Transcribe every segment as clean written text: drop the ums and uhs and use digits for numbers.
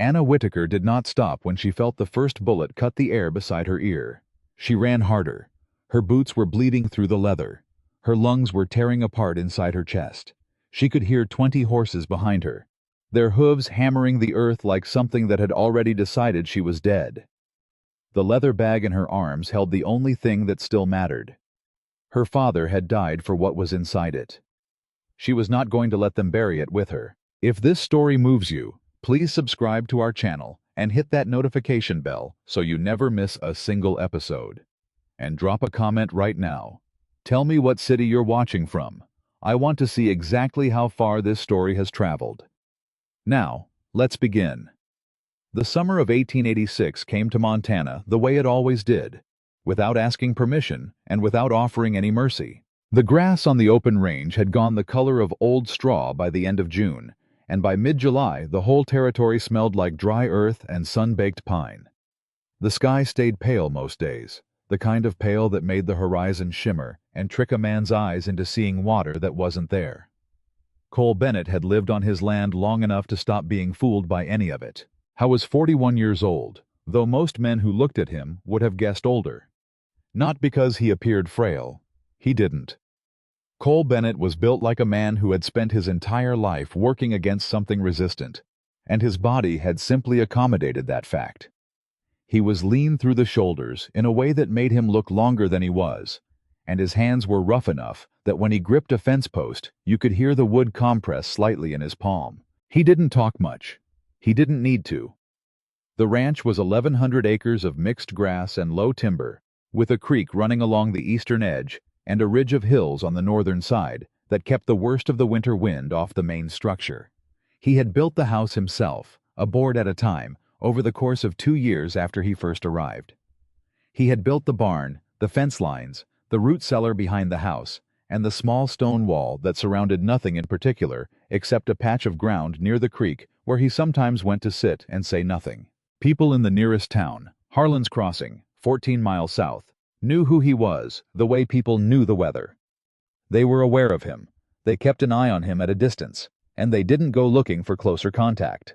Anna Whitaker did not stop when she felt the first bullet cut the air beside her ear. She ran harder. Her boots were bleeding through the leather. Her lungs were tearing apart inside her chest. She could hear 20 horses behind her, their hooves hammering the earth like something that had already decided she was dead. The leather bag in her arms held the only thing that still mattered. Her father had died for what was inside it. She was not going to let them bury it with her. If this story moves you, please subscribe to our channel and hit that notification bell so you never miss a single episode. And drop a comment right now. Tell me what city you're watching from. I want to see exactly how far this story has traveled. Now, let's begin. The summer of 1886 came to Montana the way it always did, without asking permission and without offering any mercy. The grass on the open range had gone the color of old straw by the end of June, and by mid-July the whole territory smelled like dry earth and sun-baked pine. The sky stayed pale most days, the kind of pale that made the horizon shimmer and trick a man's eyes into seeing water that wasn't there. Cole Bennett had lived on his land long enough to stop being fooled by any of it. Howe was 41 years old, though most men who looked at him would have guessed older. Not because he appeared frail. He didn't. Cole Bennett was built like a man who had spent his entire life working against something resistant, and his body had simply accommodated that fact. He was lean through the shoulders in a way that made him look longer than he was, and his hands were rough enough that when he gripped a fence post, you could hear the wood compress slightly in his palm. He didn't talk much. He didn't need to. The ranch was 1,100 acres of mixed grass and low timber, with a creek running along the eastern edge and a ridge of hills on the northern side that kept the worst of the winter wind off the main structure. He had built the house himself, a board at a time, over the course of 2 years after he first arrived. He had built the barn, the fence lines, the root cellar behind the house, and the small stone wall that surrounded nothing in particular except a patch of ground near the creek where he sometimes went to sit and say nothing. People in the nearest town, Harlan's Crossing, 14 miles south, knew who he was the way people knew the weather. They were aware of him, they kept an eye on him at a distance, and they didn't go looking for closer contact.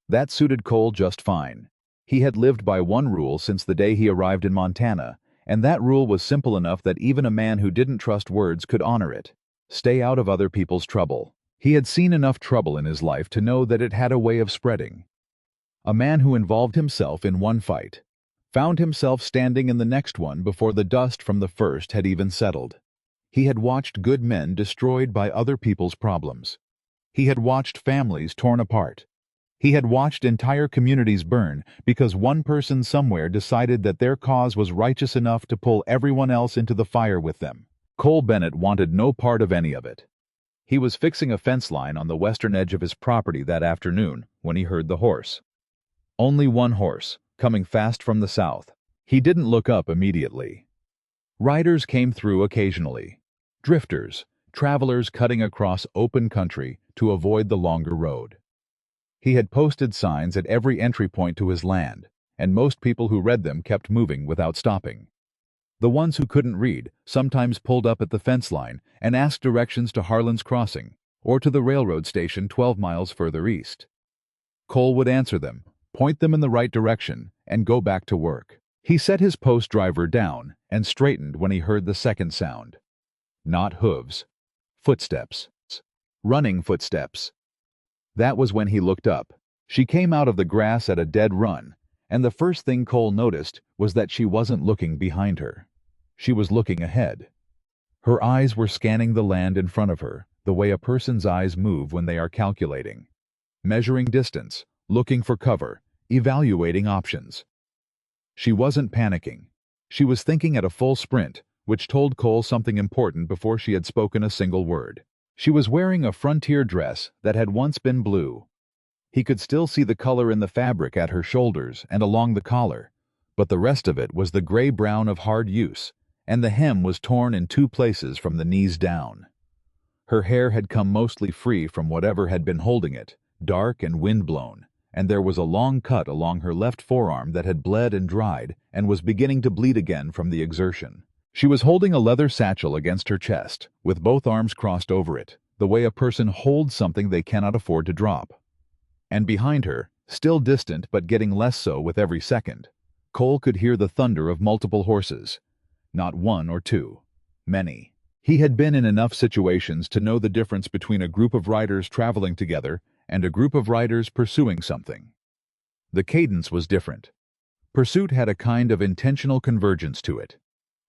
That suited Cole just fine. He had lived by one rule since the day he arrived in Montana, and that rule was simple enough that even a man who didn't trust words could honor it. Stay out of other people's trouble. He had seen enough trouble in his life to know that it had a way of spreading. A man who involved himself in one fight found himself standing in the next one before the dust from the first had even settled. He had watched good men destroyed by other people's problems. He had watched families torn apart. He had watched entire communities burn because one person somewhere decided that their cause was righteous enough to pull everyone else into the fire with them. Cole Bennett wanted no part of any of it. He was fixing a fence line on the western edge of his property that afternoon when he heard the horse. Only one horse, coming fast from the south. He didn't look up immediately. Riders came through occasionally. Drifters, travelers cutting across open country to avoid the longer road. He had posted signs at every entry point to his land, and most people who read them kept moving without stopping. The ones who couldn't read sometimes pulled up at the fence line and asked directions to Harlan's Crossing or to the railroad station 12 miles further east. Cole would answer them, point them in the right direction, and go back to work. He set his post driver down and straightened when he heard the second sound. Not hooves. Footsteps. Running footsteps. That was when he looked up. She came out of the grass at a dead run, and the first thing Cole noticed was that she wasn't looking behind her. She was looking ahead. Her eyes were scanning the land in front of her, the way a person's eyes move when they are calculating. Measuring distance, looking for cover, evaluating options. She wasn't panicking. She was thinking at a full sprint, which told Cole something important before she had spoken a single word. She was wearing a frontier dress that had once been blue. He could still see the color in the fabric at her shoulders and along the collar, but the rest of it was the gray-brown of hard use, and the hem was torn in 2 places from the knees down. Her hair had come mostly free from whatever had been holding it, dark and wind-blown, and there was a long cut along her left forearm that had bled and dried and was beginning to bleed again from the exertion. She was holding a leather satchel against her chest, with both arms crossed over it, the way a person holds something they cannot afford to drop. And behind her, Still distant but getting less so with every second. Cole could hear the thunder of multiple horses. Not one or two. Many. He had been in enough situations to know the difference between a group of riders traveling together and a group of riders pursuing something. The cadence was different. Pursuit had a kind of intentional convergence to it.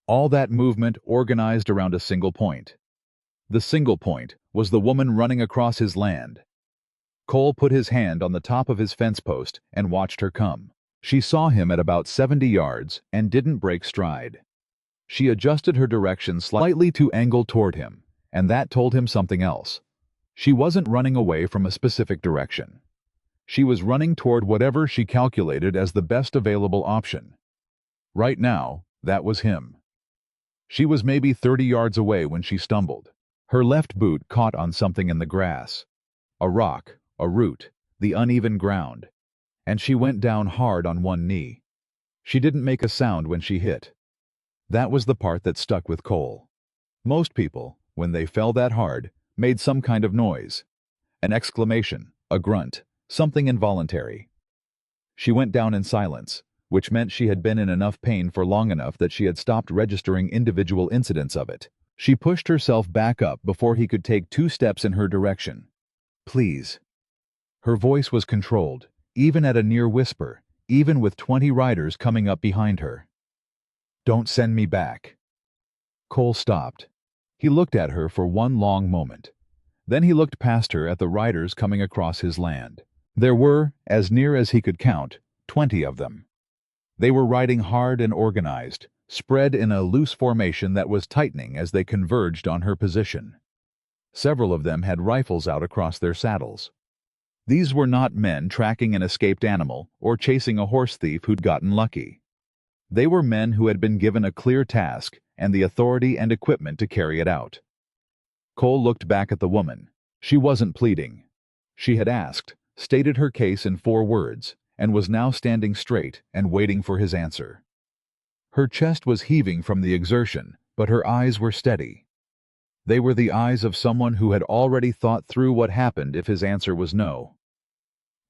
All that movement organized around a single point. The single point was the woman running across his land. Cole put his hand on the top of his fence post and watched her come. She saw him at about 70 yards and didn't break stride. She adjusted her direction slightly to angle toward him, and that told him something else. She wasn't running away from a specific direction. She was running toward whatever she calculated as the best available option. Right now, that was him. She was maybe 30 yards away when she stumbled. Her left boot caught on something in the grass. A rock, a root, the uneven ground. And she went down hard on one knee. She didn't make a sound when she hit. That was the part that stuck with Cole. Most people, when they fell that hard, made some kind of noise. An exclamation, a grunt, something involuntary. She went down in silence, which meant she had been in enough pain for long enough that she had stopped registering individual incidents of it. She pushed herself back up before he could take 2 steps in her direction. Please. Her voice was controlled, even at a near whisper, even with 20 riders coming up behind her. Don't send me back. Cole stopped. He looked at her for one long moment. Then he looked past her at the riders coming across his land. There were, as near as he could count, 20 of them. They were riding hard and organized, spread in a loose formation that was tightening as they converged on her position. Several of them had rifles out across their saddles. These were not men tracking an escaped animal or chasing a horse thief who'd gotten lucky. They were men who had been given a clear task and the authority and equipment to carry it out. Cole looked back at the woman. She wasn't pleading. She had asked, stated her case in 4 words, and was now standing straight and waiting for his answer. Her chest was heaving from the exertion, but her eyes were steady. They were the eyes of someone who had already thought through what happened if his answer was no.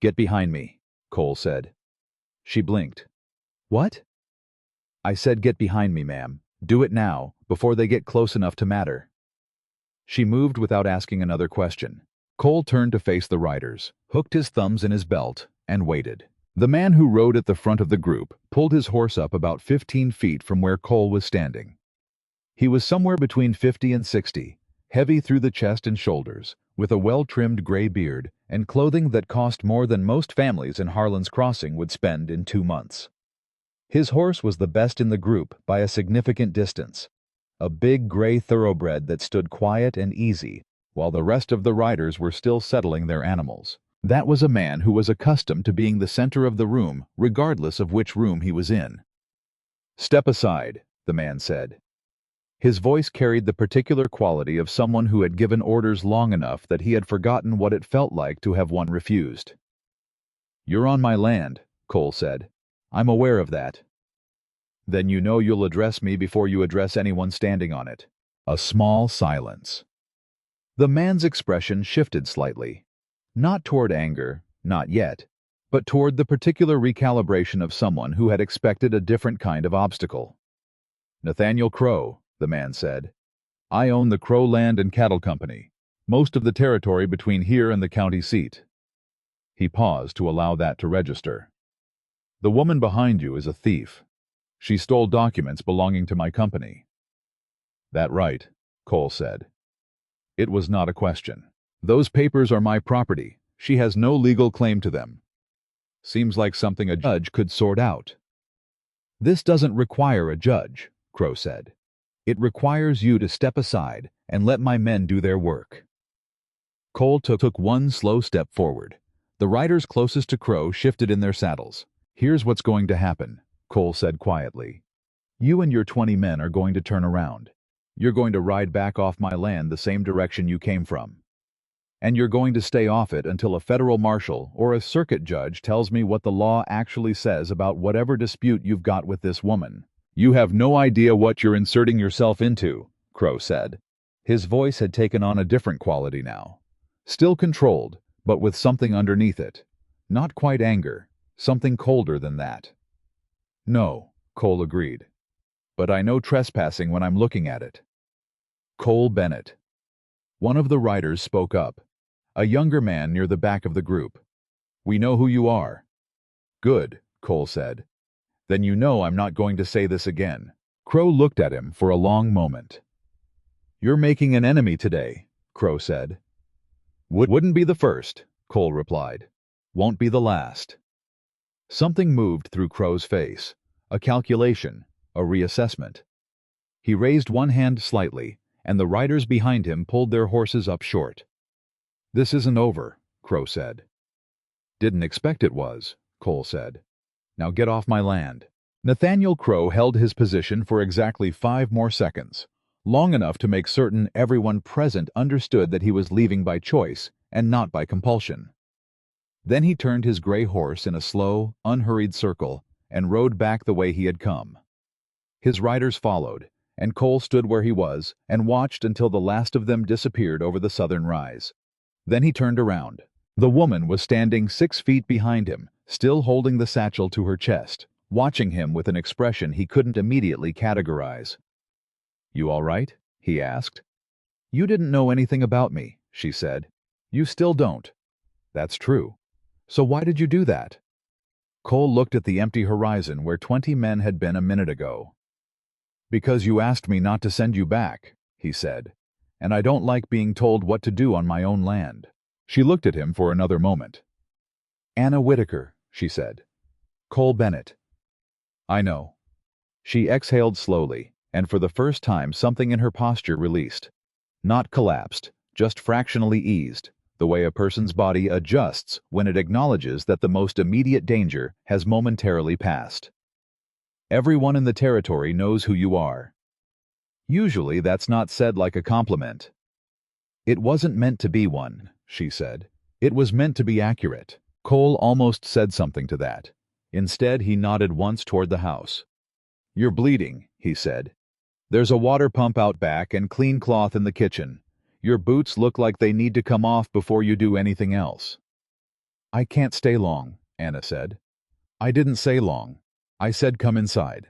Get behind me, Cole said. She blinked. What? I said get behind me, ma'am. Do it now, before they get close enough to matter. She moved without asking another question. Cole turned to face the riders, hooked his thumbs in his belt, and waited. The man who rode at the front of the group pulled his horse up about 15 feet from where Cole was standing. He was somewhere between 50 and 60, heavy through the chest and shoulders, with a well-trimmed gray beard and clothing that cost more than most families in Harlan's Crossing would spend in 2 months. His horse was the best in the group by a significant distance, a big gray thoroughbred that stood quiet and easy while the rest of the riders were still settling their animals. That was a man who was accustomed to being the center of the room, regardless of which room he was in. Step aside, the man said. His voice carried the particular quality of someone who had given orders long enough that he had forgotten what it felt like to have one refused. You're on my land, Cole said. I'm aware of that. Then you know you'll address me before you address anyone standing on it. A small silence. The man's expression shifted slightly. Not toward anger, not yet, but toward the particular recalibration of someone who had expected a different kind of obstacle. Nathaniel Crow, the man said. I own the Crow Land and Cattle Company, most of the territory between here and the county seat. He paused to allow that to register. The woman behind you is a thief. She stole documents belonging to my company. That right, Cole said. It was not a question. Those papers are my property. She has no legal claim to them. Seems like something a judge could sort out. This doesn't require a judge, Crow said. It requires you to step aside and let my men do their work. Cole took one slow step forward. The riders closest to Crow shifted in their saddles. Here's what's going to happen, Cole said quietly. You and your 20 men are going to turn around. You're going to ride back off my land the same direction you came from. And you're going to stay off it until a federal marshal or a circuit judge tells me what the law actually says about whatever dispute you've got with this woman. You have no idea what you're inserting yourself into, Crow said. His voice had taken on a different quality now. Still controlled, but with something underneath it. Not quite anger, something colder than that. No, Cole agreed. But I know trespassing when I'm looking at it. Cole Bennett. One of the riders spoke up, a younger man near the back of the group. We know who you are. Good, Cole said. Then you know I'm not going to say this again. Crow looked at him for a long moment. You're making an enemy today, Crow said. Wouldn't be the first, Cole replied. Won't be the last. Something moved through Crow's face, a calculation, a reassessment. He raised one hand slightly, and the riders behind him pulled their horses up short. This isn't over, Crow said. Didn't expect it was, Cole said. Now get off my land. Nathaniel Crow held his position for exactly 5 more seconds, long enough to make certain everyone present understood that he was leaving by choice and not by compulsion. Then he turned his gray horse in a slow, unhurried circle and rode back the way he had come. His riders followed, and Cole stood where he was and watched until the last of them disappeared over the southern rise. Then he turned around. The woman was standing 6 feet behind him, still holding the satchel to her chest, watching him with an expression he couldn't immediately categorize. You all right? He asked. You didn't know anything about me, she said. You still don't. That's true. So why did you do that? Cole looked at the empty horizon where 20 men had been a minute ago. Because you asked me not to send you back, he said, and I don't like being told what to do on my own land. She looked at him for another moment. Anna Whitaker, she said. Cole Bennett. I know. She exhaled slowly, and for the first time something in her posture released. Not collapsed, just fractionally eased, the way a person's body adjusts when it acknowledges that the most immediate danger has momentarily passed. Everyone in the territory knows who you are. Usually that's not said like a compliment. It wasn't meant to be one, she said. It was meant to be accurate. Cole almost said something to that. Instead, he nodded once toward the house. You're bleeding, he said. There's a water pump out back and clean cloth in the kitchen. Your boots look like they need to come off before you do anything else. I can't stay long, Anna said. I didn't say long. I said come inside.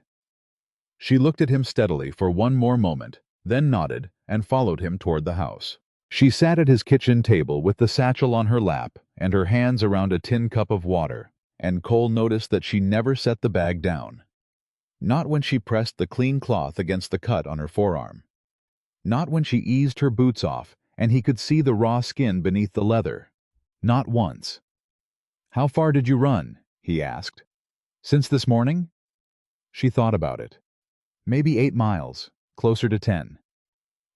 She looked at him steadily for one more moment, then nodded and followed him toward the house. She sat at his kitchen table with the satchel on her lap and her hands around a tin cup of water, and Cole noticed that she never set the bag down. Not when she pressed the clean cloth against the cut on her forearm. Not when she eased her boots off and he could see the raw skin beneath the leather. Not once. How far did you run? He asked. Since this morning? She thought about it. Maybe 8 miles, closer to 10.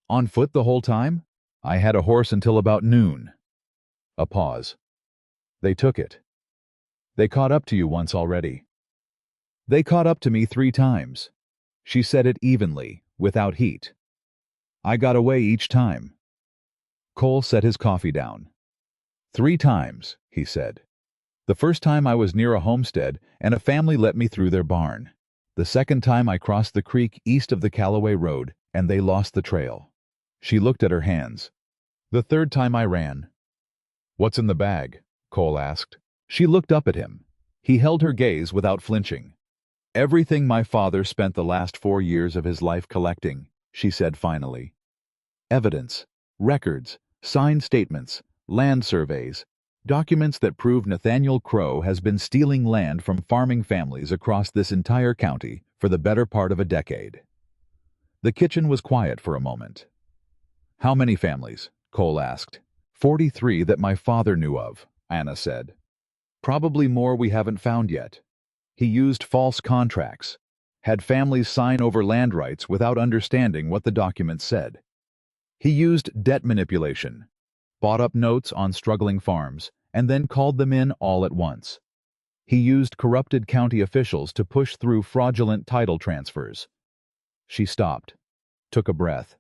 On foot the whole time? I had a horse until about noon. A pause. They took it. They caught up to you once already. They caught up to me 3 times. She said it evenly, without heat. I got away each time. Cole set his coffee down. 3 times, he said. The first time I was near a homestead and a family let me through their barn. The second time I crossed the creek east of the Callaway Road and they lost the trail. She looked at her hands. The third time I ran. What's in the bag? Cole asked. She looked up at him. He held her gaze without flinching. Everything my father spent the last 4 years of his life collecting, she said finally. Evidence, records, signed statements, land surveys, documents that prove Nathaniel Crow has been stealing land from farming families across this entire county for the better part of a decade. The kitchen was quiet for a moment. How many families? Cole asked. 43 that my father knew of, Anna said. Probably more we haven't found yet. He used false contracts, had families sign over land rights without understanding what the documents said. He used debt manipulation, bought up notes on struggling farms, and then called them in all at once. He used corrupted county officials to push through fraudulent title transfers. She stopped, took a breath.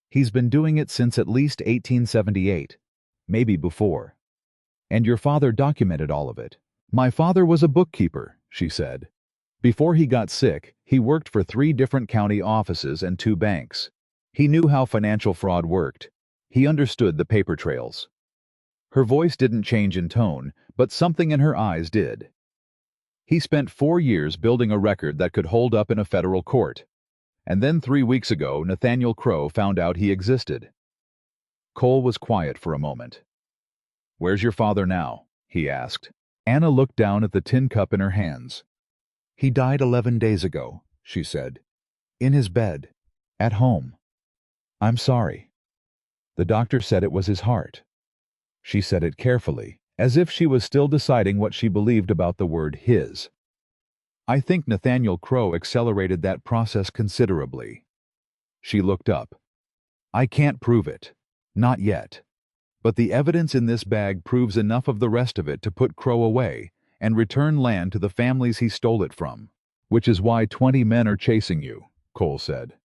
He's been doing it since at least 1878, maybe before. And your father documented all of it. My father was a bookkeeper, she said. Before he got sick, he worked for 3 different county offices and 2 banks. He knew how financial fraud worked. He understood the paper trails. Her voice didn't change in tone, but something in her eyes did. He spent 4 years building a record that could hold up in a federal court. And then 3 weeks ago, Nathaniel Crowe found out he existed. Cole was quiet for a moment. "Where's your father now?" he asked. Anna looked down at the tin cup in her hands. "He died 11 days ago," she said. "In his bed. At home. I'm sorry." The doctor said it was his heart. She said it carefully, as if she was still deciding what she believed about the word his. "I think Nathaniel Crowe accelerated that process considerably." She looked up. "I can't prove it. Not yet. But the evidence in this bag proves enough of the rest of it to put Crowe away and return land to the families he stole it from. Which is why 20 men are chasing you," Cole said.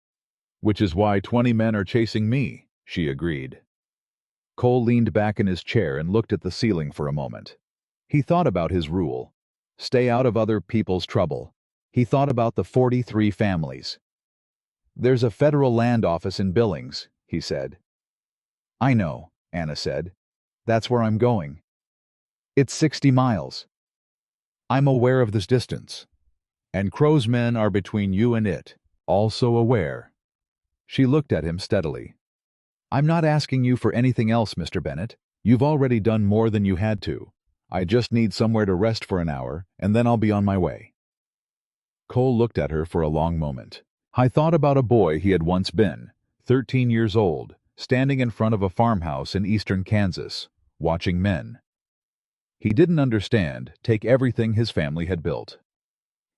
"Which is why 20 men are chasing me," she agreed. Cole leaned back in his chair and looked at the ceiling for a moment. He thought about his rule. Stay out of other people's trouble. He thought about the 43 families. "There's a federal land office in Billings," he said. "I know," Anna said. "That's where I'm going. It's 60 miles. I'm aware of this distance. And Crowe's men are between you and it, also aware." She looked at him steadily. "I'm not asking you for anything else, Mr. Bennett. You've already done more than you had to. I just need somewhere to rest for an hour, and then I'll be on my way." Cole looked at her for a long moment. I thought about a boy he had once been, 13 years old, standing in front of a farmhouse in eastern Kansas, watching men. He didn't understand, take everything his family had built.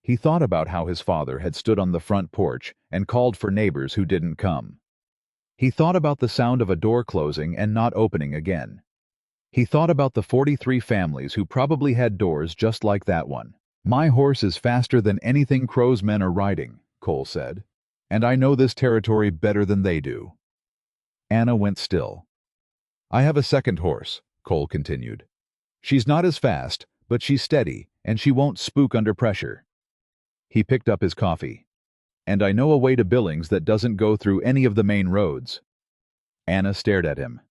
He thought about how his father had stood on the front porch and called for neighbors who didn't come. He thought about the sound of a door closing and not opening again. He thought about the 43 families who probably had doors just like that one. "My horse is faster than anything Crowe's men are riding," Cole said. "And I know this territory better than they do." Anna went still. "I have a second horse," Cole continued. "She's not as fast, but she's steady, and she won't spook under pressure." He picked up his coffee. "And I know a way to Billings that doesn't go through any of the main roads." Anna stared at him.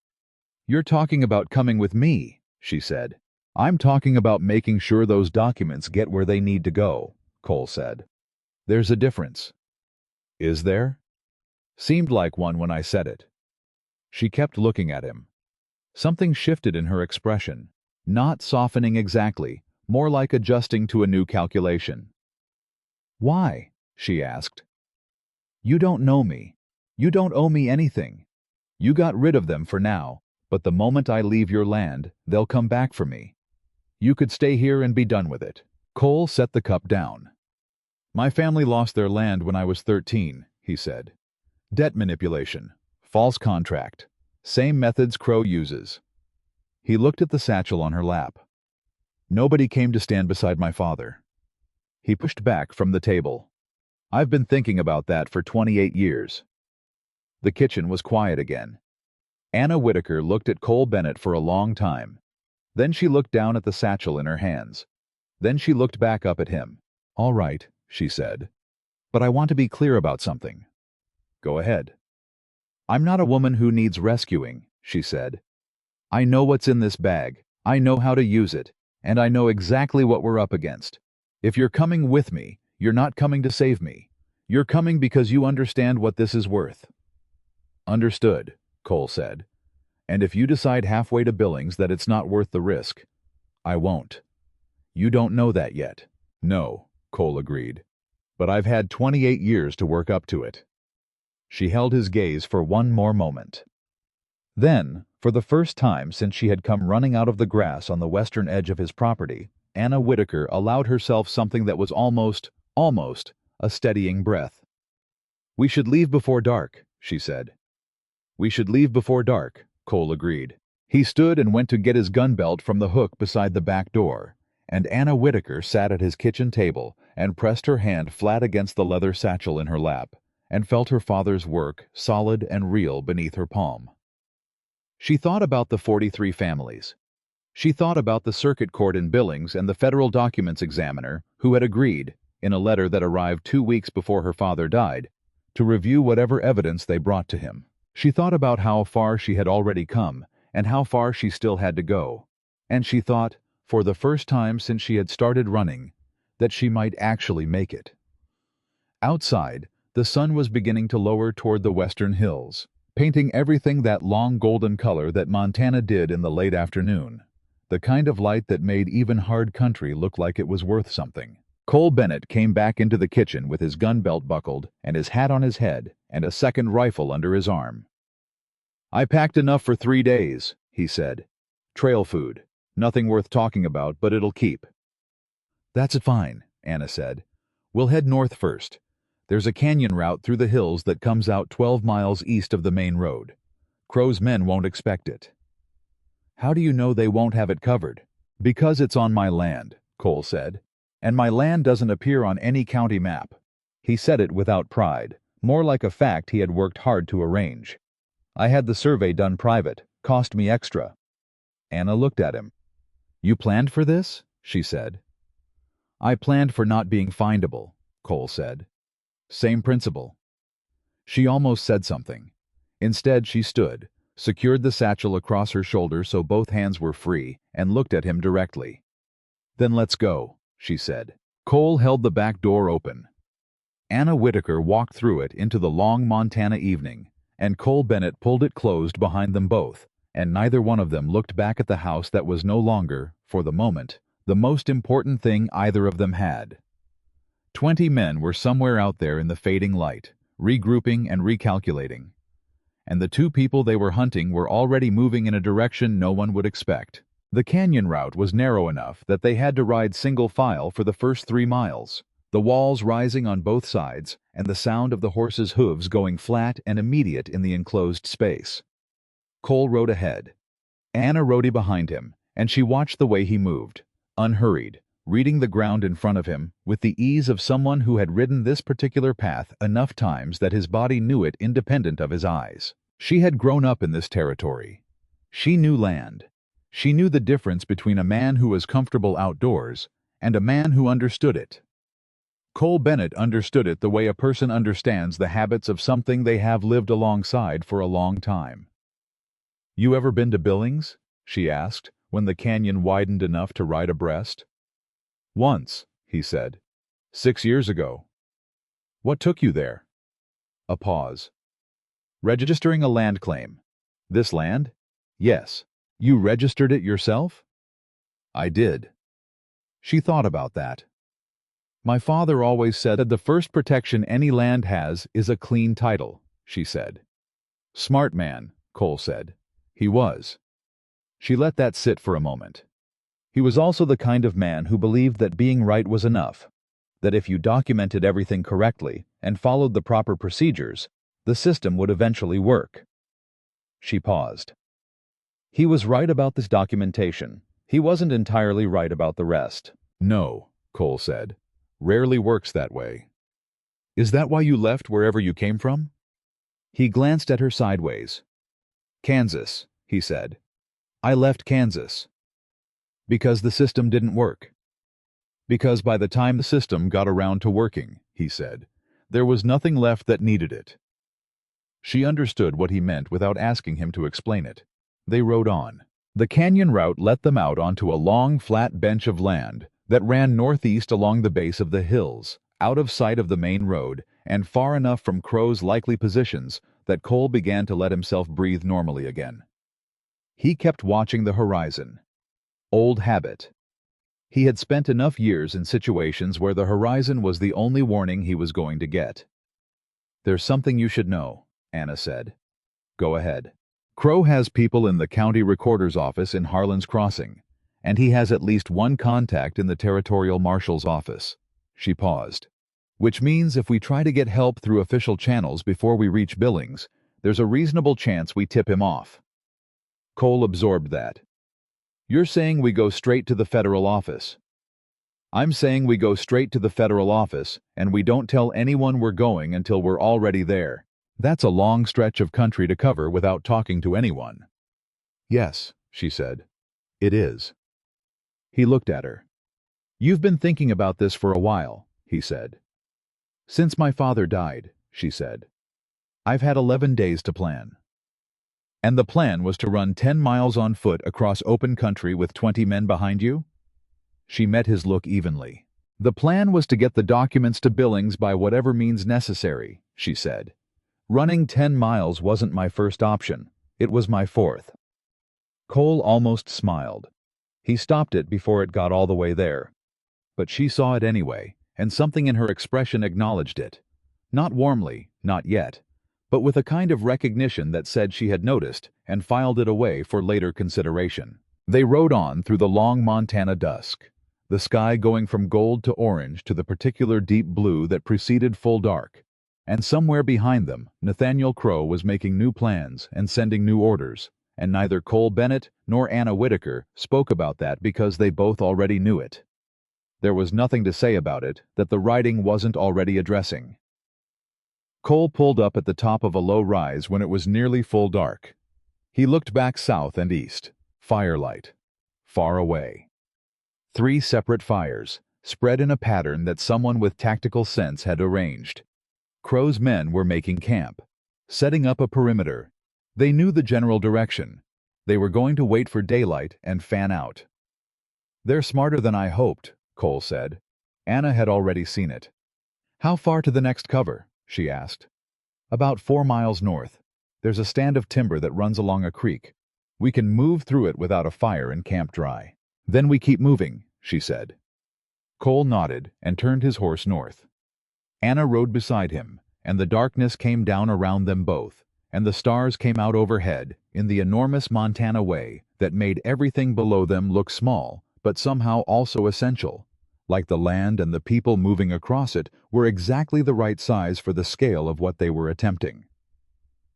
"You're talking about coming with me," she said. "I'm talking about making sure those documents get where they need to go," Cole said. "There's a difference." "Is there?" "Seemed like one when I said it." She kept looking at him. Something shifted in her expression, not softening exactly, more like adjusting to a new calculation. "Why?" she asked. "You don't know me. You don't owe me anything. You got rid of them for now, but the moment I leave your land, they'll come back for me. You could stay here and be done with it." Cole set the cup down. "My family lost their land when I was 13, he said. "Debt manipulation, false contract, same methods Crowe uses." He looked at the satchel on her lap. "Nobody came to stand beside my father." He pushed back from the table. "I've been thinking about that for 28 years. The kitchen was quiet again. Anna Whitaker looked at Cole Bennett for a long time. Then she looked down at the satchel in her hands. Then she looked back up at him. "All right," she said. "But I want to be clear about something." "Go ahead." "I'm not a woman who needs rescuing," she said. "I know what's in this bag. I know how to use it. And I know exactly what we're up against. If you're coming with me, you're not coming to save me. You're coming because you understand what this is worth." "Understood," Cole said. "And if you decide halfway to Billings that it's not worth the risk, I won't." "You don't know that yet." "No," Cole agreed. "But I've had 28 years to work up to it." She held his gaze for one more moment. Then, for the first time since she had come running out of the grass on the western edge of his property, Anna Whitaker allowed herself something that was almost a steadying breath. "We should leave before dark," she said. "We should leave before dark," Cole agreed. He stood and went to get his gun belt from the hook beside the back door, and Anna Whitaker sat at his kitchen table and pressed her hand flat against the leather satchel in her lap, and felt her father's work solid and real beneath her palm. She thought about the 43 families. She thought about the circuit court in Billings and the federal documents examiner who had agreed, in a letter that arrived 2 weeks before her father died, to review whatever evidence they brought to him. She thought about how far she had already come and how far she still had to go. And she thought, for the first time since she had started running, that she might actually make it. Outside, the sun was beginning to lower toward the western hills, painting everything that long golden color that Montana did in the late afternoon, the kind of light that made even hard country look like it was worth something. Cole Bennett came back into the kitchen with his gun belt buckled and his hat on his head and a second rifle under his arm. "I packed enough for 3 days," he said. "Trail food. Nothing worth talking about, but it'll keep." "That's fine," Anna said. "We'll head north first. There's a canyon route through the hills that comes out 12 miles east of the main road. Crow's men won't expect it." "How do you know they won't have it covered?" "Because it's on my land," Cole said. "And my land doesn't appear on any county map." He said it without pride, more like a fact he had worked hard to arrange. "I had the survey done private. Cost me extra." Anna looked at him. "You planned for this?" she said. "I planned for not being findable," Cole said. "Same principle." She almost said something. Instead, she stood, secured the satchel across her shoulder so both hands were free, and looked at him directly. "Then let's go," she said. Cole held the back door open. Anna Whitaker walked through it into the long Montana evening, and Cole Bennett pulled it closed behind them both, and neither one of them looked back at the house that was no longer, for the moment, the most important thing either of them had. 20 men were somewhere out there in the fading light, regrouping and recalculating. And the 2 people they were hunting were already moving in a direction no one would expect. The canyon route was narrow enough that they had to ride single file for the first 3 miles, the walls rising on both sides and the sound of the horses' hooves going flat and immediate in the enclosed space. Cole rode ahead. Anna rode behind him, and she watched the way he moved, unhurried, reading the ground in front of him with the ease of someone who had ridden this particular path enough times that his body knew it independent of his eyes. She had grown up in this territory. She knew land. She knew the difference between a man who was comfortable outdoors and a man who understood it. Cole Bennett understood it the way a person understands the habits of something they have lived alongside for a long time. "You ever been to Billings?" she asked, when the canyon widened enough to ride abreast. "Once," he said. 6 years ago." "What took you there?" A pause. "Registering a land claim." "This land?" "Yes." "You registered it yourself?" "I did." She thought about that. "My father always said that the first protection any land has is a clean title," she said. "Smart man," Cole said. He was. She let that sit for a moment. He was also the kind of man who believed that being right was enough, that if you documented everything correctly and followed the proper procedures, the system would eventually work. She paused. He was right about this documentation. He wasn't entirely right about the rest. "No," Cole said. "Rarely works that way." "Is that why you left wherever you came from?" He glanced at her sideways. "Kansas," he said. "I left Kansas." "Because the system didn't work." "Because by the time the system got around to working," he said, "there was nothing left that needed it." She understood what he meant without asking him to explain it. They rode on. The canyon route let them out onto a long, flat bench of land that ran northeast along the base of the hills, out of sight of the main road, and far enough from Crow's likely positions that Cole began to let himself breathe normally again. He kept watching the horizon. Old habit. He had spent enough years in situations where the horizon was the only warning he was going to get. "There's something you should know," Anna said. "Go ahead." "Crow has people in the county recorder's office in Harlan's Crossing, and he has at least one contact in the territorial marshal's office." She paused. "Which means if we try to get help through official channels before we reach Billings, there's a reasonable chance we tip him off." Cole absorbed that. "You're saying we go straight to the federal office." "I'm saying we go straight to the federal office, and we don't tell anyone we're going until we're already there. That's a long stretch of country to cover without talking to anyone." "Yes," she said. "It is." He looked at her. "You've been thinking about this for a while," he said. "Since my father died," she said. "I've had 11 days to plan." And the plan was to run 10 miles on foot across open country with 20 men behind you? She met his look evenly. The plan was to get the documents to Billings by whatever means necessary, she said. Running 10 miles wasn't my first option. It was my fourth. Cole almost smiled. He stopped it before it got all the way there. But she saw it anyway, and something in her expression acknowledged it. Not warmly, not yet, but with a kind of recognition that said she had noticed and filed it away for later consideration. They rode on through the long Montana dusk, the sky going from gold to orange to the particular deep blue that preceded full dark. And somewhere behind them, Nathaniel Crow was making new plans and sending new orders, and neither Cole Bennett nor Anna Whitaker spoke about that because they both already knew it. There was nothing to say about it that the writing wasn't already addressing. Cole pulled up at the top of a low rise when it was nearly full dark. He looked back south and east. Firelight. Far away. 3 separate fires, spread in a pattern that someone with tactical sense had arranged. Crow's men were making camp, setting up a perimeter. They knew the general direction. They were going to wait for daylight and fan out. "They're smarter than I hoped," Cole said. Anna had already seen it. "How far to the next cover?" she asked. "About 4 miles north. There's a stand of timber that runs along a creek. We can move through it without a fire and camp dry. Then we keep moving," she said. Cole nodded and turned his horse north. Anna rode beside him, and the darkness came down around them both, and the stars came out overhead in the enormous Montana way that made everything below them look small, but somehow also essential, like the land and the people moving across it were exactly the right size for the scale of what they were attempting.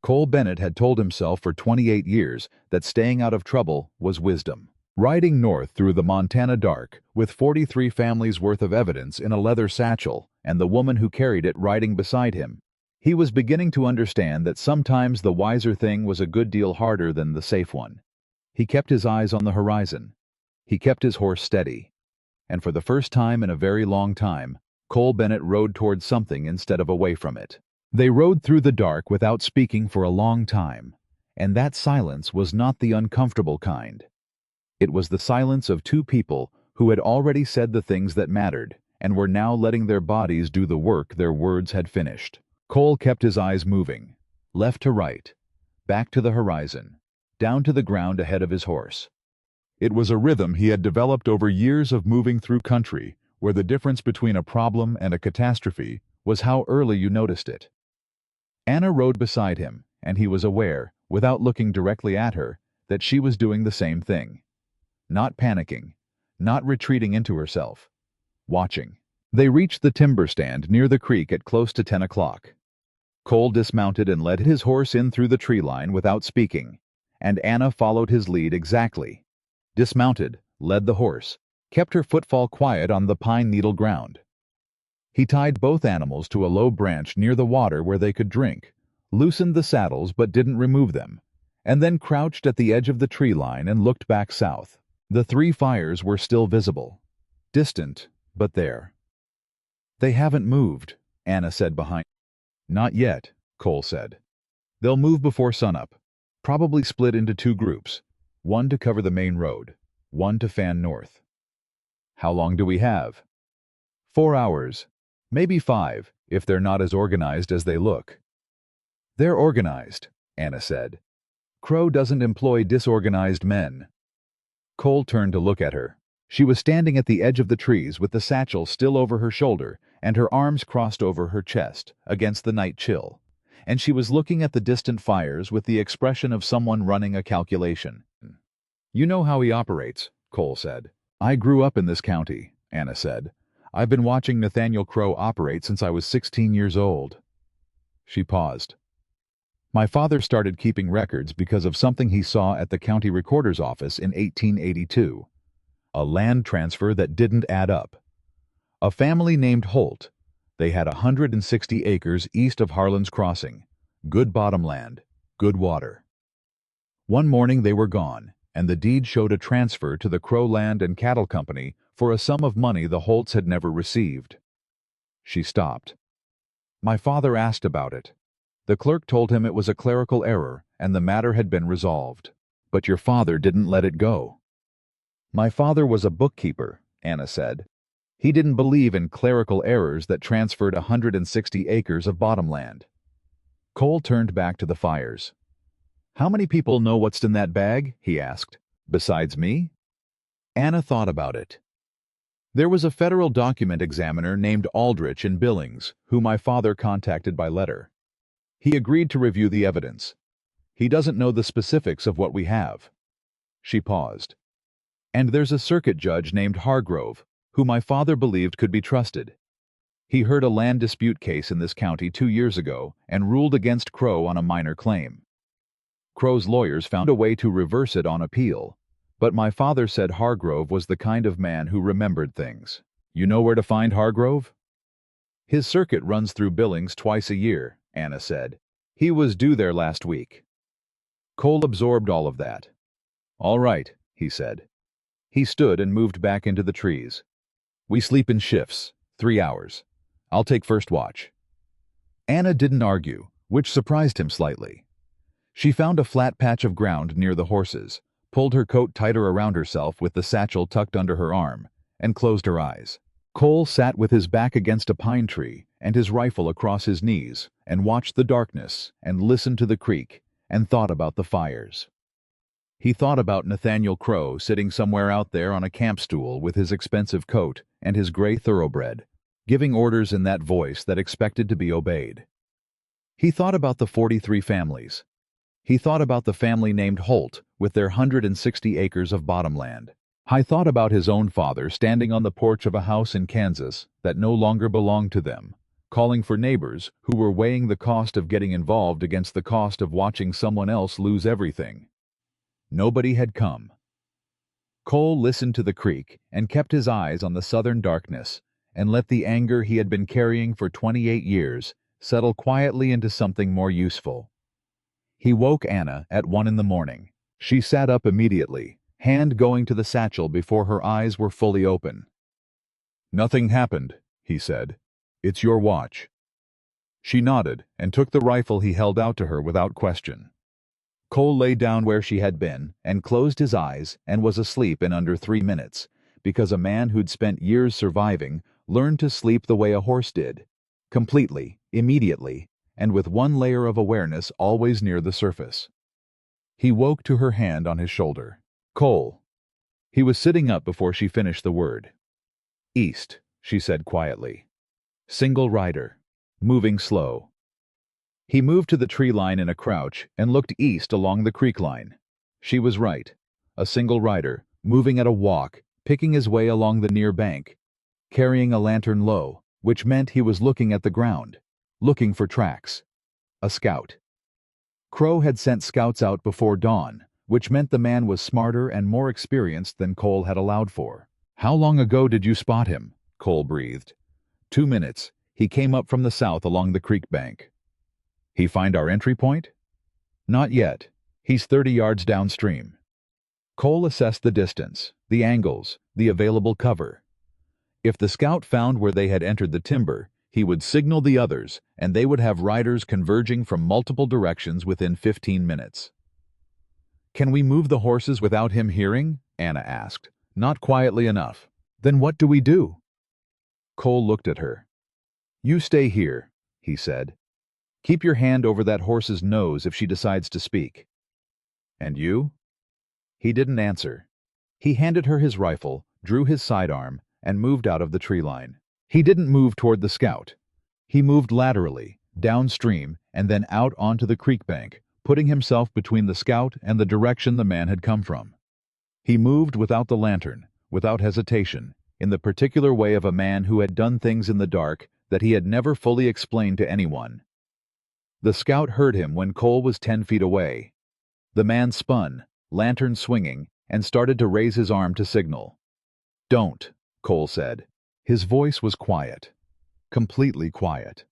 Cole Bennett had told himself for 28 years that staying out of trouble was wisdom. Riding north through the Montana dark, with 43 families' worth of evidence in a leather satchel, and the woman who carried it riding beside him, he was beginning to understand that sometimes the wiser thing was a good deal harder than the safe one. He kept his eyes on the horizon. He kept his horse steady. And for the first time in a very long time, Cole Bennett rode toward something instead of away from it. They rode through the dark without speaking for a long time, and that silence was not the uncomfortable kind. It was the silence of 2 people who had already said the things that mattered and were now letting their bodies do the work their words had finished. Cole kept his eyes moving, left to right, back to the horizon, down to the ground ahead of his horse. It was a rhythm he had developed over years of moving through country where the difference between a problem and a catastrophe was how early you noticed it. Anna rode beside him, and he was aware, without looking directly at her, that she was doing the same thing. Not panicking, not retreating into herself. Watching. They reached the timber stand near the creek at close to 10 o'clock. Cole dismounted and led his horse in through the tree line without speaking, and Anna followed his lead exactly. Dismounted, led the horse, kept her footfall quiet on the pine needle ground. He tied both animals to a low branch near the water where they could drink, loosened the saddles but didn't remove them, and then crouched at the edge of the tree line and looked back south. The 3 fires were still visible, distant, but there. "They haven't moved," Anna said behind. "Not yet," Cole said. "They'll move before sunup, probably split into 2 groups, one to cover the main road, one to fan north." "How long do we have?" 4 hours, maybe 5, if they're not as organized as they look." "They're organized," Anna said. "Crow doesn't employ disorganized men." Cole turned to look at her. She was standing at the edge of the trees with the satchel still over her shoulder and her arms crossed over her chest against the night chill, and she was looking at the distant fires with the expression of someone running a calculation. "You know how he operates," Cole said. "I grew up in this county," Anna said. "I've been watching Nathaniel Crow operate since I was 16 years old." She paused. "My father started keeping records because of something he saw at the county recorder's office in 1882. A land transfer that didn't add up. A family named Holt. They had 160 acres east of Harlan's Crossing. Good bottomland, good water. One morning they were gone, and the deed showed a transfer to the Crow Land and Cattle Company for a sum of money the Holts had never received." She stopped. "My father asked about it." The clerk told him it was a clerical error and the matter had been resolved. But your father didn't let it go. My father was a bookkeeper, Anna said. He didn't believe in clerical errors that transferred 160 acres of bottomland. Cole turned back to the fires. How many people know what's in that bag? He asked. Besides me? Anna thought about it. There was a federal document examiner named Aldrich in Billings, who my father contacted by letter. He agreed to review the evidence. He doesn't know the specifics of what we have. She paused. And there's a circuit judge named Hargrove, who my father believed could be trusted. He heard a land dispute case in this county 2 years ago and ruled against Crow on a minor claim. Crow's lawyers found a way to reverse it on appeal, but my father said Hargrove was the kind of man who remembered things. You know where to find Hargrove? His circuit runs through Billings twice a year, Anna said. He was due there last week. Cole absorbed all of that. All right, he said. He stood and moved back into the trees. We sleep in shifts, 3 hours. I'll take first watch. Anna didn't argue, which surprised him slightly. She found a flat patch of ground near the horses, pulled her coat tighter around herself with the satchel tucked under her arm, and closed her eyes. Cole sat with his back against a pine tree and his rifle across his knees and watched the darkness and listened to the creek and thought about the fires. He thought about Nathaniel Crow sitting somewhere out there on a camp stool with his expensive coat and his gray thoroughbred, giving orders in that voice that expected to be obeyed. He thought about the 43 families. He thought about the family named Holt with their 160 acres of bottomland. He thought about his own father standing on the porch of a house in Kansas that no longer belonged to them, calling for neighbors who were weighing the cost of getting involved against the cost of watching someone else lose everything. Nobody had come. Cole listened to the creek and kept his eyes on the southern darkness and let the anger he had been carrying for 28 years settle quietly into something more useful. He woke Anna at 1 in the morning. She sat up immediately, hand going to the satchel before her eyes were fully open. Nothing happened, he said. It's your watch. She nodded and took the rifle he held out to her without question. Cole lay down where she had been and closed his eyes and was asleep in under 3 minutes, because a man who'd spent years surviving learned to sleep the way a horse did, completely, immediately, and with one layer of awareness always near the surface. He woke to her hand on his shoulder. Cole. He was sitting up before she finished the word. East, she said quietly. Single rider. Moving slow. He moved to the tree line in a crouch and looked east along the creek line. She was right. A single rider, moving at a walk, picking his way along the near bank, carrying a lantern low, which meant he was looking at the ground, looking for tracks. A scout. Crow had sent scouts out before dawn, which meant the man was smarter and more experienced than Cole had allowed for. How long ago did you spot him? Cole breathed. 2 minutes. He came up from the south along the creek bank. He find our entry point? Not yet. He's 30 yards downstream. Cole assessed the distance, the angles, the available cover. If the scout found where they had entered the timber, he would signal the others, and they would have riders converging from multiple directions within 15 minutes. Can we move the horses without him hearing? Anna asked. Not quietly enough. Then what do we do? Cole looked at her. You stay here, he said. Keep your hand over that horse's nose if she decides to speak. And you? He didn't answer. He handed her his rifle, drew his sidearm, and moved out of the tree line. He didn't move toward the scout. He moved laterally, downstream, and then out onto the creek bank, putting himself between the scout and the direction the man had come from. He moved without the lantern, without hesitation, in the particular way of a man who had done things in the dark that he had never fully explained to anyone. The scout heard him when Cole was 10 feet away. The man spun, lantern swinging, and started to raise his arm to signal. Don't, Cole said. His voice was quiet. Completely quiet.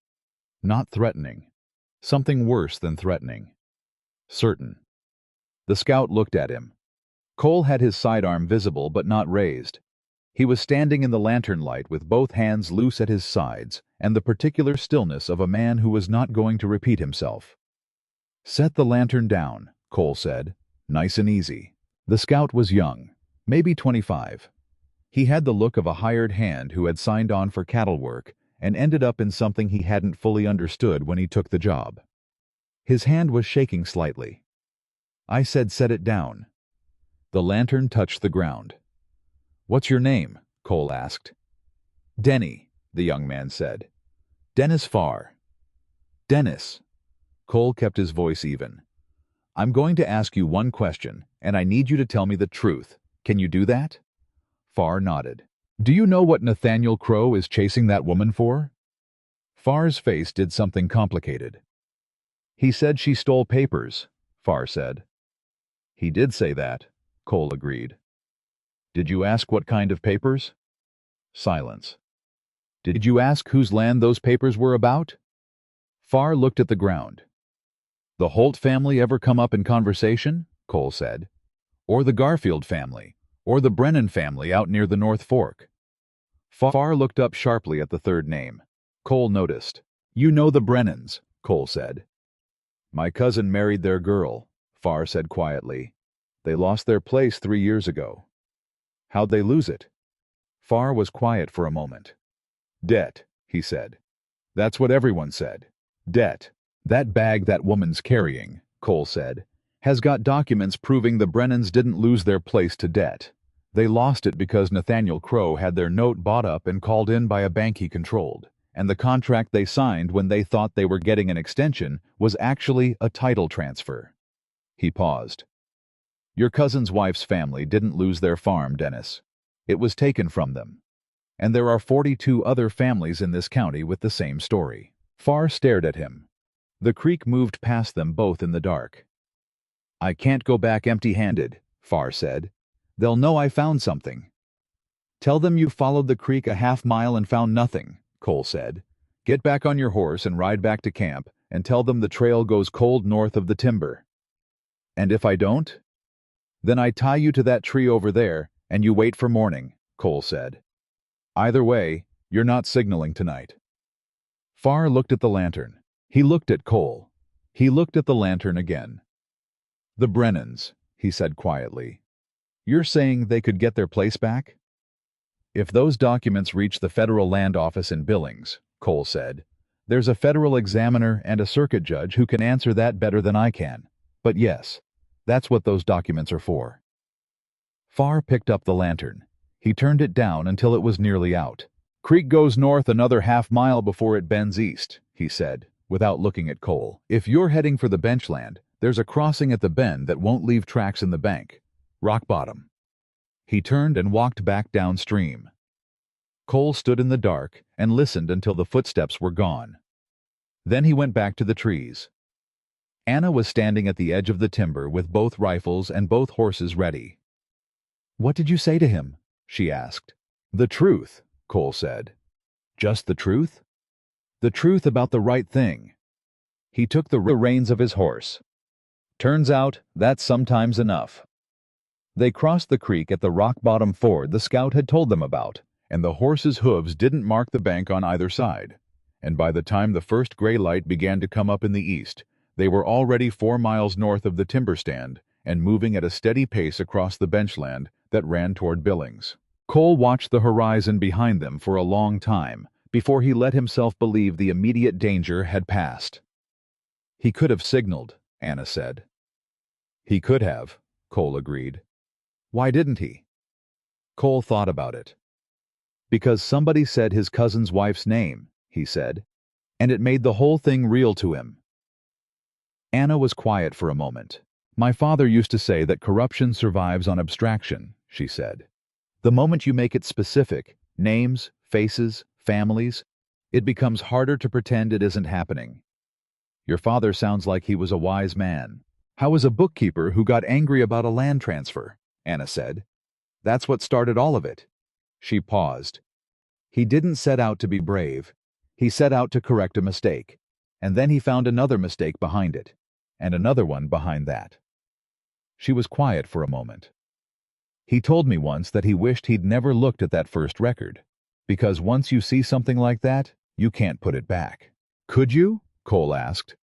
Not threatening. Something worse than threatening. Certain. The scout looked at him. Cole had his sidearm visible but not raised. He was standing in the lantern light with both hands loose at his sides and the particular stillness of a man who was not going to repeat himself. "Set the lantern down," Cole said. "Nice and easy." The scout was young, maybe 25. He had the look of a hired hand who had signed on for cattle work and ended up in something he hadn't fully understood when he took the job. His hand was shaking slightly. I said, "Set it down." The lantern touched the ground. "What's your name?" Cole asked. "Denny," the young man said. "Dennis Farr." "Dennis." Cole kept his voice even. "I'm going to ask you one question, and I need you to tell me the truth. Can you do that?" Farr nodded. "Do you know what Nathaniel Crow is chasing that woman for?" Farr's face did something complicated. "He said she stole papers," Farr said. "He did say that," Cole agreed. "Did you ask what kind of papers?" Silence. "Did you ask whose land those papers were about?" Farr looked at the ground. "The Holt family ever come up in conversation?" Cole said. "Or the Garfield family? Or the Brennan family out near the North Fork?" Farr looked up sharply at the third name. Cole noticed. "You know the Brennans," Cole said. "My cousin married their girl," Farr said quietly. "They lost their place 3 years ago." "How'd they lose it?" Farr was quiet for a moment. "Debt," he said. "That's what everyone said. Debt. That bag that woman's carrying," Cole said, "has got documents proving the Brennans didn't lose their place to debt. They lost it because Nathaniel Crow had their note bought up and called in by a bank he controlled, and the contract they signed when they thought they were getting an extension was actually a title transfer." He paused. "Your cousin's wife's family didn't lose their farm, Dennis. It was taken from them. And there are 42 other families in this county with the same story." Farr stared at him. The creek moved past them both in the dark. "I can't go back empty-handed," Farr said. "They'll know I found something." "Tell them you followed the creek a half-mile and found nothing," Cole said. "Get back on your horse and ride back to camp, and tell them the trail goes cold north of the timber." "And if I don't?" "Then I tie you to that tree over there, and you wait for morning," Cole said. "Either way, you're not signaling tonight." Farr looked at the lantern. He looked at Cole. He looked at the lantern again. "The Brennans," he said quietly. "You're saying they could get their place back?" "If those documents reach the federal land office in Billings," Cole said, "there's a federal examiner and a circuit judge who can answer that better than I can. But yes, that's what those documents are for." Farr picked up the lantern. He turned it down until it was nearly out. "Creek goes north another half-mile before it bends east," he said, without looking at Cole. "If you're heading for the benchland, there's a crossing at the bend that won't leave tracks in the bank. Rock bottom." He turned and walked back downstream. Cole stood in the dark and listened until the footsteps were gone. Then he went back to the trees. Anna was standing at the edge of the timber with both rifles and both horses ready. "What did you say to him?" she asked. "The truth," Cole said. "Just the truth?" "The truth about the right thing." He took the reins of his horse. "Turns out that's sometimes enough." They crossed the creek at the rock-bottom ford the scout had told them about, and the horses' hooves didn't mark the bank on either side. And by the time the first gray light began to come up in the east, they were already 4 miles north of the timber stand and moving at a steady pace across the benchland that ran toward Billings. Cole watched the horizon behind them for a long time before he let himself believe the immediate danger had passed. "He could have signaled," Anna said. "He could have," Cole agreed. "Why didn't he?" Cole thought about it. "Because somebody said his cousin's wife's name," he said, "and it made the whole thing real to him." Anna was quiet for a moment. "My father used to say that corruption survives on abstraction," she said. "The moment you make it specific, names, faces, families, it becomes harder to pretend it isn't happening. Your father sounds like he was a wise man." "How was a bookkeeper who got angry about a land transfer?" Anna said. "That's what started all of it." She paused. "He didn't set out to be brave. He set out to correct a mistake. And then he found another mistake behind it. And another one behind that." She was quiet for a moment. "He told me once that he wished he'd never looked at that first record. Because once you see something like that, You can't put it back. Could you? Cole asked.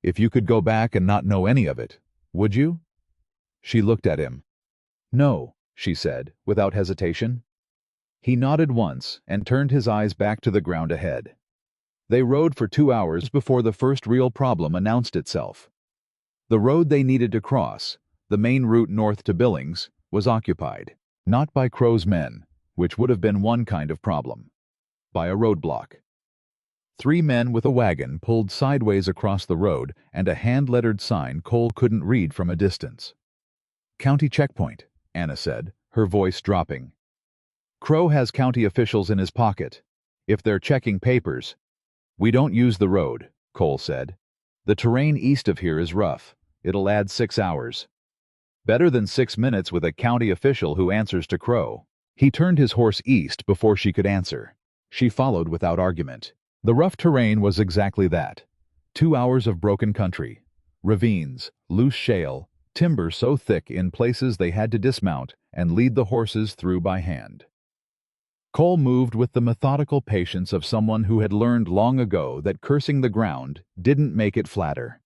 If you could go back and not know any of it, would you? She looked at him. No, she said, without hesitation. He nodded once and turned his eyes back to the ground ahead. They rode for 2 hours before the first real problem announced itself. The road they needed to cross, the main route north to Billings, was occupied, not by Crow's men, which would have been one kind of problem, by a roadblock. 3 men with a wagon pulled sideways across the road and a hand-lettered sign Cole couldn't read from a distance. County checkpoint, Anna said, her voice dropping. Crow has county officials in his pocket. If they're checking papers. We don't use the road, Cole said. The terrain east of here is rough. It'll add 6 hours. Better than 6 minutes with a county official who answers to Crow. He turned his horse east before she could answer. She followed without argument. The rough terrain was exactly that. 2 hours of broken country. Ravines, loose shale, timber so thick in places they had to dismount and lead the horses through by hand. Cole moved with the methodical patience of someone who had learned long ago that cursing the ground didn't make it flatter.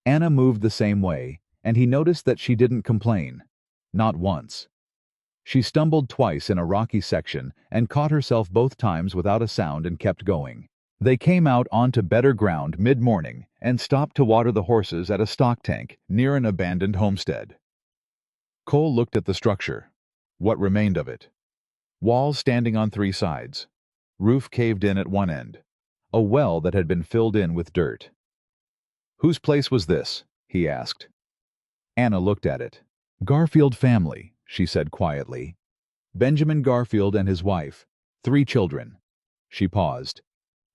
Anna moved the same way, and he noticed that she didn't complain. Not once. She stumbled twice in a rocky section and caught herself both times without a sound and kept going. They came out onto better ground mid-morning and stopped to water the horses at a stock tank near an abandoned homestead. Cole looked at the structure. What remained of it? Walls standing on 3 sides. Roof caved in at one end. A well that had been filled in with dirt. Whose place was this? He asked. Anna looked at it. Garfield family, she said quietly. Benjamin Garfield and his wife. 3 children. She paused.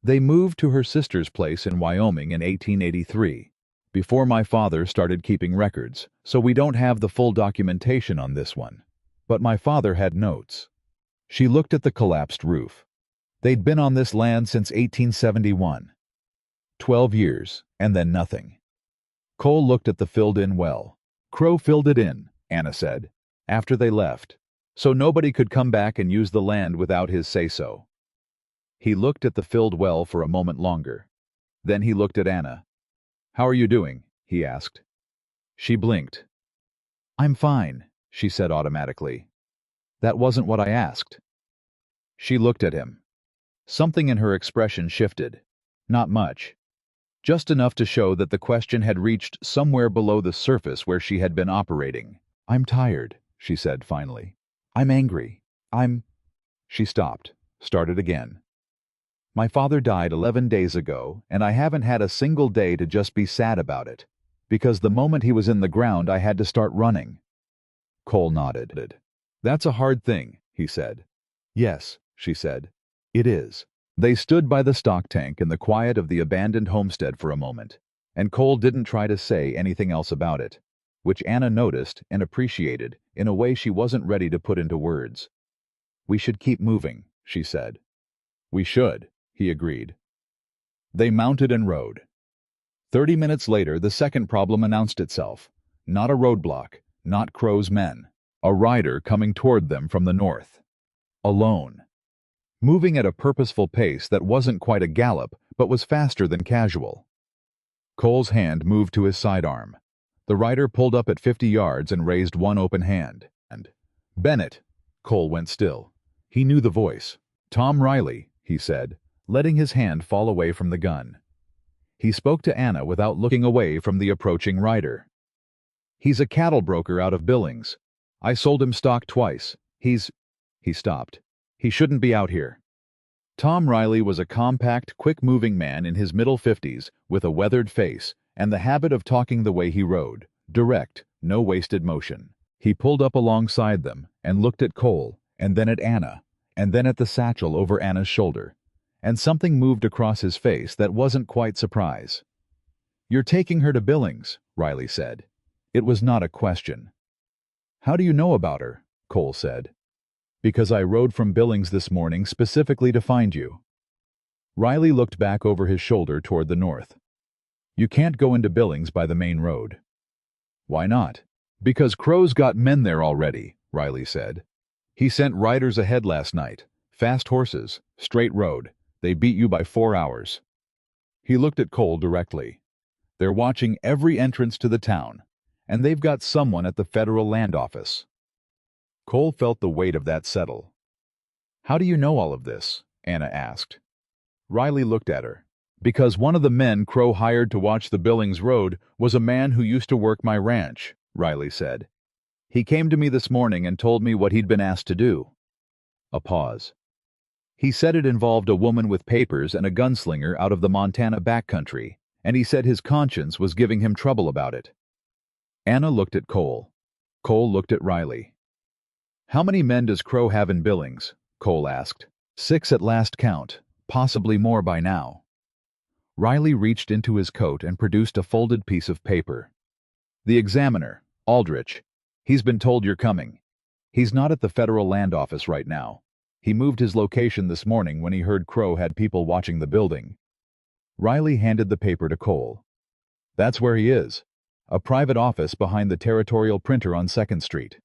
They moved to her sister's place in Wyoming in 1883, before my father started keeping records, so we don't have the full documentation on this one. But my father had notes. She looked at the collapsed roof. They'd been on this land since 1871. 12 years, and then nothing. Cole looked at the filled-in well. Crow filled it in, Anna said, after they left, so nobody could come back and use the land without his say-so. He looked at the filled well for a moment longer. Then he looked at Anna. How are you doing? He asked. She blinked. I'm fine, she said automatically. That wasn't what I asked. She looked at him. Something in her expression shifted. Not much. Just enough to show that the question had reached somewhere below the surface where she had been operating. I'm tired, she said finally. I'm angry. She stopped, started again. My father died 11 days ago, and I haven't had a single day to just be sad about it, because the moment he was in the ground I had to start running. Cole nodded. That's a hard thing, he said. Yes, she said. It is. They stood by the stock tank in the quiet of the abandoned homestead for a moment, and Cole didn't try to say anything else about it, which Anna noticed and appreciated in a way she wasn't ready to put into words. We should keep moving, she said. We should, he agreed. They mounted and rode. 30 minutes later, the second problem announced itself. Not a roadblock, not Crow's men. A rider coming toward them from the north. Alone. Moving at a purposeful pace that wasn't quite a gallop, but was faster than casual. Cole's hand moved to his sidearm. The rider pulled up at 50 yards and raised one open hand. Bennett. Cole went still. He knew the voice. Tom Riley, he said, letting his hand fall away from the gun. He spoke to Anna without looking away from the approaching rider. He's a cattle broker out of Billings. I sold him stock twice. He stopped. He shouldn't be out here. Tom Riley was a compact, quick-moving man in his middle 50s with a weathered face and the habit of talking the way he rode, direct, no wasted motion. He pulled up alongside them and looked at Cole, and then at Anna, and then at the satchel over Anna's shoulder, and something moved across his face that wasn't quite surprise. You're taking her to Billings, Riley said. It was not a question. How do you know about her? Cole said. Because I rode from Billings this morning specifically to find you. Riley looked back over his shoulder toward the north. You can't go into Billings by the main road. Why not? Because Crow's got men there already, Riley said. He sent riders ahead last night. Fast horses, straight road. They beat you by 4 hours. He looked at Cole directly. They're watching every entrance to the town, and they've got someone at the federal land office. Cole felt the weight of that settle. How do you know all of this? Anna asked. Riley looked at her. Because one of the men Crow hired to watch the Billings Road was a man who used to work my ranch, Riley said. He came to me this morning and told me what he'd been asked to do. A pause. He said it involved a woman with papers and a gunslinger out of the Montana backcountry, and he said his conscience was giving him trouble about it. Anna looked at Cole. Cole looked at Riley. How many men does Crow have in Billings? Cole asked. 6 at last count, possibly more by now. Riley reached into his coat and produced a folded piece of paper. The examiner, Aldrich. He's been told you're coming. He's not at the federal land office right now. He moved his location this morning when he heard Crow had people watching the building. Riley handed the paper to Cole. That's where he is. A private office behind the territorial printer on 2nd Street.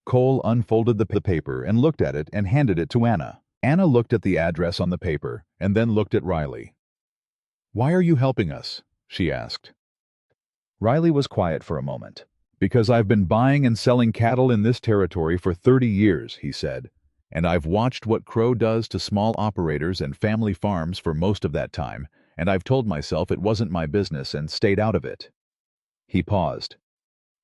Cole unfolded the paper and looked at it and handed it to Anna. Anna looked at the address on the paper and then looked at Riley. Why are you helping us? She asked. Riley was quiet for a moment. Because I've been buying and selling cattle in this territory for 30 years, he said, and I've watched what Crow does to small operators and family farms for most of that time, and I've told myself it wasn't my business and stayed out of it. He paused.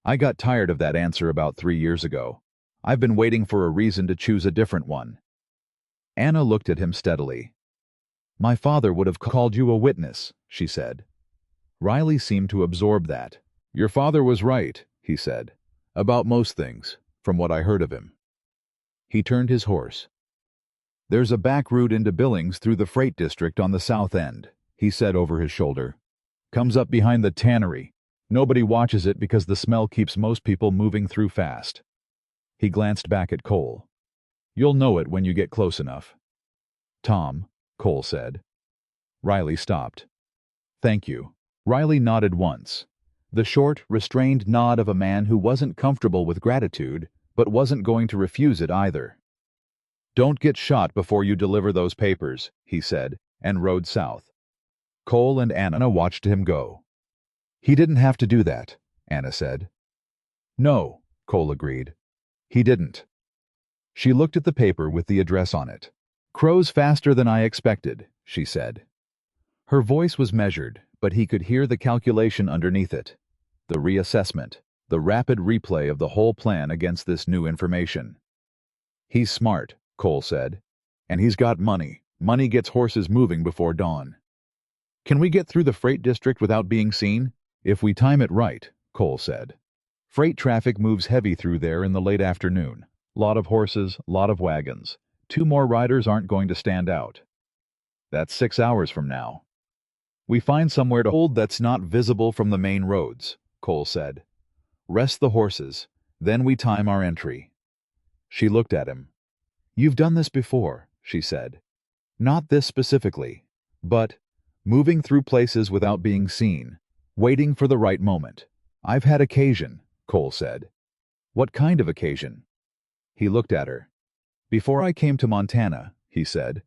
I got tired of that answer about 3 years ago. I've been waiting for a reason to choose a different one. Anna looked at him steadily. My father would have called you a witness, she said. Riley seemed to absorb that. Your father was right, he said, about most things, from what I heard of him. He turned his horse. There's a back route into Billings through the freight district on the south end, he said over his shoulder. Comes up behind the tannery. Nobody watches it because the smell keeps most people moving through fast. He glanced back at Cole. You'll know it when you get close enough. Tom, Cole said. Riley stopped. Thank you. Riley nodded once. The short, restrained nod of a man who wasn't comfortable with gratitude, but wasn't going to refuse it either. Don't get shot before you deliver those papers, he said, and rode south. Cole and Anna watched him go. He didn't have to do that, Anna said. No, Cole agreed. He didn't. She looked at the paper with the address on it. Crow's faster than I expected, she said. Her voice was measured, but he could hear the calculation underneath it. The reassessment, the rapid replay of the whole plan against this new information. He's smart, Cole said. And he's got money. Money gets horses moving before dawn. Can we get through the freight district without being seen? If we time it right, Cole said. Freight traffic moves heavy through there in the late afternoon. Lot of horses, lot of wagons. 2 more riders aren't going to stand out. That's 6 hours from now. We find somewhere to hold that's not visible from the main roads, Cole said. Rest the horses, then we time our entry. She looked at him. You've done this before, she said. Not this specifically, but moving through places without being seen, waiting for the right moment. I've had occasion, Cole said. What kind of occasion? He looked at her. Before I came to Montana, he said,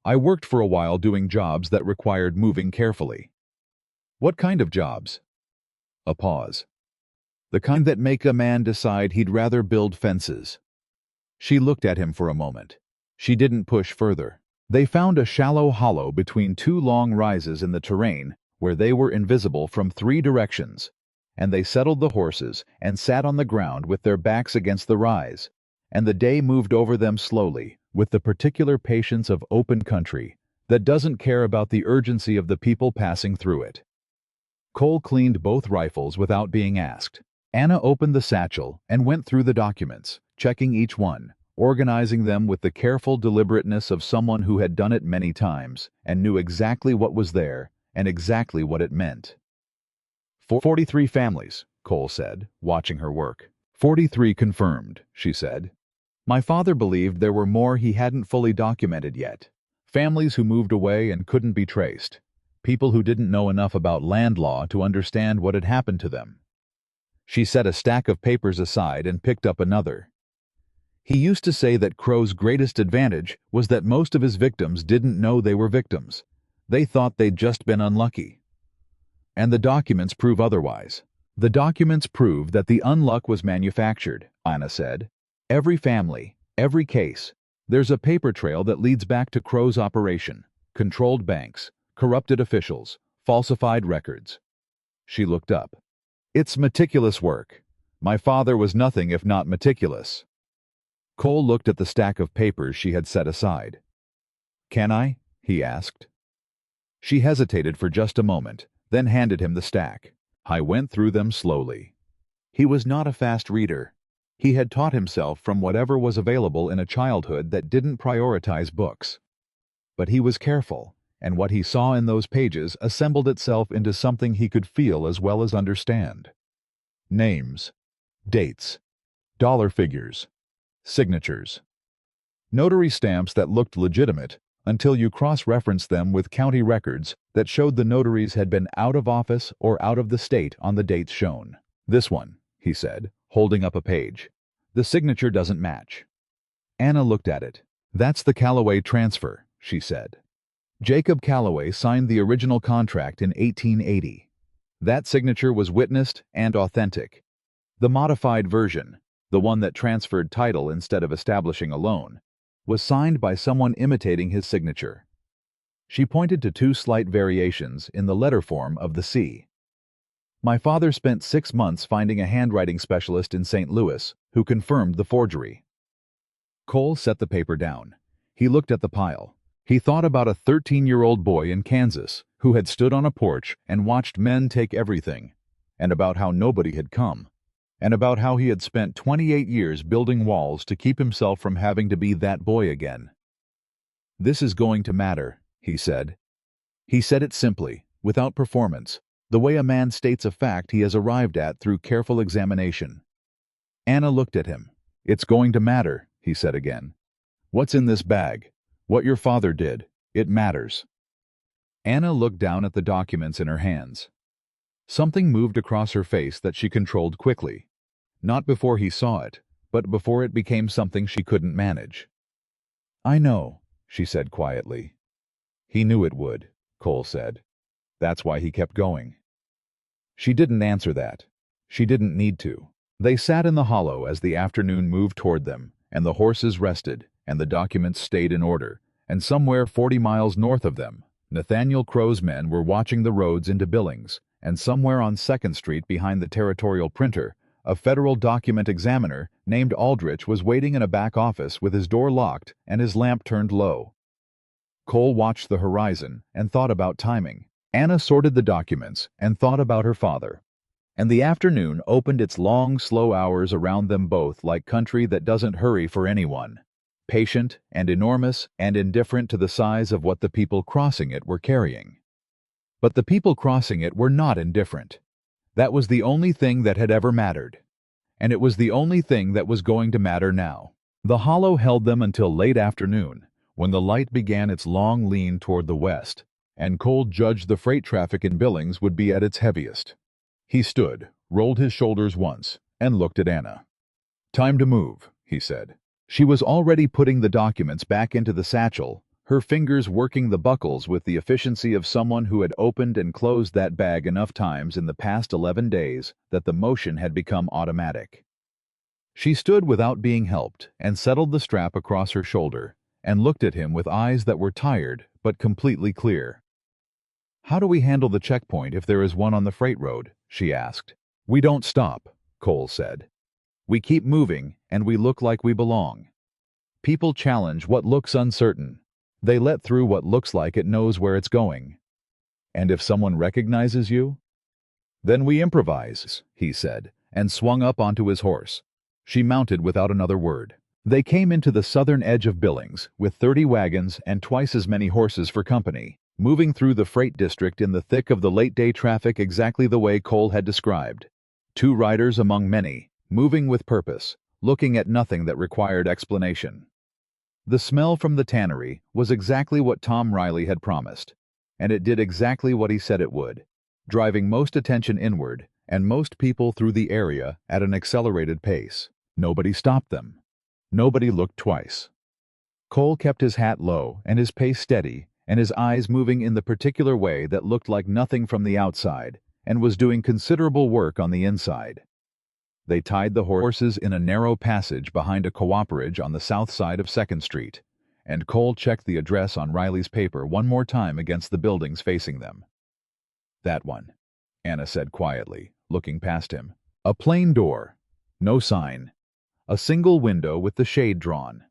I worked for a while doing jobs that required moving carefully. What kind of jobs? A pause. The kind that make a man decide he'd rather build fences. She looked at him for a moment. She didn't push further. They found a shallow hollow between 2 long rises in the terrain where they were invisible from 3 directions, and they settled the horses and sat on the ground with their backs against the rise, and the day moved over them slowly, with the particular patience of open country that doesn't care about the urgency of the people passing through it. Cole cleaned both rifles without being asked. Anna opened the satchel and went through the documents, checking each one, organizing them with the careful deliberateness of someone who had done it many times and knew exactly what was there and exactly what it meant. 43 families, Cole said, watching her work. 43 confirmed, she said. My father believed there were more he hadn't fully documented yet. Families who moved away and couldn't be traced. People who didn't know enough about land law to understand what had happened to them. She set a stack of papers aside and picked up another. He used to say that Crow's greatest advantage was that most of his victims didn't know they were victims. They thought they'd just been unlucky. And the documents prove otherwise. The documents prove that the unluck was manufactured, Anna said. Every family, every case, there's a paper trail that leads back to Crow's operation. Controlled banks, corrupted officials, falsified records. She looked up. It's meticulous work. My father was nothing if not meticulous. Cole looked at the stack of papers she had set aside. Can I? He asked. She hesitated for just a moment, then handed him the stack. I went through them slowly. He was not a fast reader. He had taught himself from whatever was available in a childhood that didn't prioritize books. But he was careful, and what he saw in those pages assembled itself into something he could feel as well as understand. Names, dates, dollar figures, signatures. Notary stamps that looked legitimate until you cross-referenced them with county records that showed the notaries had been out of office or out of the state on the dates shown. This one, he said, holding up a page. The signature doesn't match. Anna looked at it. That's the Callaway transfer, she said. Jacob Callaway signed the original contract in 1880. That signature was witnessed and authentic. The modified version, the one that transferred title instead of establishing a loan, was signed by someone imitating his signature. She pointed to two slight variations in the letter form of the C. My father spent 6 months finding a handwriting specialist in St. Louis who confirmed the forgery. Cole set the paper down. He looked at the pile. He thought about a 13-year-old boy in Kansas who had stood on a porch and watched men take everything, and about how nobody had come, and about how he had spent 28 years building walls to keep himself from having to be that boy again. This is going to matter, he said. He said it simply, without performance, the way a man states a fact he has arrived at through careful examination. Anna looked at him. It's going to matter, he said again. What's in this bag? What your father did. It matters. Anna looked down at the documents in her hands. Something moved across her face that she controlled quickly. Not before he saw it, but before it became something she couldn't manage. I know, she said quietly. He knew it would, Cole said. That's why he kept going. She didn't answer that. She didn't need to. They sat in the hollow as the afternoon moved toward them, and the horses rested, and the documents stayed in order, and somewhere 40 miles north of them, Nathaniel Crow's men were watching the roads into Billings, and somewhere on 2nd Street behind the territorial printer, a federal document examiner named Aldrich was waiting in a back office with his door locked and his lamp turned low. Cole watched the horizon and thought about timing. Anna sorted the documents and thought about her father. And the afternoon opened its long, slow hours around them both like country that doesn't hurry for anyone. Patient and enormous and indifferent to the size of what the people crossing it were carrying. But the people crossing it were not indifferent. That was the only thing that had ever mattered. And it was the only thing that was going to matter now. The hollow held them until late afternoon, when the light began its long lean toward the west, and Cole judged the freight traffic in Billings would be at its heaviest. He stood, rolled his shoulders once, and looked at Anna. Time to move, he said. She was already putting the documents back into the satchel, her fingers working the buckles with the efficiency of someone who had opened and closed that bag enough times in the past 11 days that the motion had become automatic. She stood without being helped and settled the strap across her shoulder and looked at him with eyes that were tired but completely clear. How do we handle the checkpoint if there is one on the freight road? She asked. We don't stop, Cole said. We keep moving and we look like we belong. People challenge what looks uncertain. They let through what looks like it knows where it's going. And if someone recognizes you? Then we improvise, he said, and swung up onto his horse. She mounted without another word. They came into the southern edge of Billings, with 30 wagons and twice as many horses for company, moving through the freight district in the thick of the late-day traffic exactly the way Cole had described. 2 riders among many, moving with purpose, looking at nothing that required explanation. The smell from the tannery was exactly what Tom Riley had promised, and it did exactly what he said it would, driving most attention inward and most people through the area at an accelerated pace. Nobody stopped them. Nobody looked twice. Cole kept his hat low and his pace steady, and his eyes moving in the particular way that looked like nothing from the outside, and was doing considerable work on the inside. They tied the horses in a narrow passage behind a cooperage on the south side of 2nd Street, and Cole checked the address on Riley's paper one more time against the buildings facing them. "That one," Anna said quietly, looking past him. "A plain door. No sign. A single window with the shade drawn."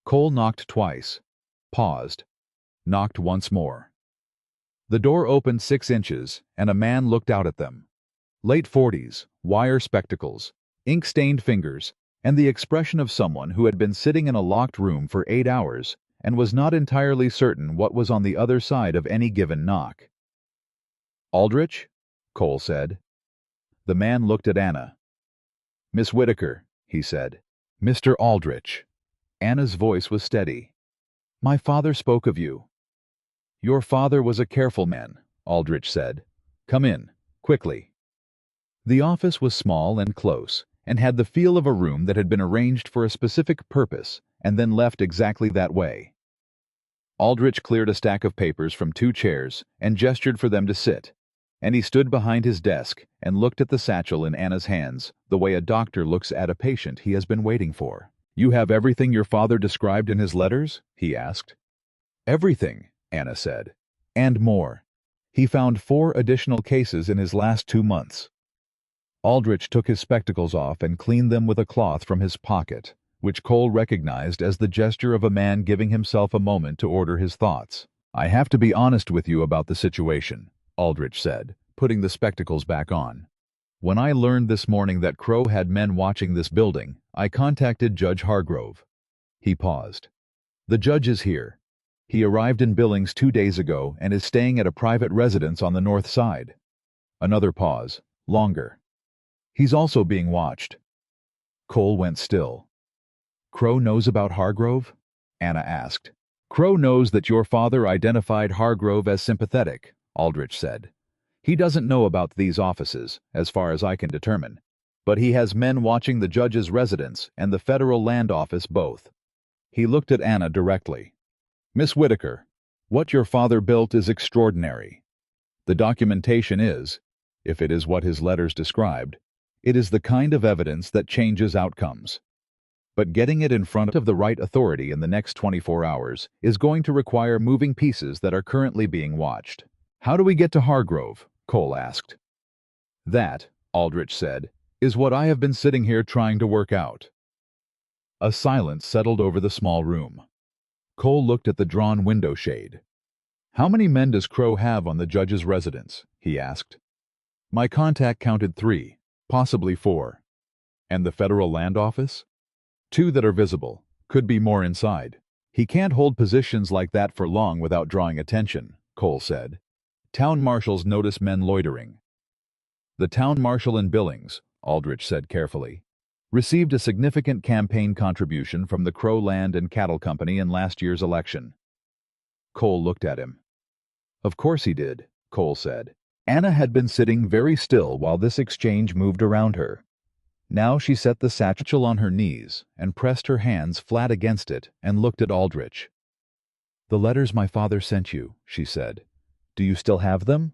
Cole knocked twice, paused, knocked once more. The door opened 6 inches, and a man looked out at them. Late 40s, wire spectacles, ink-stained fingers, and the expression of someone who had been sitting in a locked room for 8 hours and was not entirely certain what was on the other side of any given knock. "Aldrich?" Cole said. The man looked at Anna. "Miss Whitaker," he said. "Mr. Aldrich." Anna's voice was steady. "My father spoke of you." "Your father was a careful man," Aldrich said. "Come in, quickly." The office was small and close, and had the feel of a room that had been arranged for a specific purpose and then left exactly that way. Aldrich cleared a stack of papers from 2 chairs and gestured for them to sit, and he stood behind his desk and looked at the satchel in Anna's hands the way a doctor looks at a patient he has been waiting for. "You have everything your father described in his letters?" he asked. "Everything," Anna said. "And more. He found 4 additional cases in his last 2 months." Aldrich took his spectacles off and cleaned them with a cloth from his pocket, which Cole recognized as the gesture of a man giving himself a moment to order his thoughts. "I have to be honest with you about the situation," Aldrich said, putting the spectacles back on. "When I learned this morning that Crow had men watching this building, I contacted Judge Hargrove." He paused. "The judge is here. He arrived in Billings 2 days ago and is staying at a private residence on the north side." Another pause, longer. "He's also being watched." Cole went still. "Crow knows about Hargrove?" Anna asked. "Crow knows that your father identified Hargrove as sympathetic," Aldrich said. "He doesn't know about these offices, as far as I can determine, but he has men watching the judge's residence and the federal land office both." He looked at Anna directly. "Miss Whitaker, what your father built is extraordinary. The documentation is, if it is what his letters described, it is the kind of evidence that changes outcomes. But getting it in front of the right authority in the next 24 hours is going to require moving pieces that are currently being watched." "How do we get to Hargrove?" Cole asked. "That," Aldrich said, "is what I have been sitting here trying to work out." A silence settled over the small room. Cole looked at the drawn window shade. "How many men does Crow have on the judge's residence?" he asked. "My contact counted 3, possibly 4. "And the federal land office?" "2 that are visible. Could be more inside." "He can't hold positions like that for long without drawing attention," Cole said. "Town marshals notice men loitering." "The town marshal in Billings," Aldrich said carefully, "received a significant campaign contribution from the Crow Land and Cattle Company in last year's election." Cole looked at him. "Of course he did," Cole said. Anna had been sitting very still while this exchange moved around her. Now she set the satchel on her knees and pressed her hands flat against it and looked at Aldrich. "The letters my father sent you," she said. "Do you still have them?"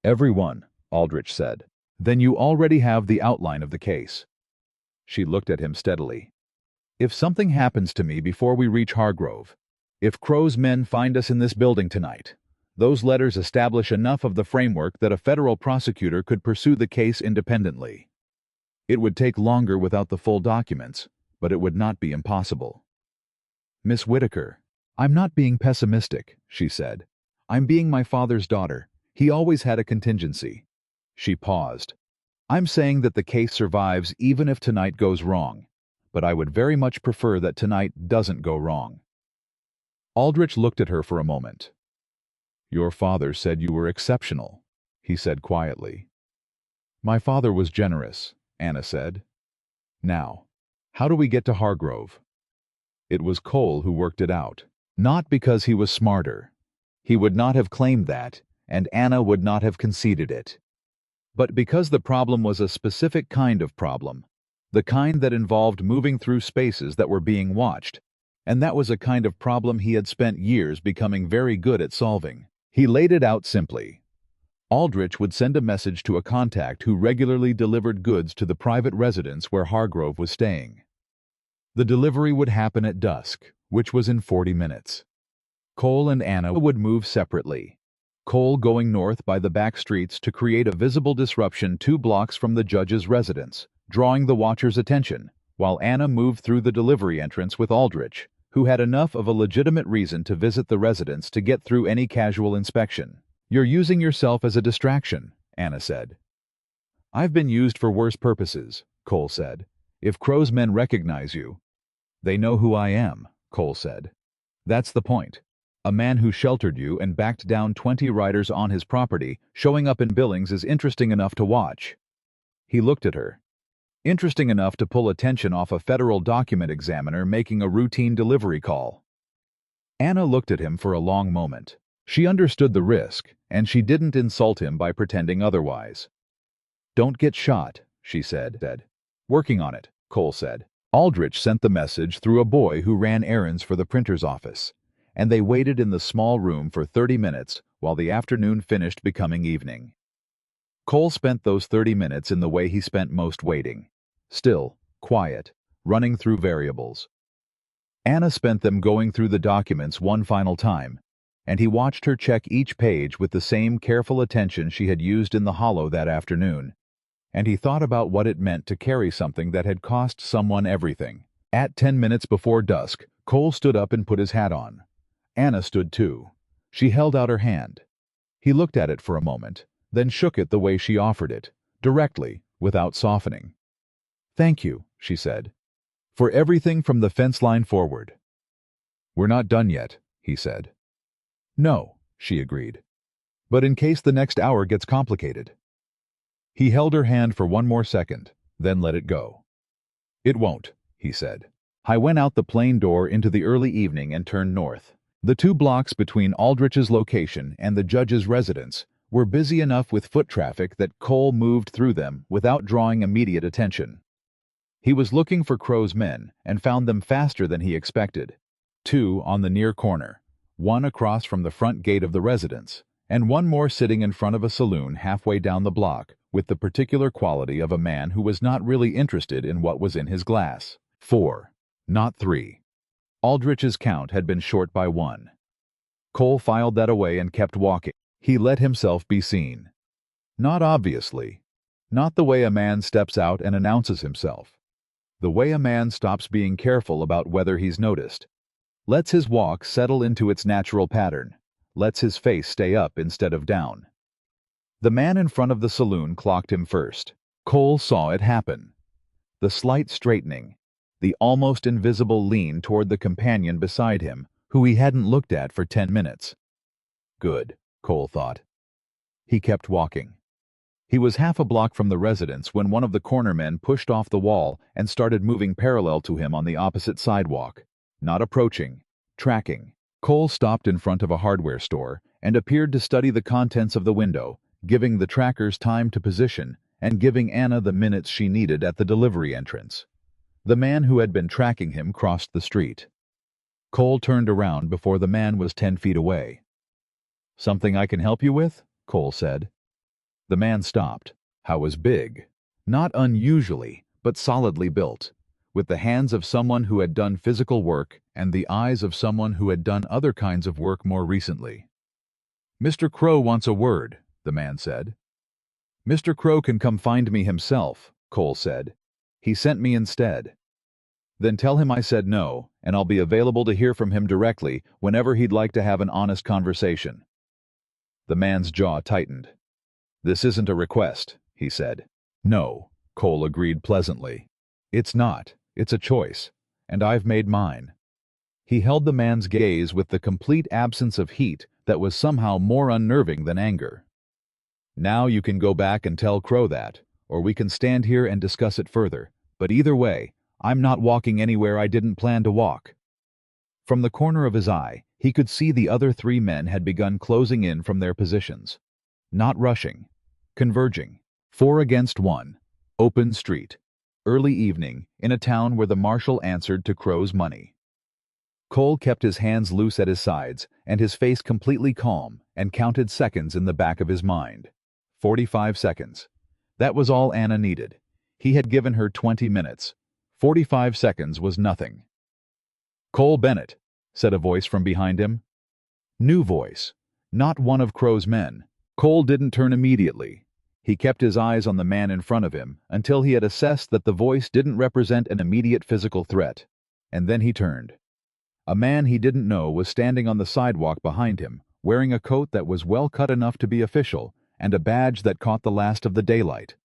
"Every one," Aldrich said. "Then you already have the outline of the case." She looked at him steadily. "If something happens to me before we reach Hargrove, if Crow's men find us in this building tonight, those letters establish enough of the framework that a federal prosecutor could pursue the case independently. It would take longer without the full documents, but it would not be impossible." "Miss Whitaker, I'm not being pessimistic," she said. "I'm being my father's daughter. He always had a contingency." She paused. "I'm saying that the case survives even if tonight goes wrong, but I would very much prefer that tonight doesn't go wrong." Aldrich looked at her for a moment. "Your father said you were exceptional," he said quietly. "My father was generous," Anna said. "Now, how do we get to Hargrove?" It was Cole who worked it out. Not because he was smarter. He would not have claimed that, and Anna would not have conceded it. But because the problem was a specific kind of problem, the kind that involved moving through spaces that were being watched, and that was a kind of problem he had spent years becoming very good at solving. He laid it out simply. Aldrich would send a message to a contact who regularly delivered goods to the private residence where Hargrove was staying. The delivery would happen at dusk, which was in 40 minutes. Cole and Anna would move separately, Cole going north by the back streets to create a visible disruption 2 blocks from the judge's residence, drawing the watcher's attention, while Anna moved through the delivery entrance with Aldrich, who had enough of a legitimate reason to visit the residence to get through any casual inspection. "You're using yourself as a distraction," Anna said. "I've been used for worse purposes," Cole said. "If Crow's men recognize you—" "They know who I am," Cole said. "That's the point. A man who sheltered you and backed down 20 riders on his property showing up in Billings is interesting enough to watch." He looked at her. "Interesting enough to pull attention off a federal document examiner making a routine delivery call." Anna looked at him for a long moment. She understood the risk, and she didn't insult him by pretending otherwise. "Don't get shot," she said. "Working on it," Cole said. Aldrich sent the message through a boy who ran errands for the printer's office, and they waited in the small room for 30 minutes while the afternoon finished becoming evening. Cole spent those 30 minutes in the way he spent most waiting. Still, quiet, running through variables. Anna spent them going through the documents one final time, and he watched her check each page with the same careful attention she had used in the hollow that afternoon. And he thought about what it meant to carry something that had cost someone everything. At 10 minutes before dusk, Cole stood up and put his hat on. Anna stood too. She held out her hand. He looked at it for a moment, then shook it the way she offered it, directly, without softening. "Thank you," she said. "For everything from the fence line forward." "We're not done yet," he said. "No," she agreed. "But in case the next hour gets complicated." He held her hand for one more second, then let it go. "It won't," he said. I went out the plane door into the early evening and turned north. The 2 blocks between Aldrich's location and the judge's residence were busy enough with foot traffic that Cole moved through them without drawing immediate attention. He was looking for Crow's men and found them faster than he expected. 2 on the near corner, 1 across from the front gate of the residence, and 1 more sitting in front of a saloon halfway down the block, with the particular quality of a man who was not really interested in what was in his glass. 4, not 3. Aldrich's count had been short by 1. Cole filed that away and kept walking. He let himself be seen. Not obviously. Not the way a man steps out and announces himself. The way a man stops being careful about whether he's noticed. Lets his walk settle into its natural pattern. Lets his face stay up instead of down. The man in front of the saloon clocked him first. Cole saw it happen. The slight straightening, the almost invisible lean toward the companion beside him, who he hadn't looked at for 10 minutes. Good, Cole thought. He kept walking. He was half a block from the residence when one of the corner men pushed off the wall and started moving parallel to him on the opposite sidewalk. Not approaching, tracking. Cole stopped in front of a hardware store and appeared to study the contents of the window, giving the trackers time to position and giving Anna the minutes she needed at the delivery entrance. The man who had been tracking him crossed the street. Cole turned around before the man was 10 feet away. "Something I can help you with?" Cole said. The man stopped. How was big. Not unusually, but solidly built, with the hands of someone who had done physical work and the eyes of someone who had done other kinds of work more recently. "Mr. Crow wants a word," the man said. "Mr. Crow can come find me himself," Cole said. "He sent me instead." "Then tell him I said no, and I'll be available to hear from him directly whenever he'd like to have an honest conversation." The man's jaw tightened. "This isn't a request," he said. "No," Cole agreed pleasantly. "It's not. It's a choice, and I've made mine." He held the man's gaze with the complete absence of heat that was somehow more unnerving than anger. "Now you can go back and tell Crow that, or we can stand here and discuss it further, but either way, I'm not walking anywhere I didn't plan to walk." From the corner of his eye, he could see the other 3 men had begun closing in from their positions. Not rushing. Converging. 4 against 1. Open street. Early evening, in a town where the marshal answered to Crow's money. Cole kept his hands loose at his sides and his face completely calm and counted seconds in the back of his mind. 45 seconds. That was all Anna needed. He had given her 20 minutes. 45 seconds was nothing. "Cole Bennett," said a voice from behind him. New voice. Not one of Crow's men. Cole didn't turn immediately. He kept his eyes on the man in front of him until he had assessed that the voice didn't represent an immediate physical threat. And then he turned. A man he didn't know was standing on the sidewalk behind him, wearing a coat that was well cut enough to be official and a badge that caught the last of the daylight.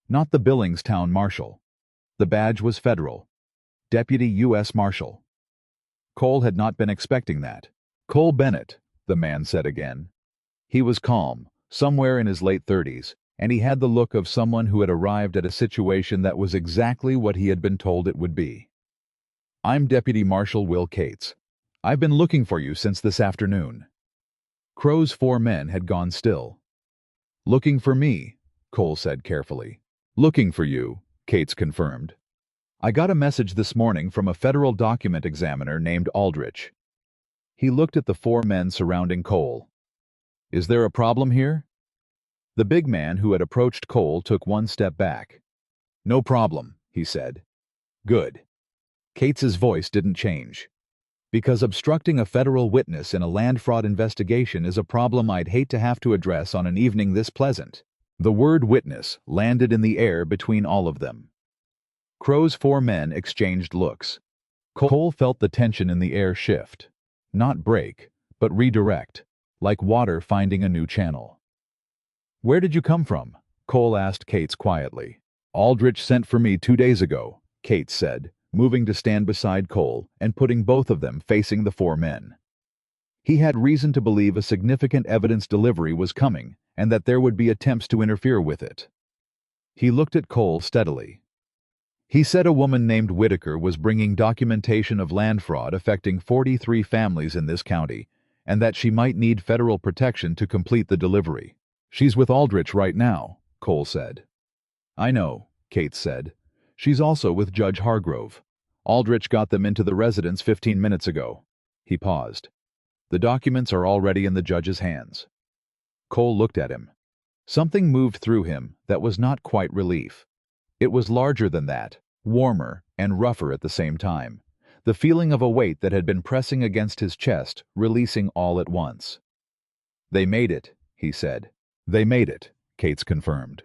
Not the Billings town marshal. The badge was federal. Deputy U.S. Marshal. Cole had not been expecting that. "Cole Bennett," the man said again. He was calm, somewhere in his late 30s, and he had the look of someone who had arrived at a situation that was exactly what he had been told it would be. "I'm Deputy Marshal Will Cates. I've been looking for you since this afternoon." Crow's 4 men had gone still. "Looking for me," Cole said carefully. "Looking for you," Cates confirmed. "I got a message this morning from a federal document examiner named Aldrich." He looked at the 4 men surrounding Cole. "Is there a problem here?" The big man who had approached Cole took one step back. "No problem," he said. "Good." Cates's voice didn't change. "Because obstructing a federal witness in a land fraud investigation is a problem I'd hate to have to address on an evening this pleasant." The word witness landed in the air between all of them. Crow's 4 men exchanged looks. Cole felt the tension in the air shift. Not break, but redirect, like water finding a new channel. "Where did you come from?" Cole asked Cates quietly. "Aldrich sent for me 2 days ago," Cates said, moving to stand beside Cole and putting both of them facing the 4 men. He had reason to believe a significant evidence delivery was coming and that there would be attempts to interfere with it. He looked at Cole steadily. "He said a woman named Whitaker was bringing documentation of land fraud affecting 43 families in this county, and that she might need federal protection to complete the delivery. She's with Aldrich right now," Cole said. "I know," Cates said. "She's also with Judge Hargrove. Aldrich got them into the residence 15 minutes ago." He paused. "The documents are already in the judge's hands." Cole looked at him. Something moved through him that was not quite relief. It was larger than that, warmer and rougher at the same time. The feeling of a weight that had been pressing against his chest, releasing all at once. "They made it," he said. "They made it," Cates confirmed.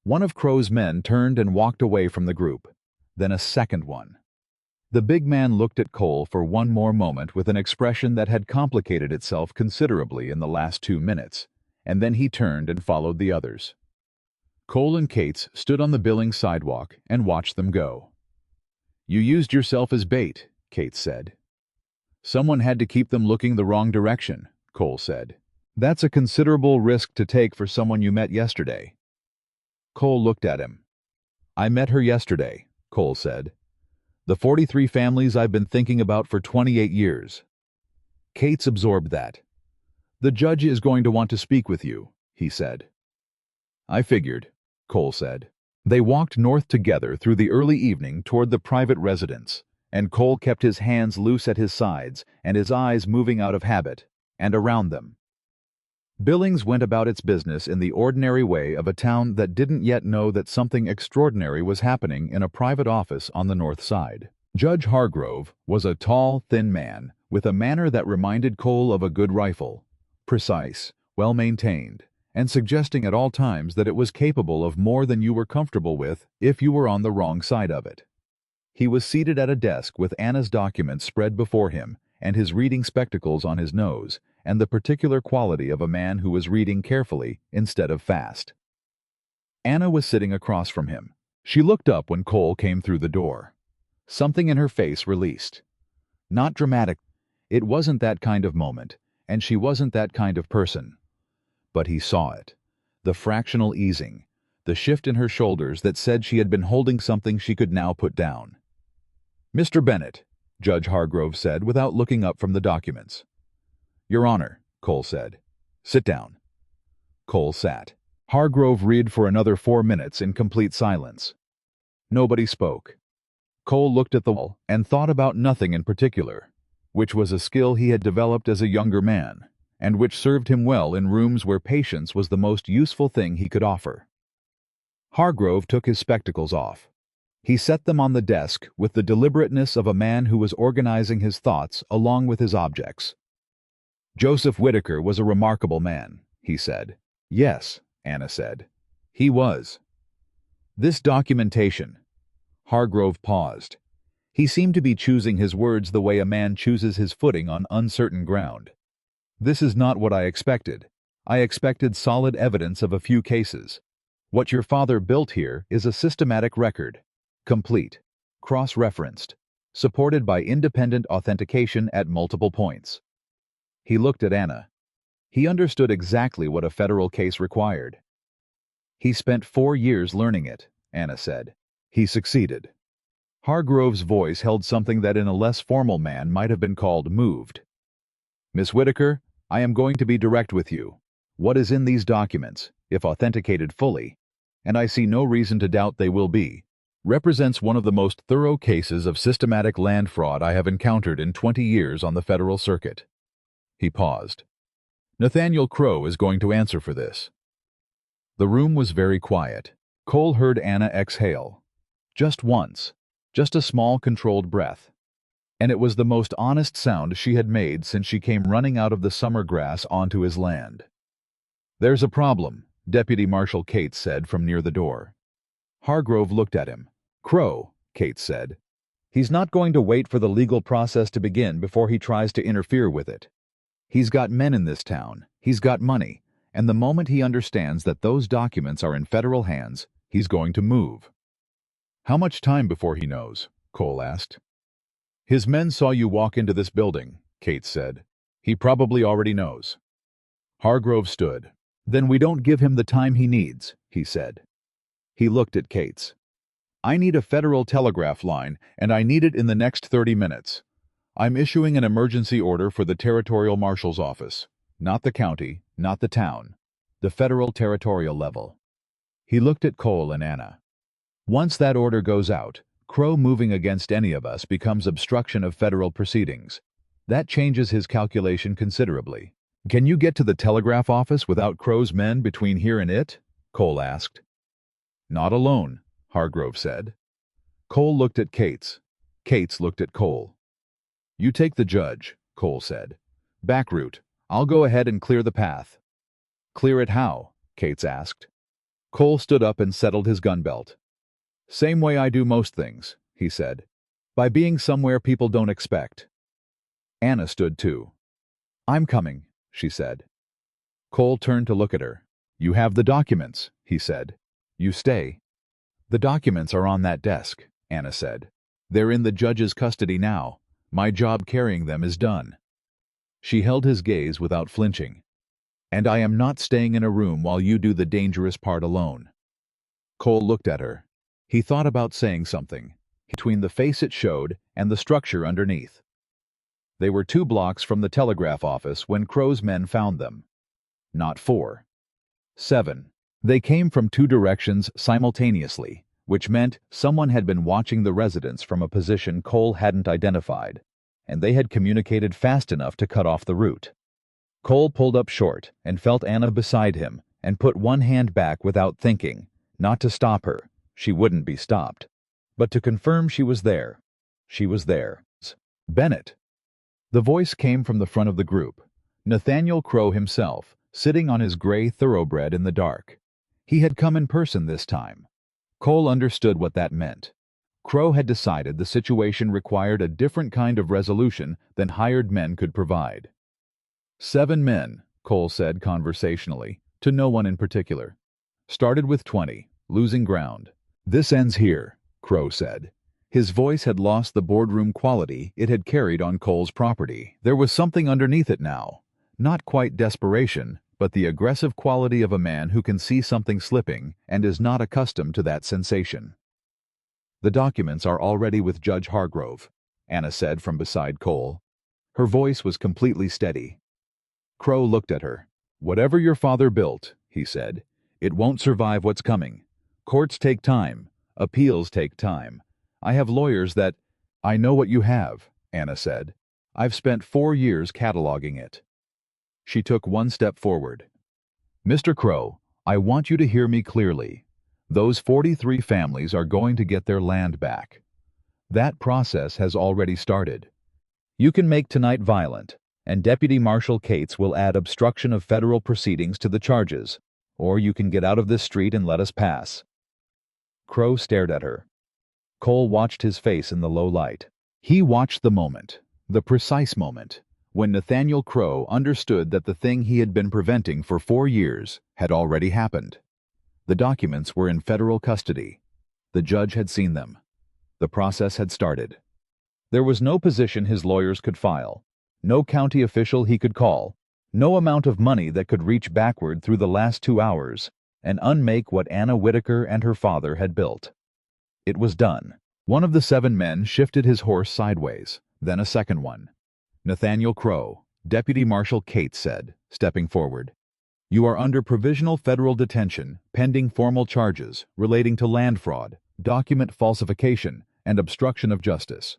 One of Crow's men turned and walked away from the group. Then a second one. The big man looked at Cole for one more moment with an expression that had complicated itself considerably in the last 2 minutes, and then he turned and followed the others. Cole and Cates stood on the Billings sidewalk and watched them go. "You used yourself as bait," Cates said. "Someone had to keep them looking the wrong direction," Cole said. "That's a considerable risk to take for someone you met yesterday." Cole looked at him. "I met her yesterday," Cole said. "The 43 families I've been thinking about for 28 years." Cates absorbed that. "The judge is going to want to speak with you," he said. "I figured," Cole said. They walked north together through the early evening toward the private residence, and Cole kept his hands loose at his sides and his eyes moving out of habit, and around them. Billings went about its business in the ordinary way of a town that didn't yet know that something extraordinary was happening in a private office on the north side. Judge Hargrove was a tall, thin man with a manner that reminded Cole of a good rifle, precise, well-maintained, and suggesting at all times that it was capable of more than you were comfortable with if you were on the wrong side of it. He was seated at a desk with Anna's documents spread before him and his reading spectacles on his nose, and the particular quality of a man who was reading carefully instead of fast. Anna was sitting across from him. She looked up when Cole came through the door. Something in her face released. Not dramatic. It wasn't that kind of moment, and she wasn't that kind of person. But he saw it. The fractional easing, the shift in her shoulders that said she had been holding something she could now put down. "Mr. Bennett," Judge Hargrove said without looking up from the documents. "Your Honor," Cole said. "Sit down." Cole sat. Hargrove read for another 4 minutes in complete silence. Nobody spoke. Cole looked at the wall and thought about nothing in particular, which was a skill he had developed as a younger man, and which served him well in rooms where patience was the most useful thing he could offer. Hargrove took his spectacles off. He set them on the desk with the deliberateness of a man who was organizing his thoughts along with his objects. Joseph Whitaker was a remarkable man, he said. Yes, Anna said. He was. This documentation. Hargrove paused. He seemed to be choosing his words the way a man chooses his footing on uncertain ground. This is not what I expected. I expected solid evidence of a few cases. What your father built here is a systematic record. Complete. Cross-referenced. Supported by independent authentication at multiple points. He looked at Anna. He understood exactly what a federal case required. He spent 4 years learning it, Anna said. He succeeded. Hargrove's voice held something that in a less formal man might have been called moved. Miss Whitaker, I am going to be direct with you. What is in these documents, if authenticated fully, and I see no reason to doubt they will be, represents one of the most thorough cases of systematic land fraud I have encountered in 20 years on the federal circuit. He paused. Nathaniel Crowe is going to answer for this. The room was very quiet. Cole heard Anna exhale. Just once. Just a small controlled breath. And it was the most honest sound she had made since she came running out of the summer grass onto his land. There's a problem, Deputy Marshal Cates said from near the door. Hargrove looked at him. Crowe, Cates said. He's not going to wait for the legal process to begin before he tries to interfere with it. He's got men in this town, he's got money, and the moment he understands that those documents are in federal hands, he's going to move. How much time before he knows? Cole asked. His men saw you walk into this building, Cates said. He probably already knows. Hargrove stood. Then we don't give him the time he needs, he said. He looked at Cates. I need a federal telegraph line, and I need it in the next 30 minutes. I'm issuing an emergency order for the Territorial Marshal's office. Not the county, not the town. The federal territorial level. He looked at Cole and Anna. Once that order goes out, Crowe moving against any of us becomes obstruction of federal proceedings. That changes his calculation considerably. Can you get to the telegraph office without Crowe's men between here and it? Cole asked. Not alone, Hargrove said. Cole looked at Cates. Cates looked at Cole. You take the judge, Cole said. Back route. I'll go ahead and clear the path. Clear it how? Cates asked. Cole stood up and settled his gun belt. Same way I do most things, he said. By being somewhere people don't expect. Anna stood too. I'm coming, she said. Cole turned to look at her. You have the documents, he said. You stay. The documents are on that desk, Anna said. They're in the judge's custody now. My job carrying them is done. She held his gaze without flinching. And I am not staying in a room while you do the dangerous part alone. Cole looked at her. He thought about saying something, between the face it showed and the structure underneath. They were 2 blocks from the telegraph office when Crowe's men found them. Not 4. 7. They came from 2 directions simultaneously, which meant someone had been watching the residence from a position Cole hadn't identified, and they had communicated fast enough to cut off the route. Cole pulled up short and felt Anna beside him and put one hand back without thinking, not to stop her. She wouldn't be stopped. But to confirm she was there. She was there. Bennett. The voice came from the front of the group. Nathaniel Crowe himself, sitting on his gray thoroughbred in the dark. He had come in person this time. Cole understood what that meant. Crowe had decided the situation required a different kind of resolution than hired men could provide. 7 men, Cole said conversationally, to no one in particular. Started with 20, losing ground. This ends here, Crowe said. His voice had lost the boardroom quality it had carried on Cole's property. There was something underneath it now. Not quite desperation, but the aggressive quality of a man who can see something slipping and is not accustomed to that sensation. The documents are already with Judge Hargrove, Anna said from beside Cole. Her voice was completely steady. Crowe looked at her. Whatever your father built, he said, it won't survive what's coming. Courts take time. Appeals take time. I have lawyers that— I know what you have, Anna said. I've spent 4 years cataloging it. She took one step forward. Mr. Crow, I want you to hear me clearly. Those 43 families are going to get their land back. That process has already started. You can make tonight violent, and Deputy Marshal Cates will add obstruction of federal proceedings to the charges, or you can get out of this street and let us pass. Crow stared at her. Cole watched his face in the low light. He watched the moment, the precise moment, when Nathaniel Crow understood that the thing he had been preventing for 4 years had already happened. The documents were in federal custody. The judge had seen them. The process had started. There was no position his lawyers could file, no county official he could call, no amount of money that could reach backward through the last 2 hours and unmake what Anna Whitaker and her father had built. It was done. One of the 7 men shifted his horse sideways, then a second one. Nathaniel Crow, Deputy Marshal Cates said, stepping forward. You are under provisional federal detention, pending formal charges relating to land fraud, document falsification, and obstruction of justice.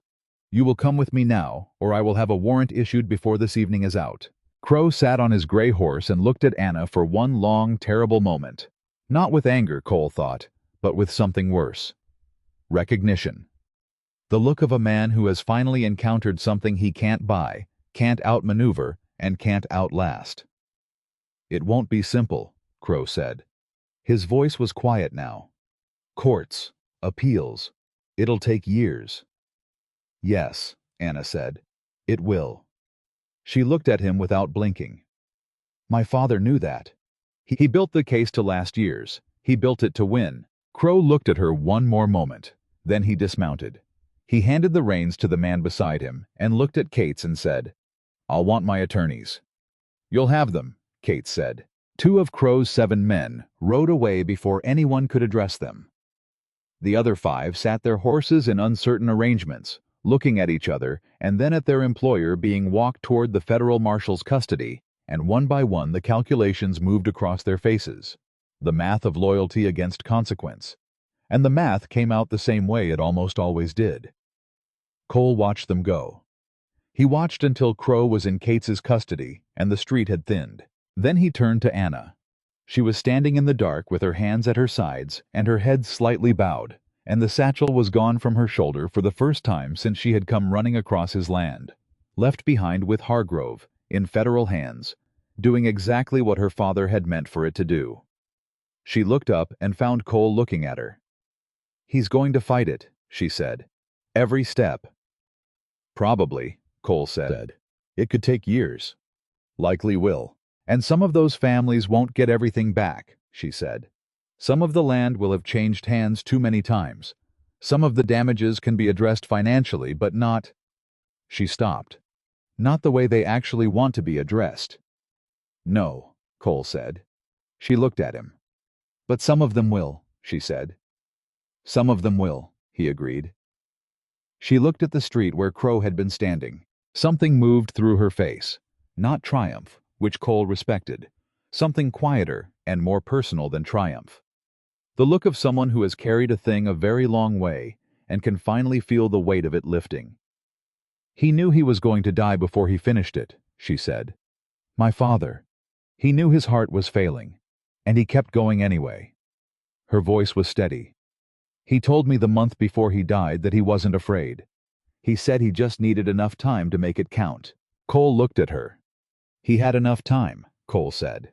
You will come with me now, or I will have a warrant issued before this evening is out. Crow sat on his gray horse and looked at Anna for one long, terrible moment. Not with anger, Cole thought, but with something worse. Recognition. The look of a man who has finally encountered something he can't buy, can't outmaneuver, and can't outlast. It won't be simple, Crow said. His voice was quiet now. Courts, appeals. It'll take years. Yes, Anna said. It will. She looked at him without blinking. My father knew that. He built the case to last years. He built it to win. Crow looked at her one more moment. Then he dismounted. He handed the reins to the man beside him and looked at Cates and said, I'll want my attorneys. You'll have them, Cates said. 2 of Crow's 7 men rode away before anyone could address them. The other 5 sat their horses in uncertain arrangements, looking at each other and then at their employer being walked toward the federal marshal's custody, and one by one the calculations moved across their faces. The math of loyalty against consequence. And the math came out the same way it almost always did. Cole watched them go. He watched until Crow was in Cates's custody and the street had thinned. Then he turned to Anna. She was standing in the dark with her hands at her sides and her head slightly bowed, and the satchel was gone from her shoulder for the first time since she had come running across his land, left behind with Hargrove, in federal hands, doing exactly what her father had meant for it to do. She looked up and found Cole looking at her. He's going to fight it, she said. Every step. Probably, Cole said. It could take years. Likely will. And some of those families won't get everything back, she said. Some of the land will have changed hands too many times. Some of the damages can be addressed financially, but not— She stopped. Not the way they actually want to be addressed. No, Cole said. She looked at him. But some of them will, she said. Some of them will, he agreed. She looked at the street where Crow had been standing. Something moved through her face. Not triumph, which Cole respected. Something quieter and more personal than triumph. The look of someone who has carried a thing a very long way and can finally feel the weight of it lifting. He knew he was going to die before he finished it, she said. My father. He knew his heart was failing, and he kept going anyway. Her voice was steady. He told me the month before he died that he wasn't afraid. He said he just needed enough time to make it count. Cole looked at her. He had enough time, Cole said.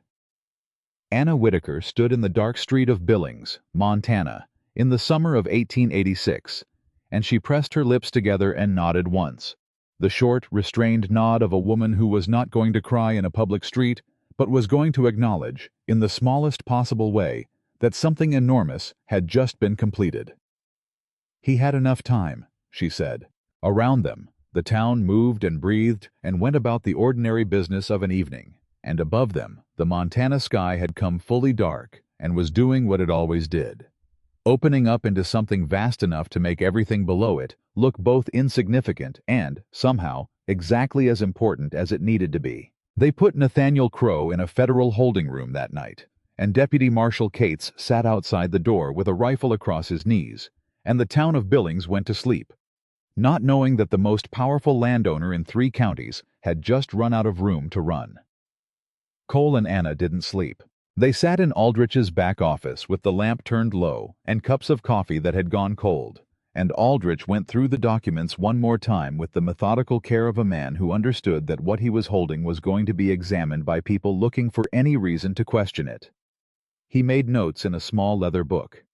Anna Whitaker stood in the dark street of Billings, Montana, in the summer of 1886, and she pressed her lips together and nodded once. The short, restrained nod of a woman who was not going to cry in a public street, but was going to acknowledge, in the smallest possible way, that something enormous had just been completed. He had enough time, she said. Around them, the town moved and breathed and went about the ordinary business of an evening, and above them, the Montana sky had come fully dark and was doing what it always did, opening up into something vast enough to make everything below it look both insignificant and, somehow, exactly as important as it needed to be. They put Nathaniel Crow in a federal holding room that night, and Deputy Marshal Cates sat outside the door with a rifle across his knees, and the town of Billings went to sleep, not knowing that the most powerful landowner in 3 counties had just run out of room to run. Cole and Anna didn't sleep. They sat in Aldrich's back office with the lamp turned low and cups of coffee that had gone cold, and Aldrich went through the documents one more time with the methodical care of a man who understood that what he was holding was going to be examined by people looking for any reason to question it. He made notes in a small leather book.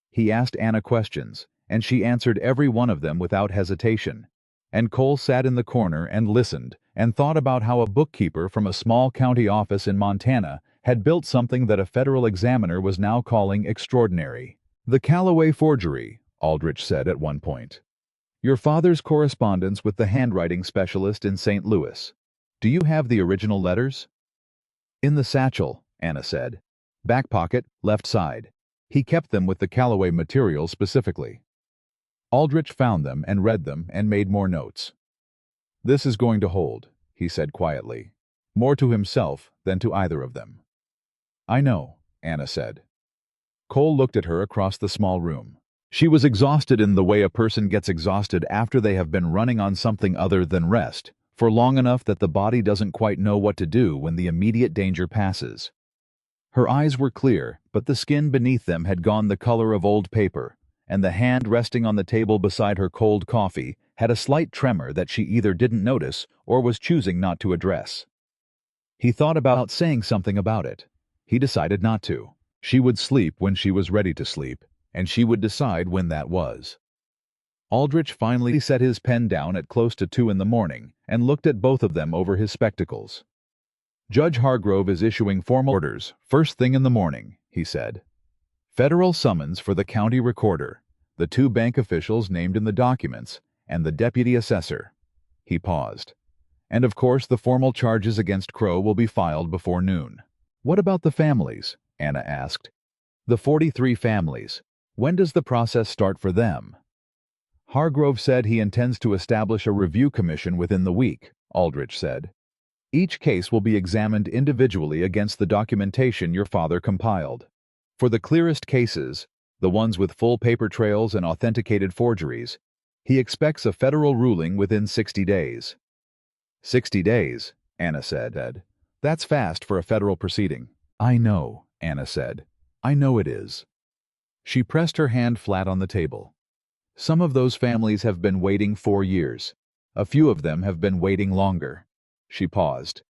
He asked Anna questions, and she answered every one of them without hesitation. And Cole sat in the corner and listened and thought about how a bookkeeper from a small county office in Montana had built something that a federal examiner was now calling extraordinary. "The Callaway forgery," Aldrich said at one point. "Your father's correspondence with the handwriting specialist in St. Louis. Do you have the original letters?" "In the satchel," Anna said. "Back pocket, left side. He kept them with the Callaway material specifically." Aldrich found them and read them and made more notes. "This is going to hold," he said quietly, more to himself than to either of them. "I know," Anna said. Cole looked at her across the small room. She was exhausted in the way a person gets exhausted after they have been running on something other than rest for long enough that the body doesn't quite know what to do when the immediate danger passes. Her eyes were clear, but the skin beneath them had gone the color of old paper, and the hand resting on the table beside her cold coffee had a slight tremor that she either didn't notice or was choosing not to address. He thought about saying something about it. He decided not to. She would sleep when she was ready to sleep, and she would decide when that was. Aldrich finally set his pen down at close to 2 in the morning and looked at both of them over his spectacles. "Judge Hargrove is issuing formal orders first thing in the morning," he said. "Federal summons for the county recorder, the 2 bank officials named in the documents, and the deputy assessor." He paused. "And of course the formal charges against Crow will be filed before noon." "What about the families?" Anna asked. "The 43 families. When does the process start for them?" "Hargrove said he intends to establish a review commission within the week," Aldrich said. "Each case will be examined individually against the documentation your father compiled. For the clearest cases, the ones with full paper trails and authenticated forgeries, he expects a federal ruling within 60 days. 60 days, Anna said. "That's fast for a federal proceeding." "I know," Anna said. "I know it is." She pressed her hand flat on the table. "Some of those families have been waiting 4 years. A few of them have been waiting longer." She paused.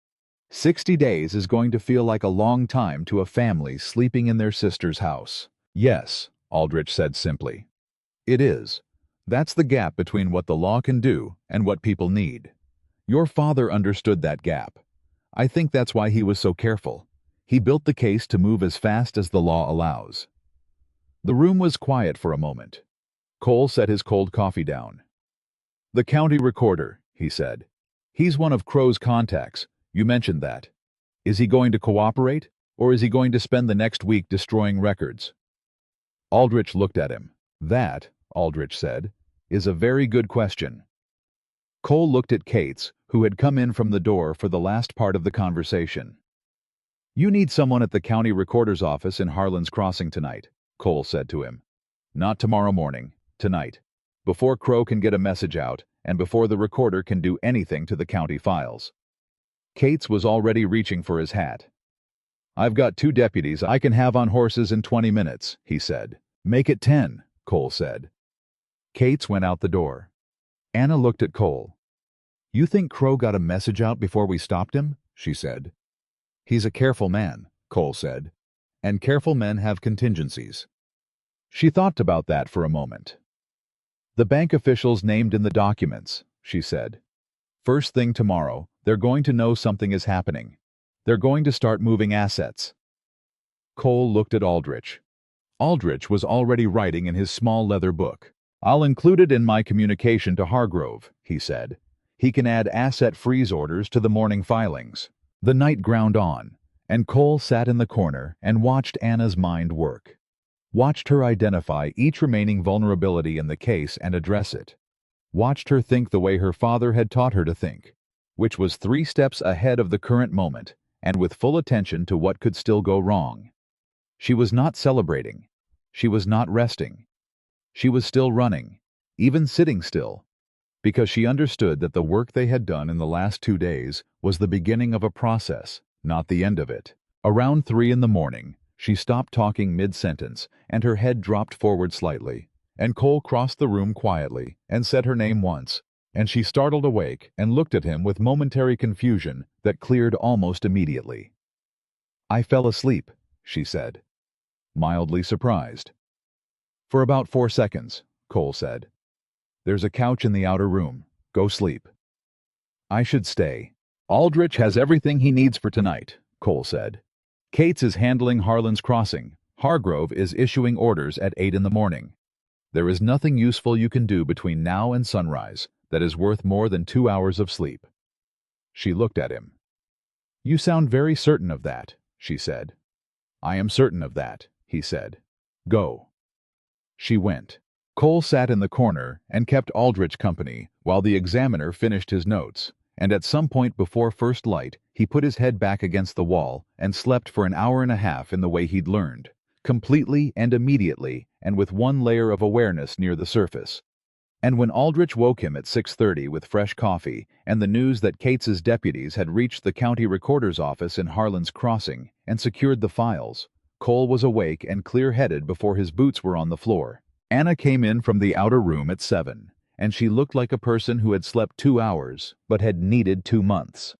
60 days is going to feel like a long time to a family sleeping in their sister's house. "Yes," Aldrich said simply. "It is. That's the gap between what the law can do and what people need. Your father understood that gap. I think that's why he was so careful. He built the case to move as fast as the law allows." The room was quiet for a moment. Cole set his cold coffee down. "The county recorder," he said. "He's one of Crow's contacts. You mentioned that. Is he going to cooperate, or is he going to spend the next week destroying records?" Aldrich looked at him. "That," Aldrich said, "is a very good question." Cole looked at Cates, who had come in from the door for the last part of the conversation. "You need someone at the county recorder's office in Harlan's Crossing tonight," Cole said to him. "Not tomorrow morning, tonight, before Crow can get a message out and before the recorder can do anything to the county files." Cates was already reaching for his hat. "I've got 2 deputies I can have on horses in 20 minutes, he said. "Make it 10, Cole said. Cates went out the door. Anna looked at Cole. "You think Crow got a message out before we stopped him?" she said. "He's a careful man," Cole said, "and careful men have contingencies." She thought about that for a moment. "The bank officials named in the documents," she said. "First thing tomorrow, they're going to know something is happening. They're going to start moving assets." Cole looked at Aldrich. Aldrich was already writing in his small leather book. "I'll include it in my communication to Hargrove," he said. "He can add asset freeze orders to the morning filings." The night ground on, and Cole sat in the corner and watched Anna's mind work. Watched her identify each remaining vulnerability in the case and address it. Watched her think the way her father had taught her to think, which was 3 steps ahead of the current moment and with full attention to what could still go wrong. She was not celebrating. She was not resting. She was still running, even sitting still, because she understood that the work they had done in the last 2 days was the beginning of a process, not the end of it. Around 3 in the morning, she stopped talking mid-sentence, and her head dropped forward slightly, and Cole crossed the room quietly and said her name once, and she startled awake and looked at him with momentary confusion that cleared almost immediately. "I fell asleep," she said, mildly surprised. "For about 4 seconds," Cole said. "There's a couch in the outer room. Go sleep." "I should stay. Aldrich has everything he needs for tonight," Cole said. "Cates is handling Harlan's Crossing. Hargrove is issuing orders at 8 in the morning. There is nothing useful you can do between now and sunrise that is worth more than 2 hours of sleep." She looked at him. "You sound very certain of that," she said. "I am certain of that," he said. "Go." She went. Cole sat in the corner and kept Aldrich company while the examiner finished his notes, and at some point before first light he put his head back against the wall and slept for an hour and a half in the way he'd learned, completely and immediately and with one layer of awareness near the surface. And when Aldrich woke him at 6:30 with fresh coffee and the news that Cates's deputies had reached the county recorder's office in Harlan's Crossing and secured the files, Cole was awake and clear-headed before his boots were on the floor. Anna came in from the outer room at 7, and she looked like a person who had slept 2 hours but had needed 2 months.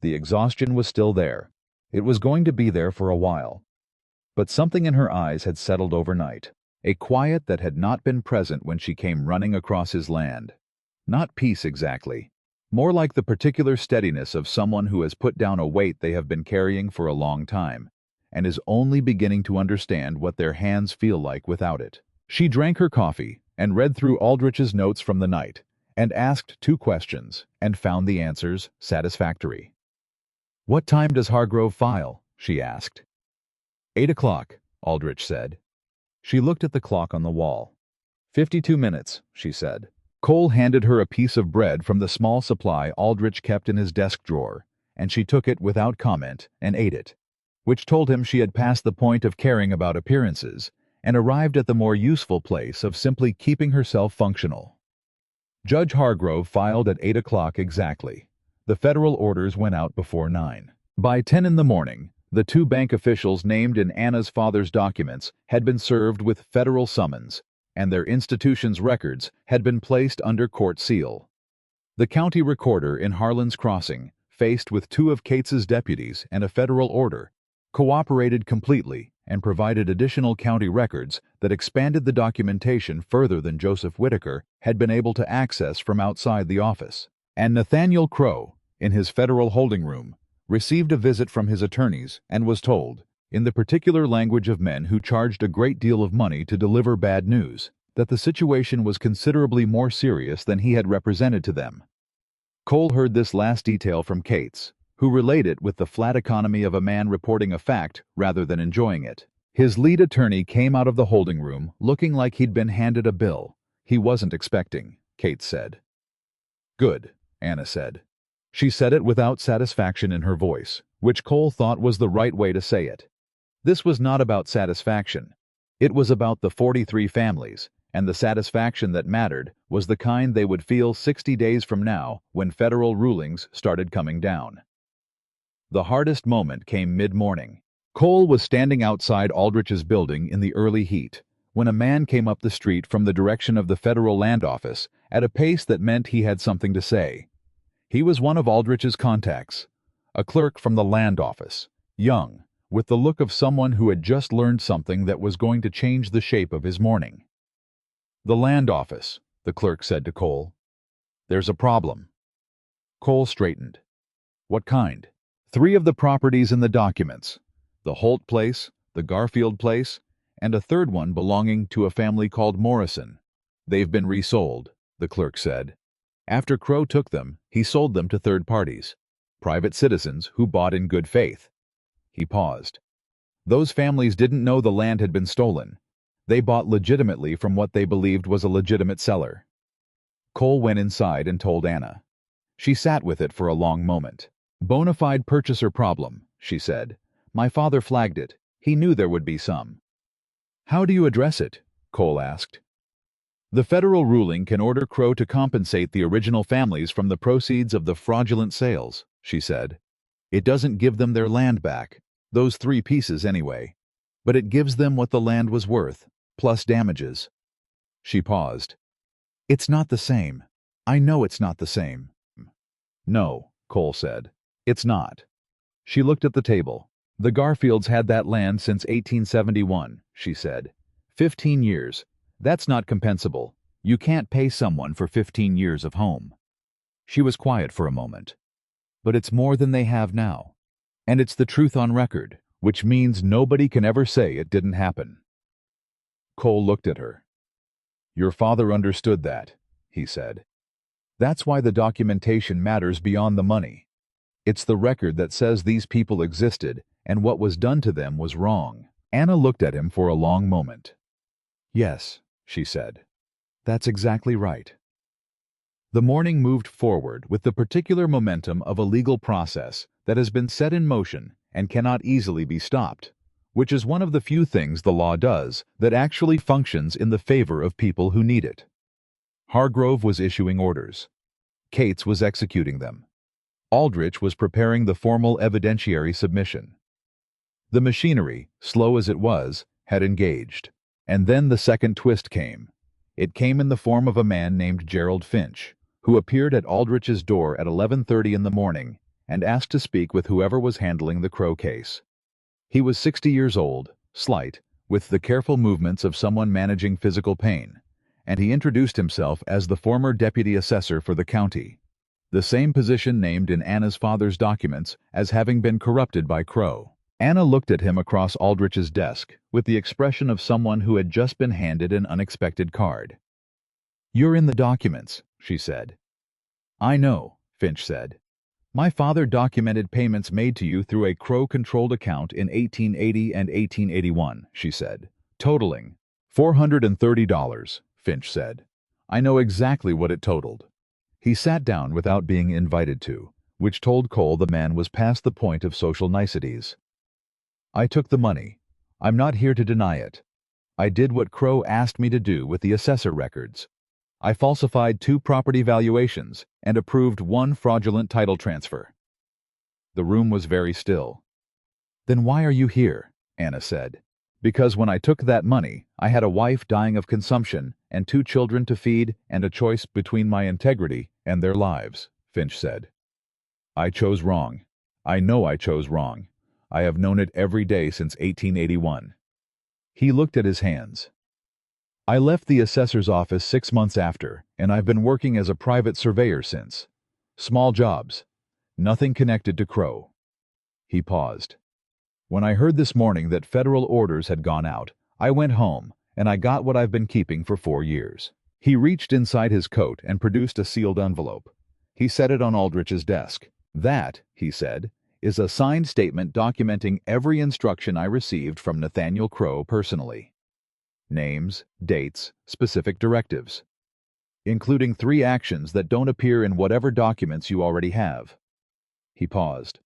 The exhaustion was still there. It was going to be there for a while. But something in her eyes had settled overnight, a quiet that had not been present when she came running across his land. Not peace exactly, more like the particular steadiness of someone who has put down a weight they have been carrying for a long time, and is only beginning to understand what their hands feel like without it. She drank her coffee and read through Aldrich's notes from the night, and asked 2 questions, and found the answers satisfactory. "What time does Hargrove file?" she asked. 8 o'clock, Aldrich said. She looked at the clock on the wall. 52 minutes, she said. Cole handed her a piece of bread from the small supply Aldrich kept in his desk drawer, and she took it without comment and ate it, which told him she had passed the point of caring about appearances and arrived at the more useful place of simply keeping herself functional. Judge Hargrove filed at 8 o'clock exactly. The federal orders went out before 9. By 10 in the morning, the 2 bank officials named in Anna's father's documents had been served with federal summons, and their institution's records had been placed under court seal. The county recorder in Harlan's Crossing, faced with 2 of Cates's deputies and a federal order, cooperated completely and provided additional county records that expanded the documentation further than Joseph Whitaker had been able to access from outside the office. And Nathaniel Crow, in his federal holding room, received a visit from his attorneys and was told, in the particular language of men who charged a great deal of money to deliver bad news, that the situation was considerably more serious than he had represented to them. Cole heard this last detail from Cates, who relayed it with the flat economy of a man reporting a fact rather than enjoying it. His lead attorney came out of the holding room looking like he'd been handed a bill he wasn't expecting, Cates said. "Good," Anna said. She said it without satisfaction in her voice, which Cole thought was the right way to say it. This was not about satisfaction. It was about the 43 families, and the satisfaction that mattered was the kind they would feel 60 days from now when federal rulings started coming down. The hardest moment came mid-morning. Cole was standing outside Aldrich's building in the early heat when a man came up the street from the direction of the federal land office at a pace that meant he had something to say. He was one of Aldrich's contacts, a clerk from the land office, young, with the look of someone who had just learned something that was going to change the shape of his morning. "The land office," the clerk said to Cole. "There's a problem." Cole straightened. "What kind?" "3 of the properties in the documents, the Holt place, the Garfield place, and a third one belonging to a family called Morrison. They've been resold," the clerk said. "After Crow took them, he sold them to third parties, private citizens who bought in good faith." He paused. "Those families didn't know the land had been stolen. They bought legitimately from what they believed was a legitimate seller." Cole went inside and told Anna. She sat with it for a long moment. "Bona fide purchaser problem," she said. "My father flagged it. He knew there would be some. How do you address it? Cole asked. The federal ruling can order Crow to compensate the original families from the proceeds of the fraudulent sales, she said. It doesn't give them their land back, those 3 pieces anyway, but it gives them what the land was worth, plus damages. She paused. It's not the same. I know it's not the same. No, Cole said. It's not. She looked at the table. The Garfields had that land since 1871, she said. 15 years. That's not compensable. You can't pay someone for 15 years of home. She was quiet for a moment. But it's more than they have now. And it's the truth on record, which means nobody can ever say it didn't happen. Cole looked at her. Your father understood that, he said. That's why the documentation matters beyond the money. It's the record that says these people existed and what was done to them was wrong. Anna looked at him for a long moment. Yes, she said. That's exactly right. The morning moved forward with the particular momentum of a legal process that has been set in motion and cannot easily be stopped, which is one of the few things the law does that actually functions in the favor of people who need it. Hargrove was issuing orders. Cates was executing them. Aldrich was preparing the formal evidentiary submission. The machinery, slow as it was, had engaged. And then the second twist came. It came in the form of a man named Gerald Finch, who appeared at Aldrich's door at 11:30 in the morning and asked to speak with whoever was handling the Crow case. He was 60 years old, slight, with the careful movements of someone managing physical pain, and he introduced himself as the former deputy assessor for the county, the same position named in Anna's father's documents as having been corrupted by Crow. Anna looked at him across Aldrich's desk with the expression of someone who had just been handed an unexpected card. You're in the documents, she said. I know, Finch said. My father documented payments made to you through a Crow-controlled account in 1880 and 1881, she said, totaling $430, Finch said. I know exactly what it totaled. He sat down without being invited to, which told Cole the man was past the point of social niceties. I took the money. I'm not here to deny it. I did what Crow asked me to do with the assessor records. I falsified 2 property valuations and approved 1 fraudulent title transfer. The room was very still. Then why are you here? Anna said. Because when I took that money, I had a wife dying of consumption and 2 children to feed and a choice between my integrity and their lives, Finch said. I chose wrong. I know I chose wrong. I have known it every day since 1881. He looked at his hands. I left the assessor's office 6 months after, and I've been working as a private surveyor since. Small jobs. Nothing connected to Crow. He paused. When I heard this morning that federal orders had gone out, I went home, and I got what I've been keeping for 4 years. He reached inside his coat and produced a sealed envelope. He set it on Aldrich's desk. That, he said, is a signed statement documenting every instruction I received from Nathaniel Crow personally. Names, dates, specific directives, including 3 actions that don't appear in whatever documents you already have. He paused.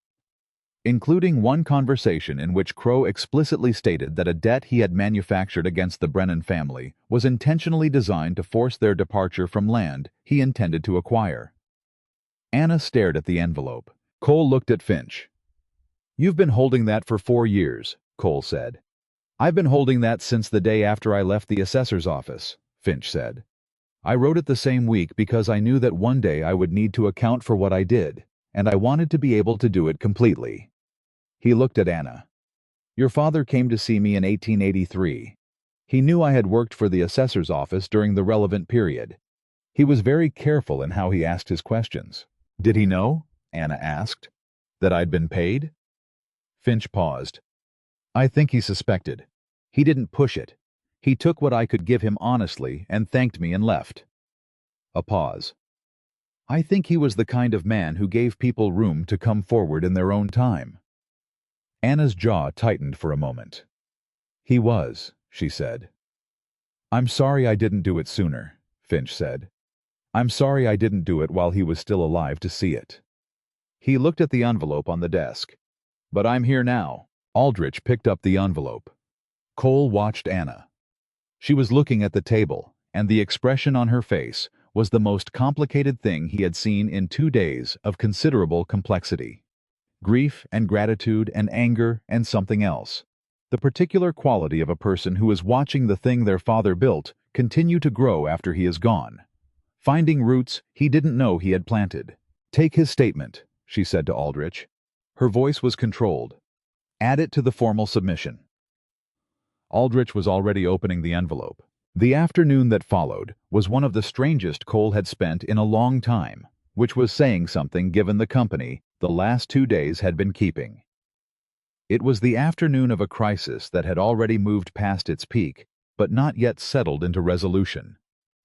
Including 1 conversation in which Crow explicitly stated that a debt he had manufactured against the Brennan family was intentionally designed to force their departure from land he intended to acquire. Anna stared at the envelope. Cole looked at Finch. You've been holding that for 4 years, Cole said. I've been holding that since the day after I left the assessor's office, Finch said. I wrote it the same week because I knew that one day I would need to account for what I did, and I wanted to be able to do it completely. He looked at Anna. Your father came to see me in 1883. He knew I had worked for the assessor's office during the relevant period. He was very careful in how he asked his questions. Did he know, Anna asked, that I'd been paid? Finch paused. I think he suspected. He didn't push it. He took what I could give him honestly and thanked me and left. A pause. I think he was the kind of man who gave people room to come forward in their own time. Anna's jaw tightened for a moment. He was, she said. I'm sorry I didn't do it sooner, Finch said. I'm sorry I didn't do it while he was still alive to see it. He looked at the envelope on the desk. But I'm here now. Aldrich picked up the envelope. Cole watched Anna. She was looking at the table, and the expression on her face was the most complicated thing he had seen in 2 days of considerable complexity. Grief and gratitude and anger and something else. The particular quality of a person who is watching the thing their father built continue to grow after he is gone. Finding roots he didn't know he had planted. "Take his statement," she said to Aldrich. Her voice was controlled. "Add it to the formal submission." Aldrich was already opening the envelope. The afternoon that followed was one of the strangest Cole had spent in a long time, which was saying something given the company the last 2 days had been keeping. It was the afternoon of a crisis that had already moved past its peak, but not yet settled into resolution.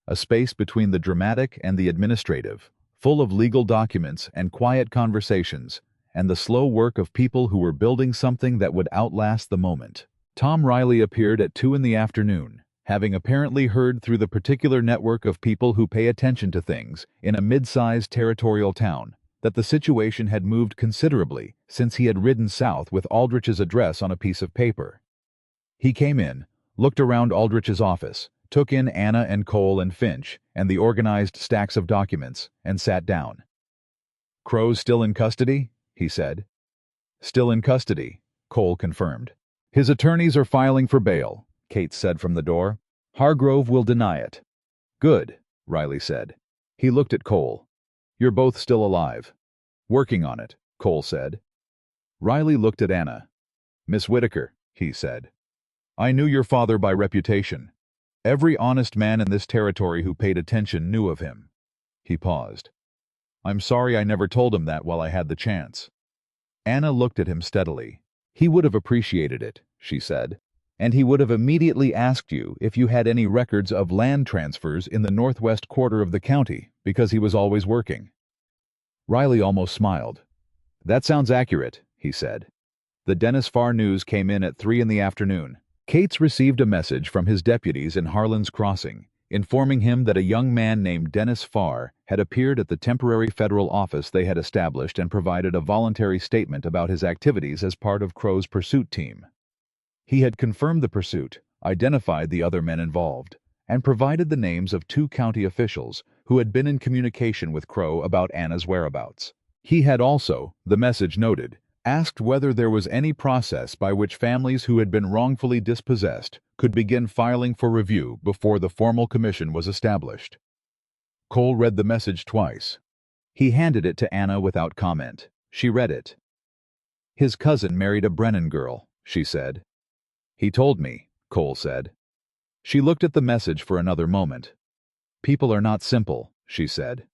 A space between the dramatic and the administrative, full of legal documents and quiet conversations, and the slow work of people who were building something that would outlast the moment. Tom Riley appeared at 2 in the afternoon, having apparently heard through the particular network of people who pay attention to things in a mid-sized territorial town that the situation had moved considerably since he had ridden south with Aldrich's address on a piece of paper. He came in, looked around Aldrich's office, took in Anna and Cole and Finch and the organized stacks of documents, and sat down. "Crow's still in custody?" he said. "Still in custody," Cole confirmed. "His attorneys are filing for bail," Kate said from the door. "Hargrove will deny it." "Good," Riley said. He looked at Cole. "You're both still alive." "Working on it," Cole said. Riley looked at Anna. "Miss Whitaker," he said. "I knew your father by reputation. Every honest man in this territory who paid attention knew of him." He paused. "I'm sorry I never told him that while I had the chance." Anna looked at him steadily. "He would have appreciated it," she said. "And he would have immediately asked you if you had any records of land transfers in the northwest quarter of the county, because he was always working." Riley almost smiled. "That sounds accurate," he said. The Dennis Farr news came in at 3 in the afternoon. Cates received a message from his deputies in Harlan's Crossing, informing him that a young man named Dennis Farr had appeared at the temporary federal office they had established and provided a voluntary statement about his activities as part of Crow's pursuit team. He had confirmed the pursuit, identified the other men involved, and provided the names of 2 county officials who had been in communication with Crow about Anna's whereabouts. He had also, the message noted, asked whether there was any process by which families who had been wrongfully dispossessed could begin filing for review before the formal commission was established. Cole read the message twice. He handed it to Anna without comment. She read it. "His cousin married a Brennan girl," she said. "He told me," Cole said. She looked at the message for another moment. "People are not simple," she said.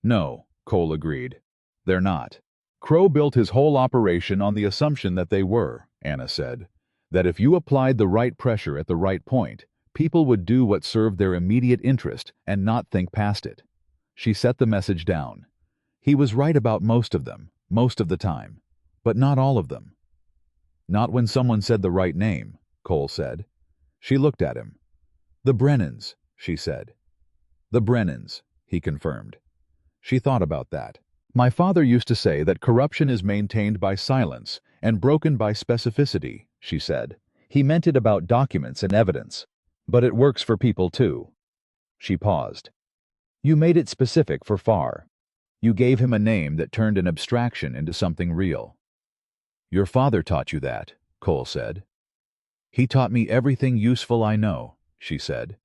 "No," Cole agreed. "They're not." "Crow built his whole operation on the assumption that they were," Anna said. "That if you applied the right pressure at the right point, people would do what served their immediate interest and not think past it." She set the message down. He was right about most of them, most of the time, but not all of them. "Not when someone said the right name," Cole said. She looked at him. "The Brennans," she said. "The Brennans," he confirmed. She thought about that. "My father used to say that corruption is maintained by silence and broken by specificity," she said. "He meant it about documents and evidence. But it works for people too." She paused. "You made it specific for Farr. You gave him a name that turned an abstraction into something real." "Your father taught you that," Cole said. "He taught me everything useful I know," she said.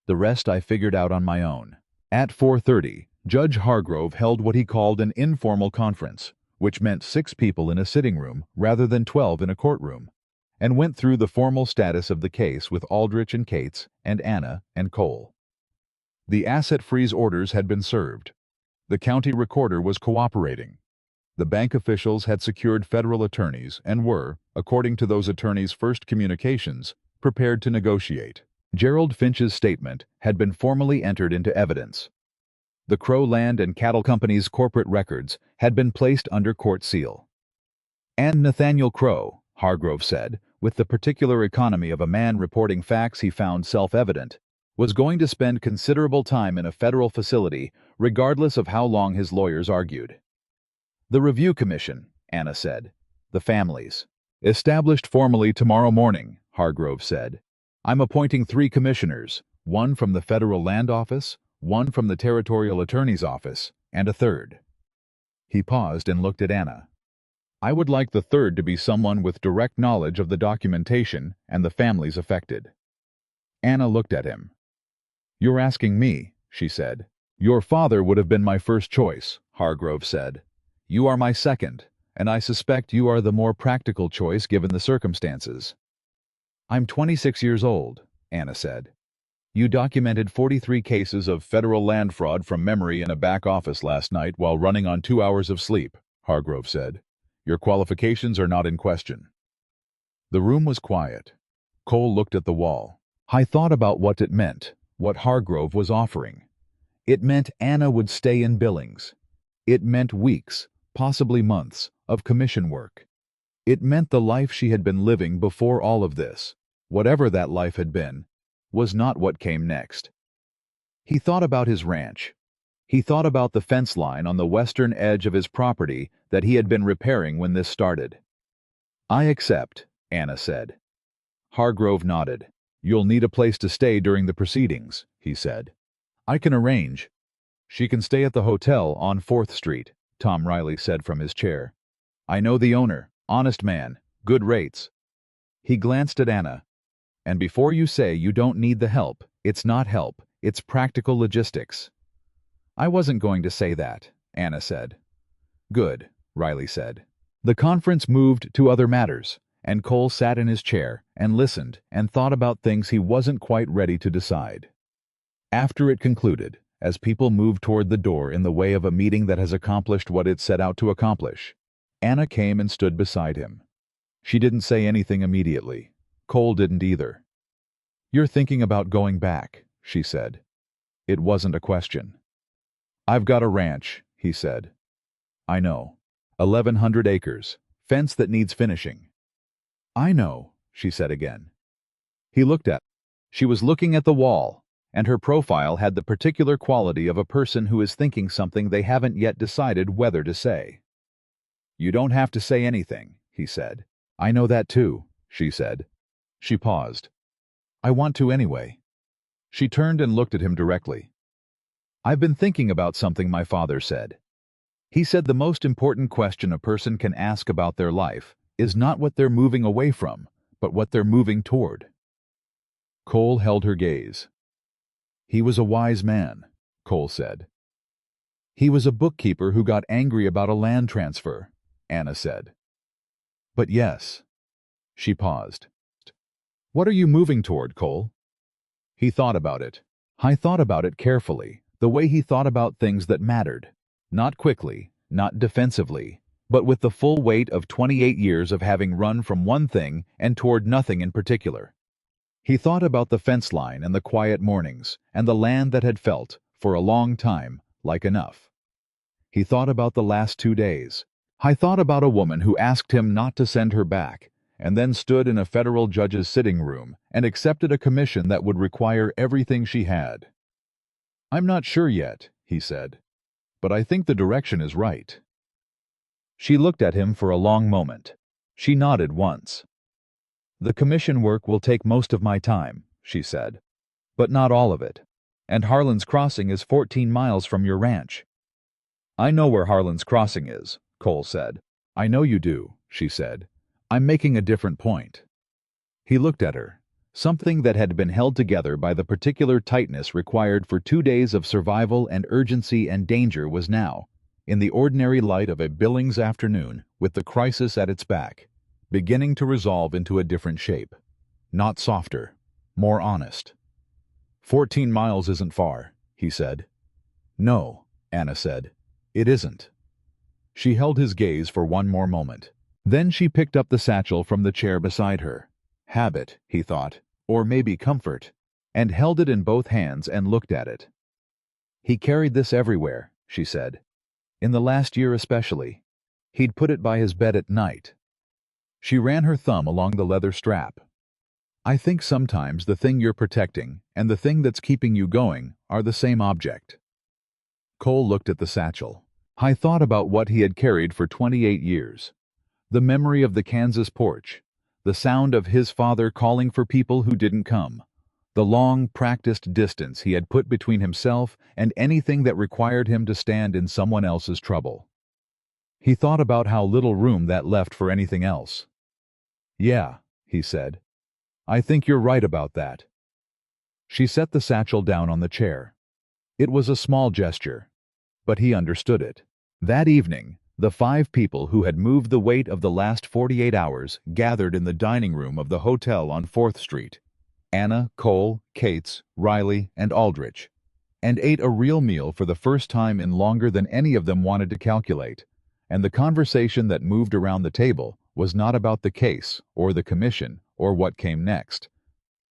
"The rest I figured out on my own." At 4:30, Judge Hargrove held what he called an informal conference, which meant 6 people in a sitting room rather than 12 in a courtroom, and went through the formal status of the case with Aldrich and Cates and Anna and Cole. The asset freeze orders had been served. The county recorder was cooperating. The bank officials had secured federal attorneys and were, according to those attorneys' first communications, prepared to negotiate. Gerald Finch's statement had been formally entered into evidence. The Crow Land and Cattle Company's corporate records had been placed under court seal. "And Nathaniel Crow," Hargrove said, with the particular economy of a man reporting facts he found self-evident, "was going to spend considerable time in a federal facility, regardless of how long his lawyers argued." "The Review Commission," Anna said. "The families." Established formally tomorrow morning, Hargrove said. I'm appointing 3 commissioners, one from the Federal Land Office, one from the Territorial Attorney's Office, and a third. He paused and looked at Anna. I would like the third to be someone with direct knowledge of the documentation and the families affected. Anna looked at him. You're asking me, she said. Your father would have been my first choice, Hargrove said. You are my second, and I suspect you are the more practical choice given the circumstances. I'm 26 years old, Anna said. You documented 43 cases of federal land fraud from memory in a back office last night while running on 2 hours of sleep, Hargrove said. Your qualifications are not in question. The room was quiet. Cole looked at the wall. I thought about what it meant, what Hargrove was offering. It meant Anna would stay in Billings. It meant weeks, possibly months, of commission work. It meant the life she had been living before all of this, whatever that life had been, was not what came next. He thought about his ranch. He thought about the fence line on the western edge of his property that he had been repairing when this started. I accept, Anna said. Hargrove nodded. You'll need a place to stay during the proceedings, he said. I can arrange. She can stay at the hotel on 4th Street, Tom Riley said from his chair. I know the owner, honest man, good rates. He glanced at Anna. And before you say you don't need the help, it's not help, it's practical logistics. I wasn't going to say that, Anna said. Good, Riley said. The conference moved to other matters, and Cole sat in his chair and listened and thought about things he wasn't quite ready to decide. After it concluded, as people moved toward the door in the way of a meeting that has accomplished what it set out to accomplish, Anna came and stood beside him. She didn't say anything immediately. Cole didn't either. You're thinking about going back, she said. It wasn't a question. I've got a ranch, he said. I know. 1,100 acres. Fence that needs finishing. I know, she said again. He looked at her. She was looking at the wall, and her profile had the particular quality of a person who is thinking something they haven't yet decided whether to say. You don't have to say anything, he said. I know that too, she said. She paused. I want to anyway. She turned and looked at him directly. I've been thinking about something my father said. He said the most important question a person can ask about their life is not what they're moving away from, but what they're moving toward. Cole held her gaze. He was a wise man, Cole said. He was a bookkeeper who got angry about a land transfer, Anna said. But yes. She paused. What are you moving toward, Cole? He thought about it. I thought about it carefully, the way he thought about things that mattered. Not quickly, not defensively, but with the full weight of 28 years of having run from one thing and toward nothing in particular. He thought about the fence line and the quiet mornings, and the land that had felt, for a long time, like enough. He thought about the last 2 days. I thought about a woman who asked him not to send her back, and then stood in a federal judge's sitting room and accepted a commission that would require everything she had. I'm not sure yet, he said, but I think the direction is right. She looked at him for a long moment. She nodded once. The commission work will take most of my time, she said, but not all of it. And Harlan's Crossing is 14 miles from your ranch. I know where Harlan's Crossing is, Cole said. I know you do, she said. I'm making a different point. He looked at her. Something that had been held together by the particular tightness required for 2 days of survival and urgency and danger was now, in the ordinary light of a Billings afternoon with the crisis at its back, beginning to resolve into a different shape. Not softer, more honest. 14 miles isn't far, he said. No, Anna said. It isn't. She held his gaze for one more moment. Then she picked up the satchel from the chair beside her. Habit, he thought, or maybe comfort, and held it in both hands and looked at it. He carried this everywhere, she said. In the last year especially. He'd put it by his bed at night. She ran her thumb along the leather strap. I think sometimes the thing you're protecting and the thing that's keeping you going are the same object. Cole looked at the satchel. I thought about what he had carried for 28 years. The memory of the Kansas porch, the sound of his father calling for people who didn't come, the long, practiced distance he had put between himself and anything that required him to stand in someone else's trouble. He thought about how little room that left for anything else. "Yeah," he said. "I think you're right about that." She set the satchel down on the chair. It was a small gesture, but he understood it. That evening, the 5 people who had moved the weight of the last 48 hours gathered in the dining room of the hotel on 4th Street. Anna, Cole, Cates, Riley, and Aldrich, and ate a real meal for the first time in longer than any of them wanted to calculate. And the conversation that moved around the table was not about the case, or the commission, or what came next.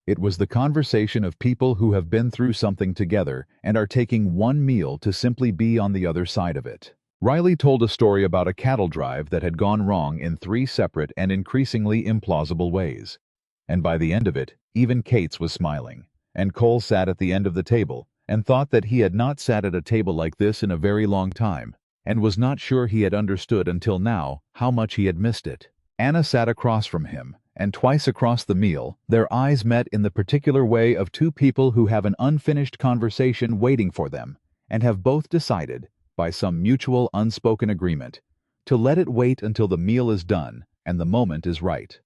It was the conversation of people who have been through something together and are taking one meal to simply be on the other side of it. Riley told a story about a cattle drive that had gone wrong in 3 separate and increasingly implausible ways. And by the end of it, even Cates was smiling, and Cole sat at the end of the table and thought that he had not sat at a table like this in a very long time, and was not sure he had understood until now how much he had missed it. Anna sat across from him, and twice across the meal, their eyes met in the particular way of 2 people who have an unfinished conversation waiting for them, and have both decided, by some mutual unspoken agreement, to let it wait until the meal is done and the moment is right.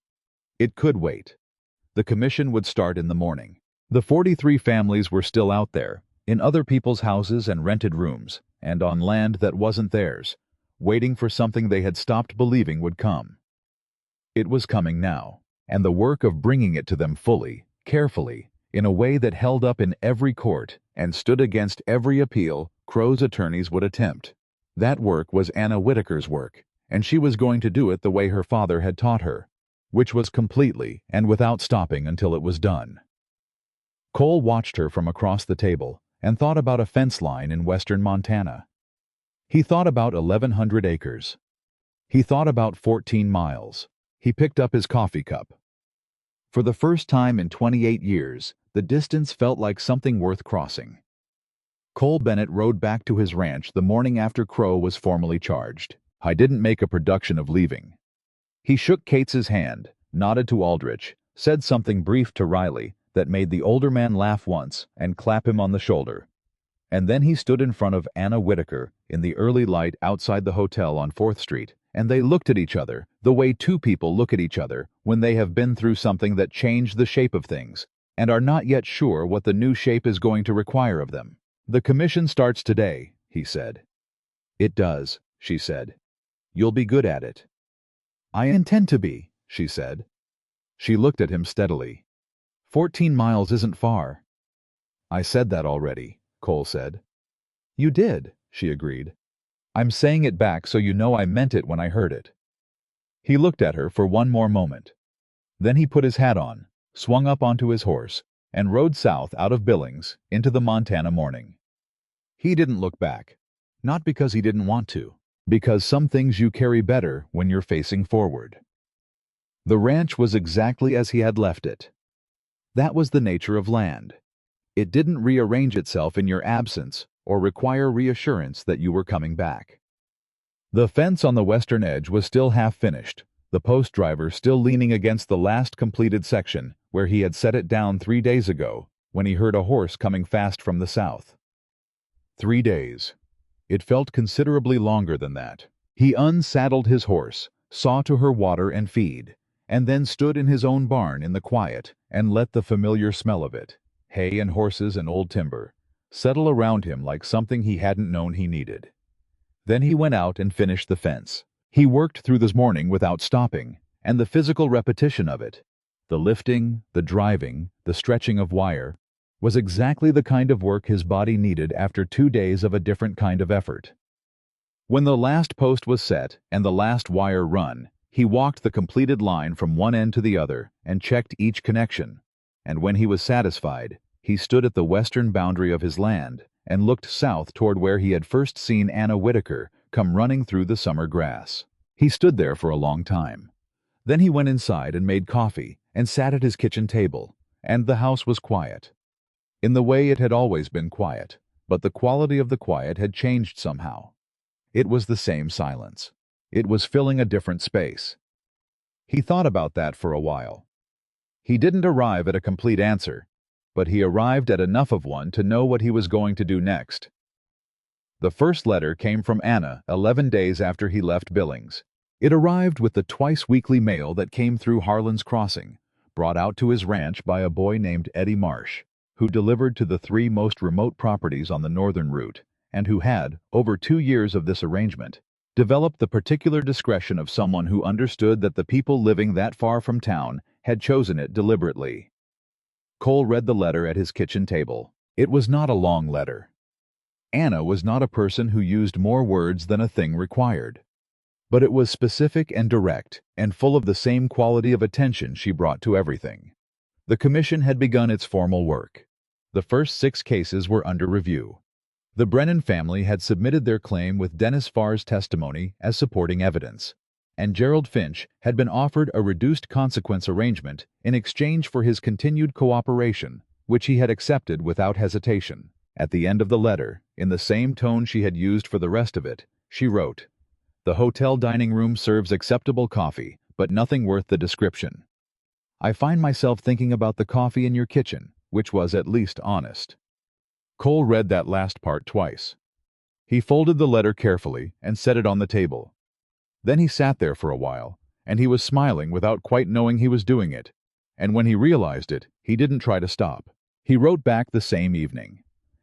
It could wait. The commission would start in the morning. The 43 families were still out there, in other people's houses and rented rooms, and on land that wasn't theirs, waiting for something they had stopped believing would come. It was coming now, and the work of bringing it to them fully, carefully, in a way that held up in every court and stood against every appeal Crow's attorneys would attempt. That work was Anna Whitaker's work, and she was going to do it the way her father had taught her, which was completely and without stopping until it was done. Cole watched her from across the table and thought about a fence line in western Montana. He thought about 1,100 acres. He thought about 14 miles. He picked up his coffee cup. For the first time in 28 years, the distance felt like something worth crossing. Cole Bennett rode back to his ranch the morning after Crow was formally charged. "I didn't make a production of leaving." He shook Cates's hand, nodded to Aldrich, said something brief to Riley that made the older man laugh once and clap him on the shoulder. And then he stood in front of Anna Whitaker in the early light outside the hotel on 4th Street, and they looked at each other the way 2 people look at each other when they have been through something that changed the shape of things and are not yet sure what the new shape is going to require of them. "The commission starts today," he said. "It does," she said. "You'll be good at it." "I intend to be," she said. She looked at him steadily. 14 miles isn't far." "I said that already," Cole said. "You did," she agreed. "I'm saying it back so you know I meant it when I heard it." He looked at her for one more moment. Then he put his hat on, swung up onto his horse, and rode south out of Billings into the Montana morning. He didn't look back. Not because he didn't want to, because some things you carry better when you're facing forward. The ranch was exactly as he had left it. That was the nature of land. It didn't rearrange itself in your absence or require reassurance that you were coming back. The fence on the western edge was still half finished, the post driver still leaning against the last completed section where he had set it down 3 days ago when he heard a horse coming fast from the south. 3 days. It felt considerably longer than that. He unsaddled his horse, saw to her water and feed, and then stood in his own barn in the quiet and let the familiar smell of it, hay and horses and old timber, settle around him like something he hadn't known he needed. Then he went out and finished the fence. He worked through this morning without stopping, and the physical repetition of it, the lifting, the driving, the stretching of wire, was exactly the kind of work his body needed after 2 days of a different kind of effort. When the last post was set and the last wire run, he walked the completed line from one end to the other and checked each connection, and when he was satisfied, he stood at the western boundary of his land and looked south toward where he had first seen Anna Whitaker come running through the summer grass. He stood there for a long time. Then he went inside and made coffee and sat at his kitchen table, and the house was quiet. In the way it had always been quiet, but the quality of the quiet had changed somehow. It was the same silence. It was filling a different space, He thought about that for a while. He didn't arrive at a complete answer, but he arrived at enough of one to know what he was going to do next. The first letter came from Anna 11 days after he left Billings. It arrived with the twice-weekly mail that came through Harlan's Crossing, brought out to his ranch by a boy named Eddie Marsh, who delivered to the 3 most remote properties on the northern route, and who had, over 2 years of this arrangement, developed the particular discretion of someone who understood that the people living that far from town had chosen it deliberately. Cole read the letter at his kitchen table. It was not a long letter. Anna was not a person who used more words than a thing required. But it was specific and direct, and full of the same quality of attention she brought to everything. The commission had begun its formal work. The first 6 cases were under review. The Brennan family had submitted their claim with Dennis Farr's testimony as supporting evidence, and Gerald Finch had been offered a reduced consequence arrangement in exchange for his continued cooperation, which he had accepted without hesitation. At the end of the letter, in the same tone she had used for the rest of it, she wrote, "The hotel dining room serves acceptable coffee, but nothing worth the description. I find myself thinking about the coffee in your kitchen, which was at least honest." Cole read that last part twice. He folded the letter carefully and set it on the table. Then he sat there for a while, and he was smiling without quite knowing he was doing it, and when he realized it, he didn't try to stop. He wrote back the same evening.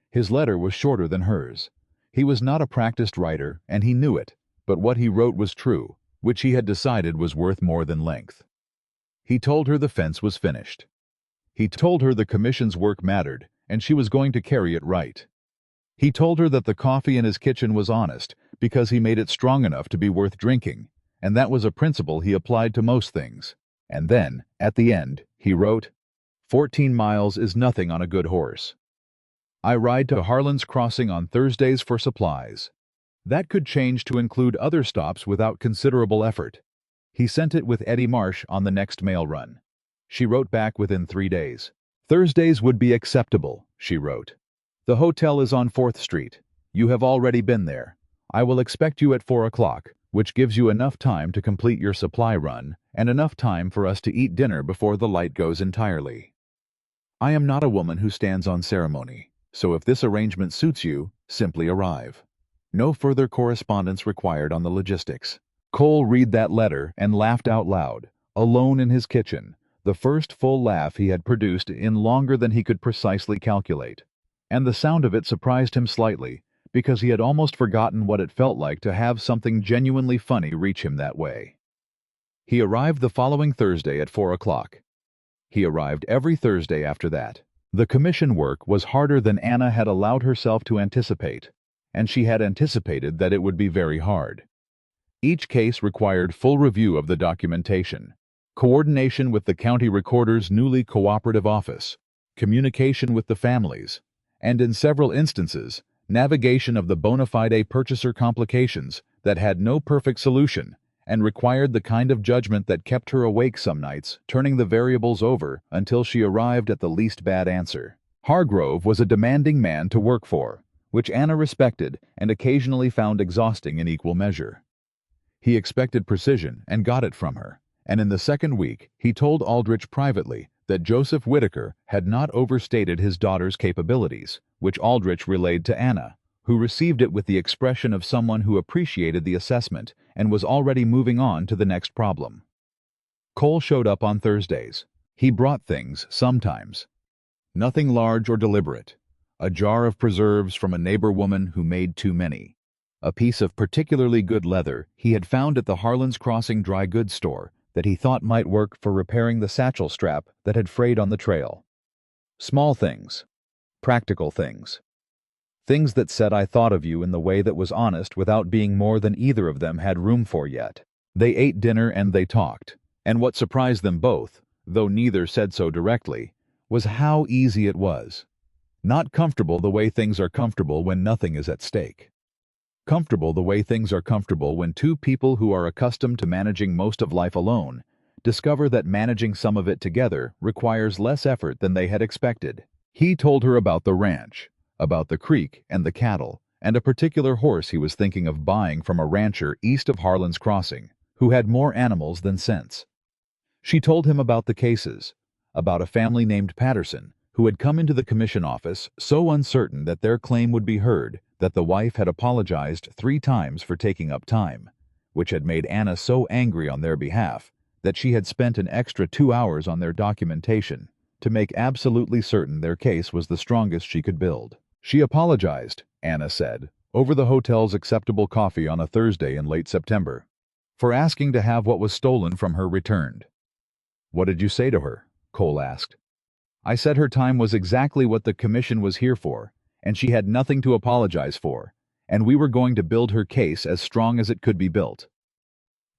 His letter was shorter than hers. He was not a practiced writer, and he knew it, but what he wrote was true, which he had decided was worth more than length. He told her the fence was finished. He told her the commission's work mattered, and she was going to carry it right. He told her that the coffee in his kitchen was honest because he made it strong enough to be worth drinking, and that was a principle he applied to most things. And then, at the end, he wrote, 14 miles is nothing on a good horse. I ride to Harlan's Crossing on Thursdays for supplies. That could change to include other stops without considerable effort. He sent it with Eddie Marsh on the next mail run. She wrote back within 3 days. Thursdays would be acceptable, she wrote. The hotel is on 4th Street. You have already been there. I will expect you at 4 o'clock, which gives you enough time to complete your supply run and enough time for us to eat dinner before the light goes entirely. I am not a woman who stands on ceremony, so if this arrangement suits you, simply arrive. No further correspondence required on the logistics. Cole read that letter and laughed out loud, alone in his kitchen, the first full laugh he had produced in longer than he could precisely calculate. And the sound of it surprised him slightly, because he had almost forgotten what it felt like to have something genuinely funny reach him that way. He arrived the following Thursday at 4 o'clock. He arrived every Thursday after that. The commission work was harder than Anna had allowed herself to anticipate, and she had anticipated that it would be very hard. Each case required full review of the documentation, coordination with the county recorder's newly cooperative office, communication with the families, and in several instances, navigation of the bona fide purchaser complications that had no perfect solution and required the kind of judgment that kept her awake some nights, turning the variables over until she arrived at the least bad answer. Hargrove was a demanding man to work for, which Anna respected and occasionally found exhausting in equal measure. He expected precision and got it from her, and in the second week he told Aldrich privately that Joseph Whitaker had not overstated his daughter's capabilities, which Aldrich relayed to Anna, who received it with the expression of someone who appreciated the assessment and was already moving on to the next problem. Cole showed up on Thursdays. He brought things sometimes. Nothing large or deliberate. A jar of preserves from a neighbor woman who made too many. A piece of particularly good leather he had found at the Harlan's Crossing dry goods store that he thought might work for repairing the satchel strap that had frayed on the trail. Small things. Practical things. Things that said I thought of you in the way that was honest without being more than either of them had room for yet. They ate dinner and they talked, and what surprised them both, though neither said so directly, was how easy it was. Not comfortable the way things are comfortable when nothing is at stake. Comfortable the way things are comfortable when two people who are accustomed to managing most of life alone discover that managing some of it together requires less effort than they had expected. He told her about the ranch, about the creek and the cattle, and a particular horse he was thinking of buying from a rancher east of Harlan's Crossing, who had more animals than sense. She told him about the cases, about a family named Patterson, who had come into the commission office so uncertain that their claim would be heard that the wife had apologized 3 times for taking up time, which had made Anna so angry on their behalf that she had spent an extra 2 hours on their documentation to make absolutely certain their case was the strongest she could build. She apologized, Anna said, over the hotel's acceptable coffee on a Thursday in late September, for asking to have what was stolen from her returned. What did you say to her? Cole asked. I said her time was exactly what the commission was here for, and she had nothing to apologize for, and we were going to build her case as strong as it could be built.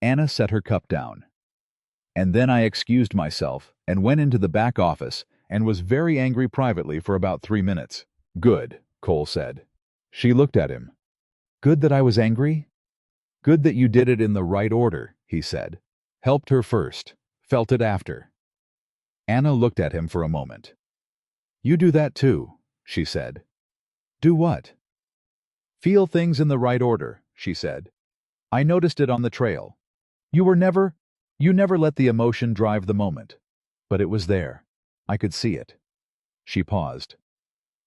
Anna set her cup down. And then I excused myself and went into the back office and was very angry privately for about 3 minutes. Good, Cole said. She looked at him. Good that I was angry? Good that you did it in the right order, he said. Helped her first, felt it after. Anna looked at him for a moment. You do that too, she said. Do what? Feel things in the right order, she said. I noticed it on the trail. You never let the emotion drive the moment. But it was there. I could see it. She paused.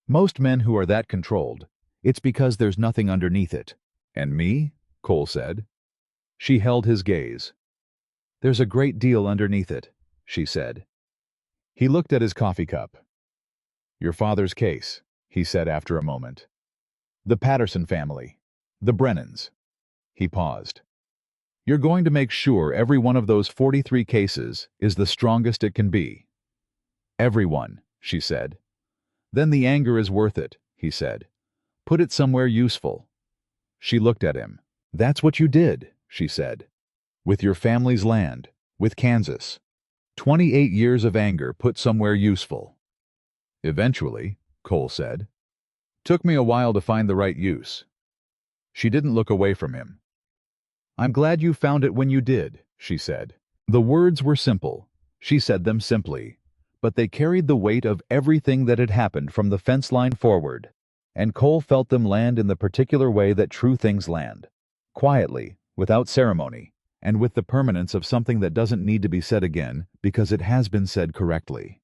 Most men who are that controlled, it's because there's nothing underneath it. And me? Cole said. She held his gaze. There's a great deal underneath it, she said. He looked at his coffee cup. Your father's case, he said after a moment. The Patterson family. The Brennans. He paused. You're going to make sure every one of those 43 cases is the strongest it can be. Every one, she said. Then the anger is worth it, he said. Put it somewhere useful. She looked at him. That's what you did, she said. With your family's land, with Kansas. 28 years of anger put somewhere useful. Eventually, Cole said. Took me a while to find the right use. She didn't look away from him. I'm glad you found it when you did, she said. The words were simple. She said them simply. But they carried the weight of everything that had happened from the fence line forward, and Cole felt them land in the particular way that true things land. Quietly, without ceremony, and with the permanence of something that doesn't need to be said again because it has been said correctly.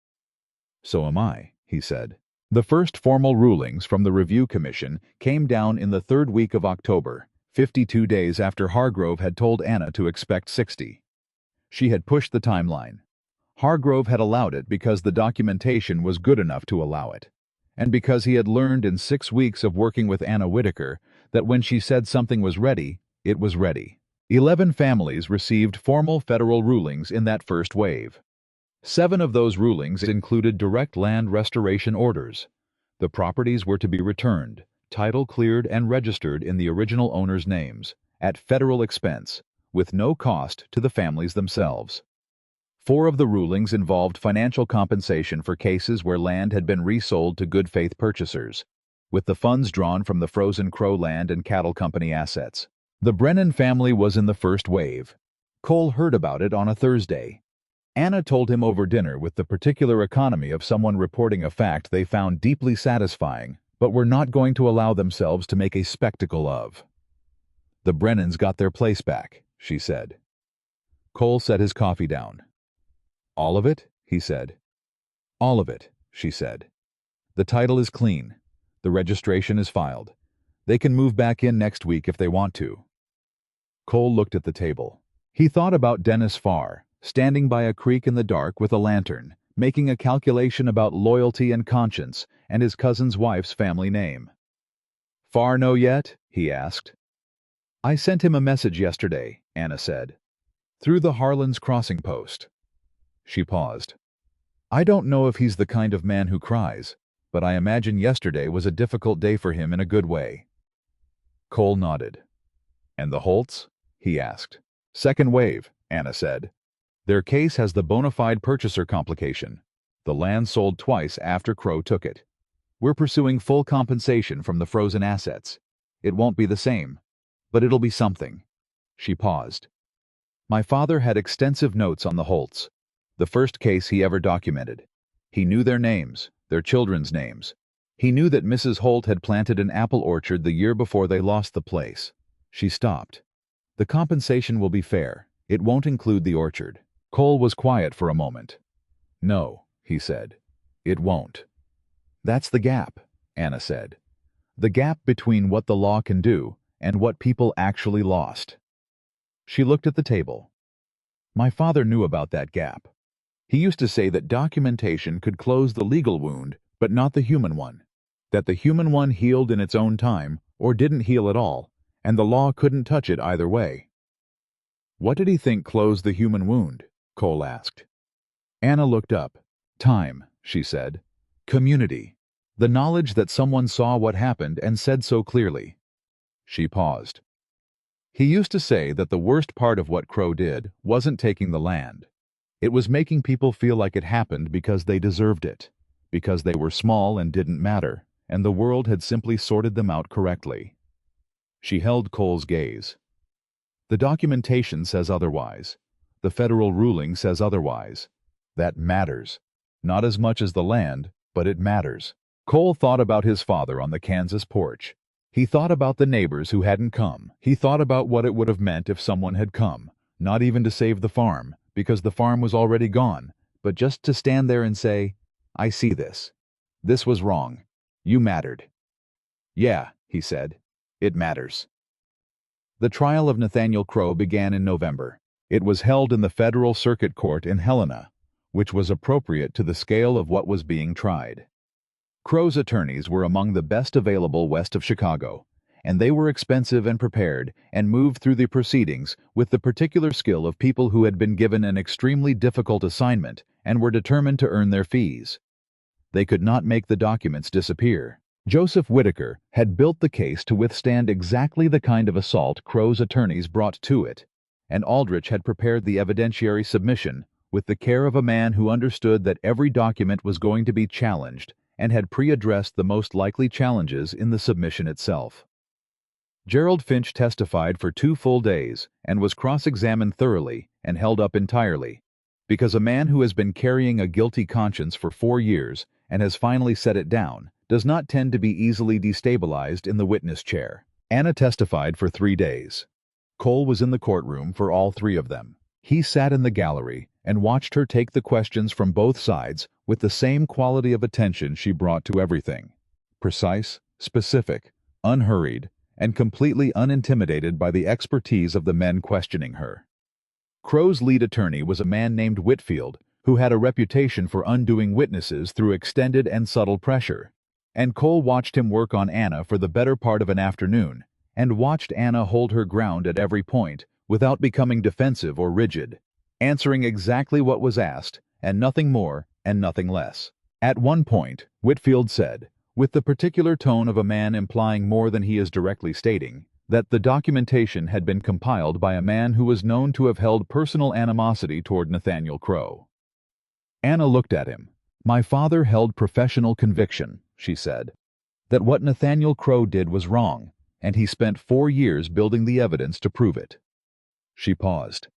So am I, he said. The first formal rulings from the Review Commission came down in the 3rd week of October, 52 days after Hargrove had told Anna to expect 60. She had pushed the timeline. Hargrove had allowed it because the documentation was good enough to allow it, and because he had learned in 6 weeks of working with Anna Whitaker that when she said something was ready, it was ready. 11 families received formal federal rulings in that first wave. 7 of those rulings included direct land restoration orders. The properties were to be returned, title cleared and registered in the original owners' names, at federal expense, with no cost to the families themselves. 4 of the rulings involved financial compensation for cases where land had been resold to good faith purchasers, with the funds drawn from the Frozen Crow Land and Cattle Company assets. The Brennan family was in the first wave. Cole heard about it on a Thursday. Anna told him over dinner with the particular economy of someone reporting a fact they found deeply satisfying, but were not going to allow themselves to make a spectacle of. The Brennans got their place back, she said. Cole set his coffee down. All of it? He said. All of it, she said. The title is clean. The registration is filed. They can move back in next week if they want to. Cole looked at the table. He thought about Dennis Farr, standing by a creek in the dark with a lantern, making a calculation about loyalty and conscience and his cousin's wife's family name. Farr know yet? He asked. I sent him a message yesterday, Anna said. Through the Harlan's Crossing post. She paused. I don't know if he's the kind of man who cries, but I imagine yesterday was a difficult day for him in a good way. Cole nodded. And the Holts? He asked. Second wave, Anna said. Their case has the bona fide purchaser complication. The land sold twice after Crow took it. We're pursuing full compensation from the frozen assets. It won't be the same, but it'll be something. She paused. My father had extensive notes on the Holts. The first case he ever documented. He knew their names, their children's names. He knew that Mrs. Holt had planted an apple orchard the year before they lost the place. She stopped. The compensation will be fair. It won't include the orchard. Cole was quiet for a moment. "No," he said. "It won't." "That's the gap," Anna said. "The gap between what the law can do and what people actually lost." She looked at the table. "My father knew about that gap. He used to say that documentation could close the legal wound, but not the human one. That the human one healed in its own time, or didn't heal at all, and the law couldn't touch it either way." "What did he think closed the human wound?" Cole asked. Anna looked up. "Time," she said. "Community. The knowledge that someone saw what happened and said so clearly." She paused. "He used to say that the worst part of what Crow did wasn't taking the land. It was making people feel like it happened because they deserved it, because they were small and didn't matter, and the world had simply sorted them out correctly." She held Cole's gaze. "The documentation says otherwise. The federal ruling says otherwise. That matters. Not as much as the land, but it matters." Cole thought about his father on the Kansas porch. He thought about the neighbors who hadn't come. He thought about what it would have meant if someone had come, not even to save the farm, because the farm was already gone, but just to stand there and say, "I see this. This was wrong. You mattered." "Yeah," he said. "It matters." The trial of Nathaniel Crow began in November. It was held in the Federal Circuit Court in Helena, which was appropriate to the scale of what was being tried. Crow's attorneys were among the best available west of Chicago, and they were expensive and prepared and moved through the proceedings with the particular skill of people who had been given an extremely difficult assignment and were determined to earn their fees. They could not make the documents disappear. Joseph Whitaker had built the case to withstand exactly the kind of assault Crow's attorneys brought to it, and Aldrich had prepared the evidentiary submission with the care of a man who understood that every document was going to be challenged and had pre-addressed the most likely challenges in the submission itself. Gerald Finch testified for 2 full days and was cross-examined thoroughly and held up entirely, because a man who has been carrying a guilty conscience for 4 years and has finally set it down does not tend to be easily destabilized in the witness chair. Anna testified for 3 days. Cole was in the courtroom for all 3 of them. He sat in the gallery and watched her take the questions from both sides with the same quality of attention she brought to everything. Precise, specific, unhurried, and completely unintimidated by the expertise of the men questioning her. Crow's lead attorney was a man named Whitfield, who had a reputation for undoing witnesses through extended and subtle pressure, and Cole watched him work on Anna for the better part of an afternoon, and watched Anna hold her ground at every point without becoming defensive or rigid, answering exactly what was asked, and nothing more and nothing less. At one point, Whitfield said, with the particular tone of a man implying more than he is directly stating, that the documentation had been compiled by a man who was known to have held personal animosity toward Nathaniel Crow. Anna looked at him. "My father held professional conviction," she said, "that what Nathaniel Crow did was wrong, and he spent 4 years building the evidence to prove it." She paused.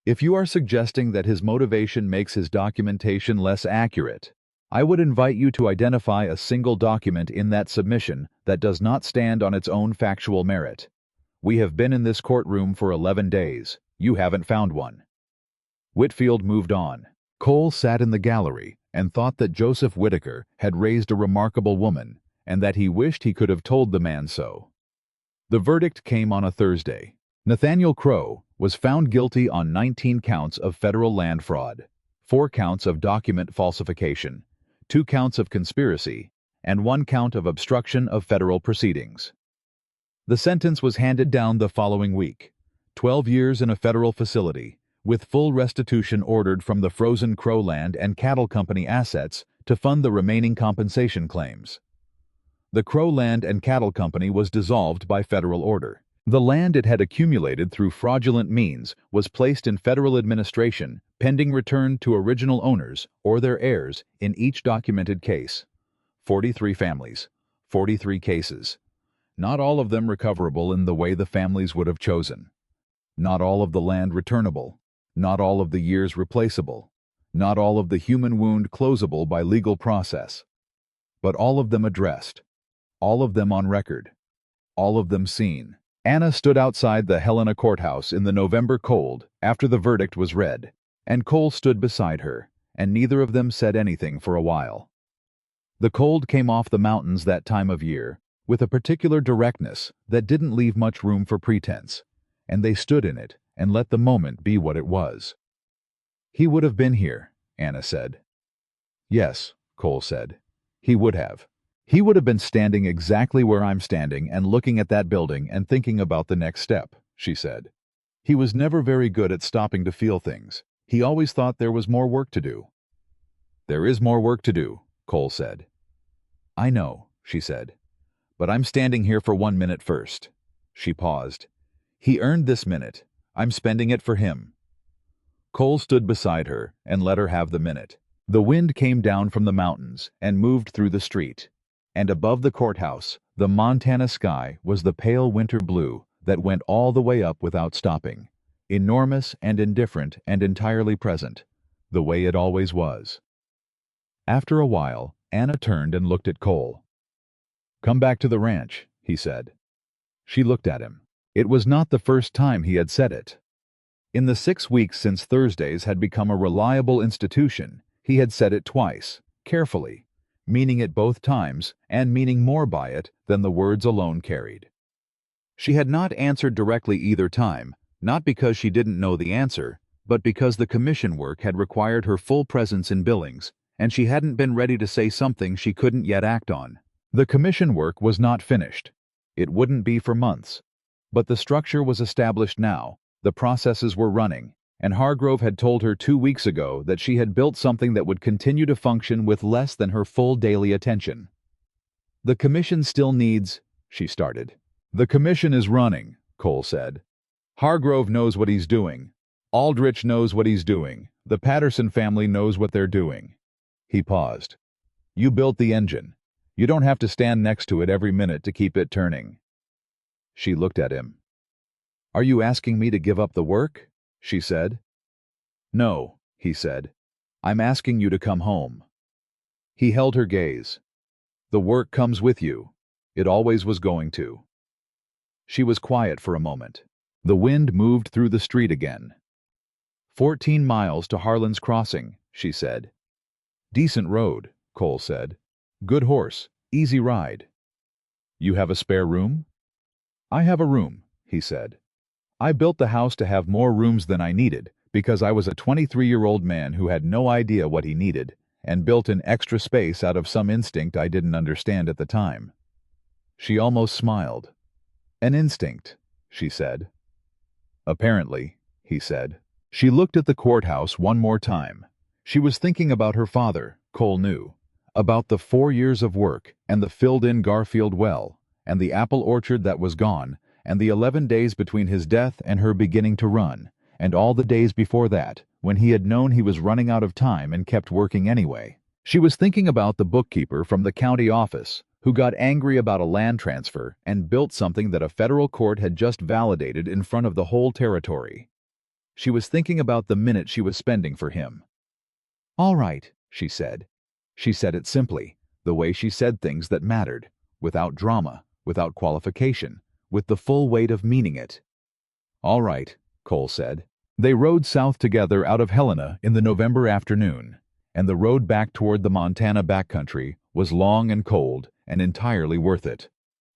"If you are suggesting that his motivation makes his documentation less accurate, I would invite you to identify a single document in that submission that does not stand on its own factual merit. We have been in this courtroom for 11 days. You haven't found one." Whitfield moved on. Cole sat in the gallery and thought that Joseph Whitaker had raised a remarkable woman, and that he wished he could have told the man so. The verdict came on a Thursday. Nathaniel Crow was found guilty on 19 counts of federal land fraud, 4 counts of document falsification, 2 counts of conspiracy, and 1 count of obstruction of federal proceedings. The sentence was handed down the following week: 12 years in a federal facility, with full restitution ordered from the frozen Crow land and cattle company assets to fund the remaining compensation claims. The Crow land and cattle company was dissolved by federal order. The land it had accumulated through fraudulent means was placed in federal administration pending return to original owners or their heirs in each documented case. 43 families, 43 cases. Not all of them recoverable in the way the families would have chosen. Not all of the land returnable. Not all of the years replaceable. Not all of the human wound closable by legal process. But all of them addressed. All of them on record. All of them seen. Anna stood outside the Helena courthouse in the November cold after the verdict was read, and Cole stood beside her, and neither of them said anything for a while. The cold came off the mountains that time of year, with a particular directness that didn't leave much room for pretense, and they stood in it and let the moment be what it was. "He would have been here," Anna said. "Yes," Cole said. "He would have. He would have been standing exactly where I'm standing and looking at that building and thinking about the next step," she said. "He was never very good at stopping to feel things. He always thought there was more work to do." "There is more work to do," Cole said. "I know," she said. "But I'm standing here for 1 minute first." She paused. "He earned this minute. I'm spending it for him." Cole stood beside her and let her have the minute. The wind came down from the mountains and moved through the street, and above the courthouse, the Montana sky was the pale winter blue that went all the way up without stopping, enormous and indifferent and entirely present, the way it always was. After a while, Anna turned and looked at Cole. "Come back to the ranch," he said. She looked at him. It was not the first time he had said it. In the 6 weeks since Thursdays had become a reliable institution, he had said it twice, carefully, meaning it both times and meaning more by it than the words alone carried. She had not answered directly either time, not because she didn't know the answer, but because the commission work had required her full presence in Billings, and she hadn't been ready to say something she couldn't yet act on. The commission work was not finished. It wouldn't be for months. But the structure was established now, the processes were running, and Hargrove had told her 2 weeks ago that she had built something that would continue to function with less than her full daily attention. "The commission still needs," she started. "The commission is running," Cole said. "Hargrove knows what he's doing. Aldrich knows what he's doing. The Patterson family knows what they're doing." He paused. "You built the engine. You don't have to stand next to it every minute to keep it turning." She looked at him. "Are you asking me to give up the work?" she said. "No," he said. "I'm asking you to come home." He held her gaze. "The work comes with you. It always was going to." She was quiet for a moment. The wind moved through the street again. 14 miles to Harlan's Crossing," she said. "Decent road," Cole said. "Good horse, easy ride." "You have a spare room?" "I have a room," he said. "I built the house to have more rooms than I needed, because I was a 23-year-old man who had no idea what he needed, and built in extra space out of some instinct I didn't understand at the time." She almost smiled. "An instinct," she said. "Apparently," he said. She looked at the courthouse one more time. She was thinking about her father, Cole knew, about the 4 years of work, and the filled-in Garfield well, and the apple orchard that was gone, and the 11 days between his death and her beginning to run, and all the days before that, when he had known he was running out of time and kept working anyway. She was thinking about the bookkeeper from the county office, who got angry about a land transfer and built something that a federal court had just validated in front of the whole territory. She was thinking about the minute she was spending for him. "All right," she said. She said it simply, the way she said things that mattered, without drama, without qualification, with the full weight of meaning it. "All right," Cole said. They rode south together out of Helena in the November afternoon, and the road back toward the Montana backcountry was long and cold and entirely worth it.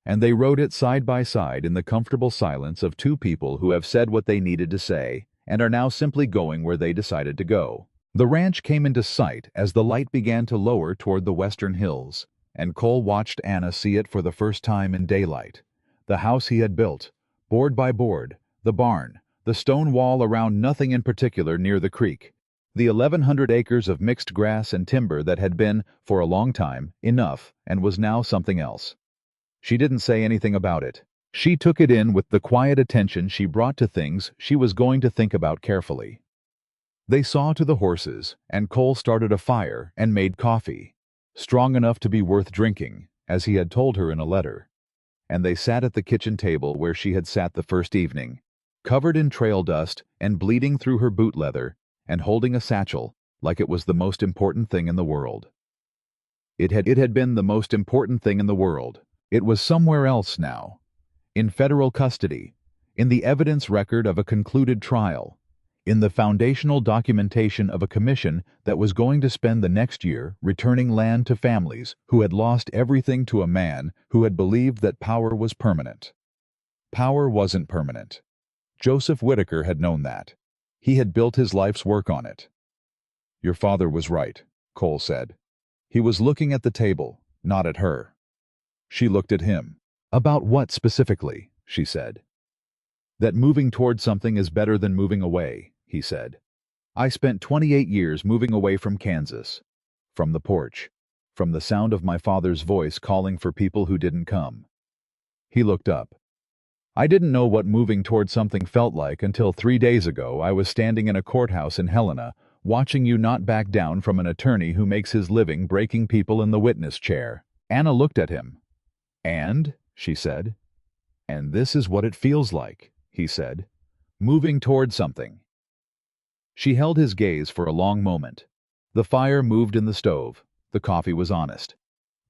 And they rode it side by side in the comfortable silence of two people who have said what they needed to say and are now simply going where they decided to go. The ranch came into sight as the light began to lower toward the western hills, and Cole watched Anna see it for the first time in daylight. The house he had built, board by board, the barn, the stone wall around nothing in particular near the creek, the 1,100 acres of mixed grass and timber that had been, for a long time, enough and was now something else. She didn't say anything about it. She took it in with the quiet attention she brought to things she was going to think about carefully. They saw to the horses, and Cole started a fire and made coffee, strong enough to be worth drinking, as he had told her in a letter. And they sat at the kitchen table where she had sat the first evening, covered in trail dust and bleeding through her boot leather, and holding a satchel like it was the most important thing in the world. It had been the most important thing in the world. It was somewhere else now. In federal custody, in the evidence record of a concluded trial, in the foundational documentation of a commission that was going to spend the next year returning land to families who had lost everything to a man who had believed that power was permanent. Power wasn't permanent. Joseph Whittaker had known that. He had built his life's work on it. "Your father was right," Cole said. He was looking at the table, not at her. She looked at him. "About what specifically?" she said. "That moving toward something is better than moving away," he said. "I spent 28 years moving away from Kansas. From the porch. From the sound of my father's voice calling for people who didn't come." He looked up. "I didn't know what moving toward something felt like until 3 days ago I was standing in a courthouse in Helena, watching you not back down from an attorney who makes his living breaking people in the witness chair." Anna looked at him. "And?" she said. "And this is what it feels like," he said. "Moving toward something." She held his gaze for a long moment. The fire moved in the stove. The coffee was honest.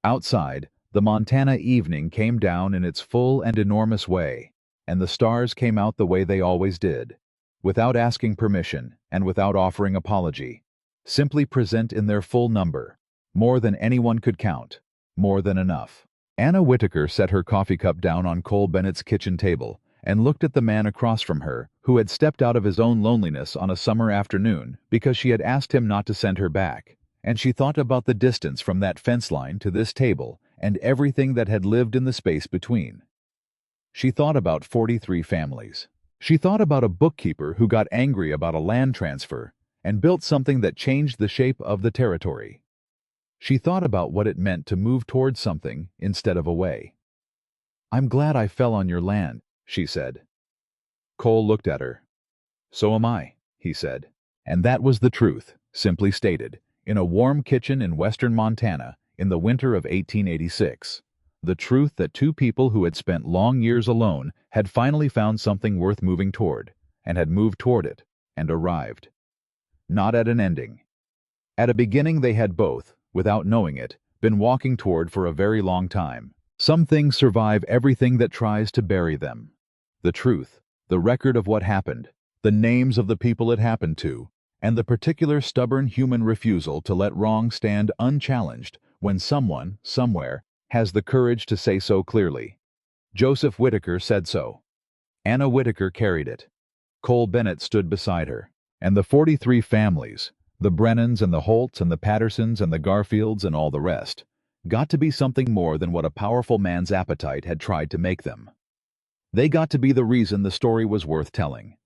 Outside, the Montana evening came down in its full and enormous way, and the stars came out the way they always did, without asking permission and without offering apology, simply present in their full number, more than anyone could count, more than enough. Anna Whittaker set her coffee cup down on Cole Bennett's kitchen table and looked at the man across from her who had stepped out of his own loneliness on a summer afternoon because she had asked him not to send her back, and she thought about the distance from that fence line to this table and everything that had lived in the space between. She thought about 43 families. She thought about a bookkeeper who got angry about a land transfer and built something that changed the shape of the territory. She thought about what it meant to move towards something instead of away. "I'm glad I fell on your land," she said. Cole looked at her. "So am I," he said. And that was the truth, simply stated, in a warm kitchen in western Montana in the winter of 1886. The truth that two people who had spent long years alone had finally found something worth moving toward, and had moved toward it, and arrived. Not at an ending. At a beginning they had both, without knowing it, been walking toward for a very long time. Some things survive everything that tries to bury them. The truth, the record of what happened, the names of the people it happened to, and the particular stubborn human refusal to let wrong stand unchallenged when someone, somewhere, has the courage to say so clearly. Joseph Whittaker said so. Anna Whittaker carried it. Cole Bennett stood beside her. And the 43 families, the Brennans and the Holts and the Pattersons and the Garfields and all the rest, got to be something more than what a powerful man's appetite had tried to make them. They got to be the reason the story was worth telling.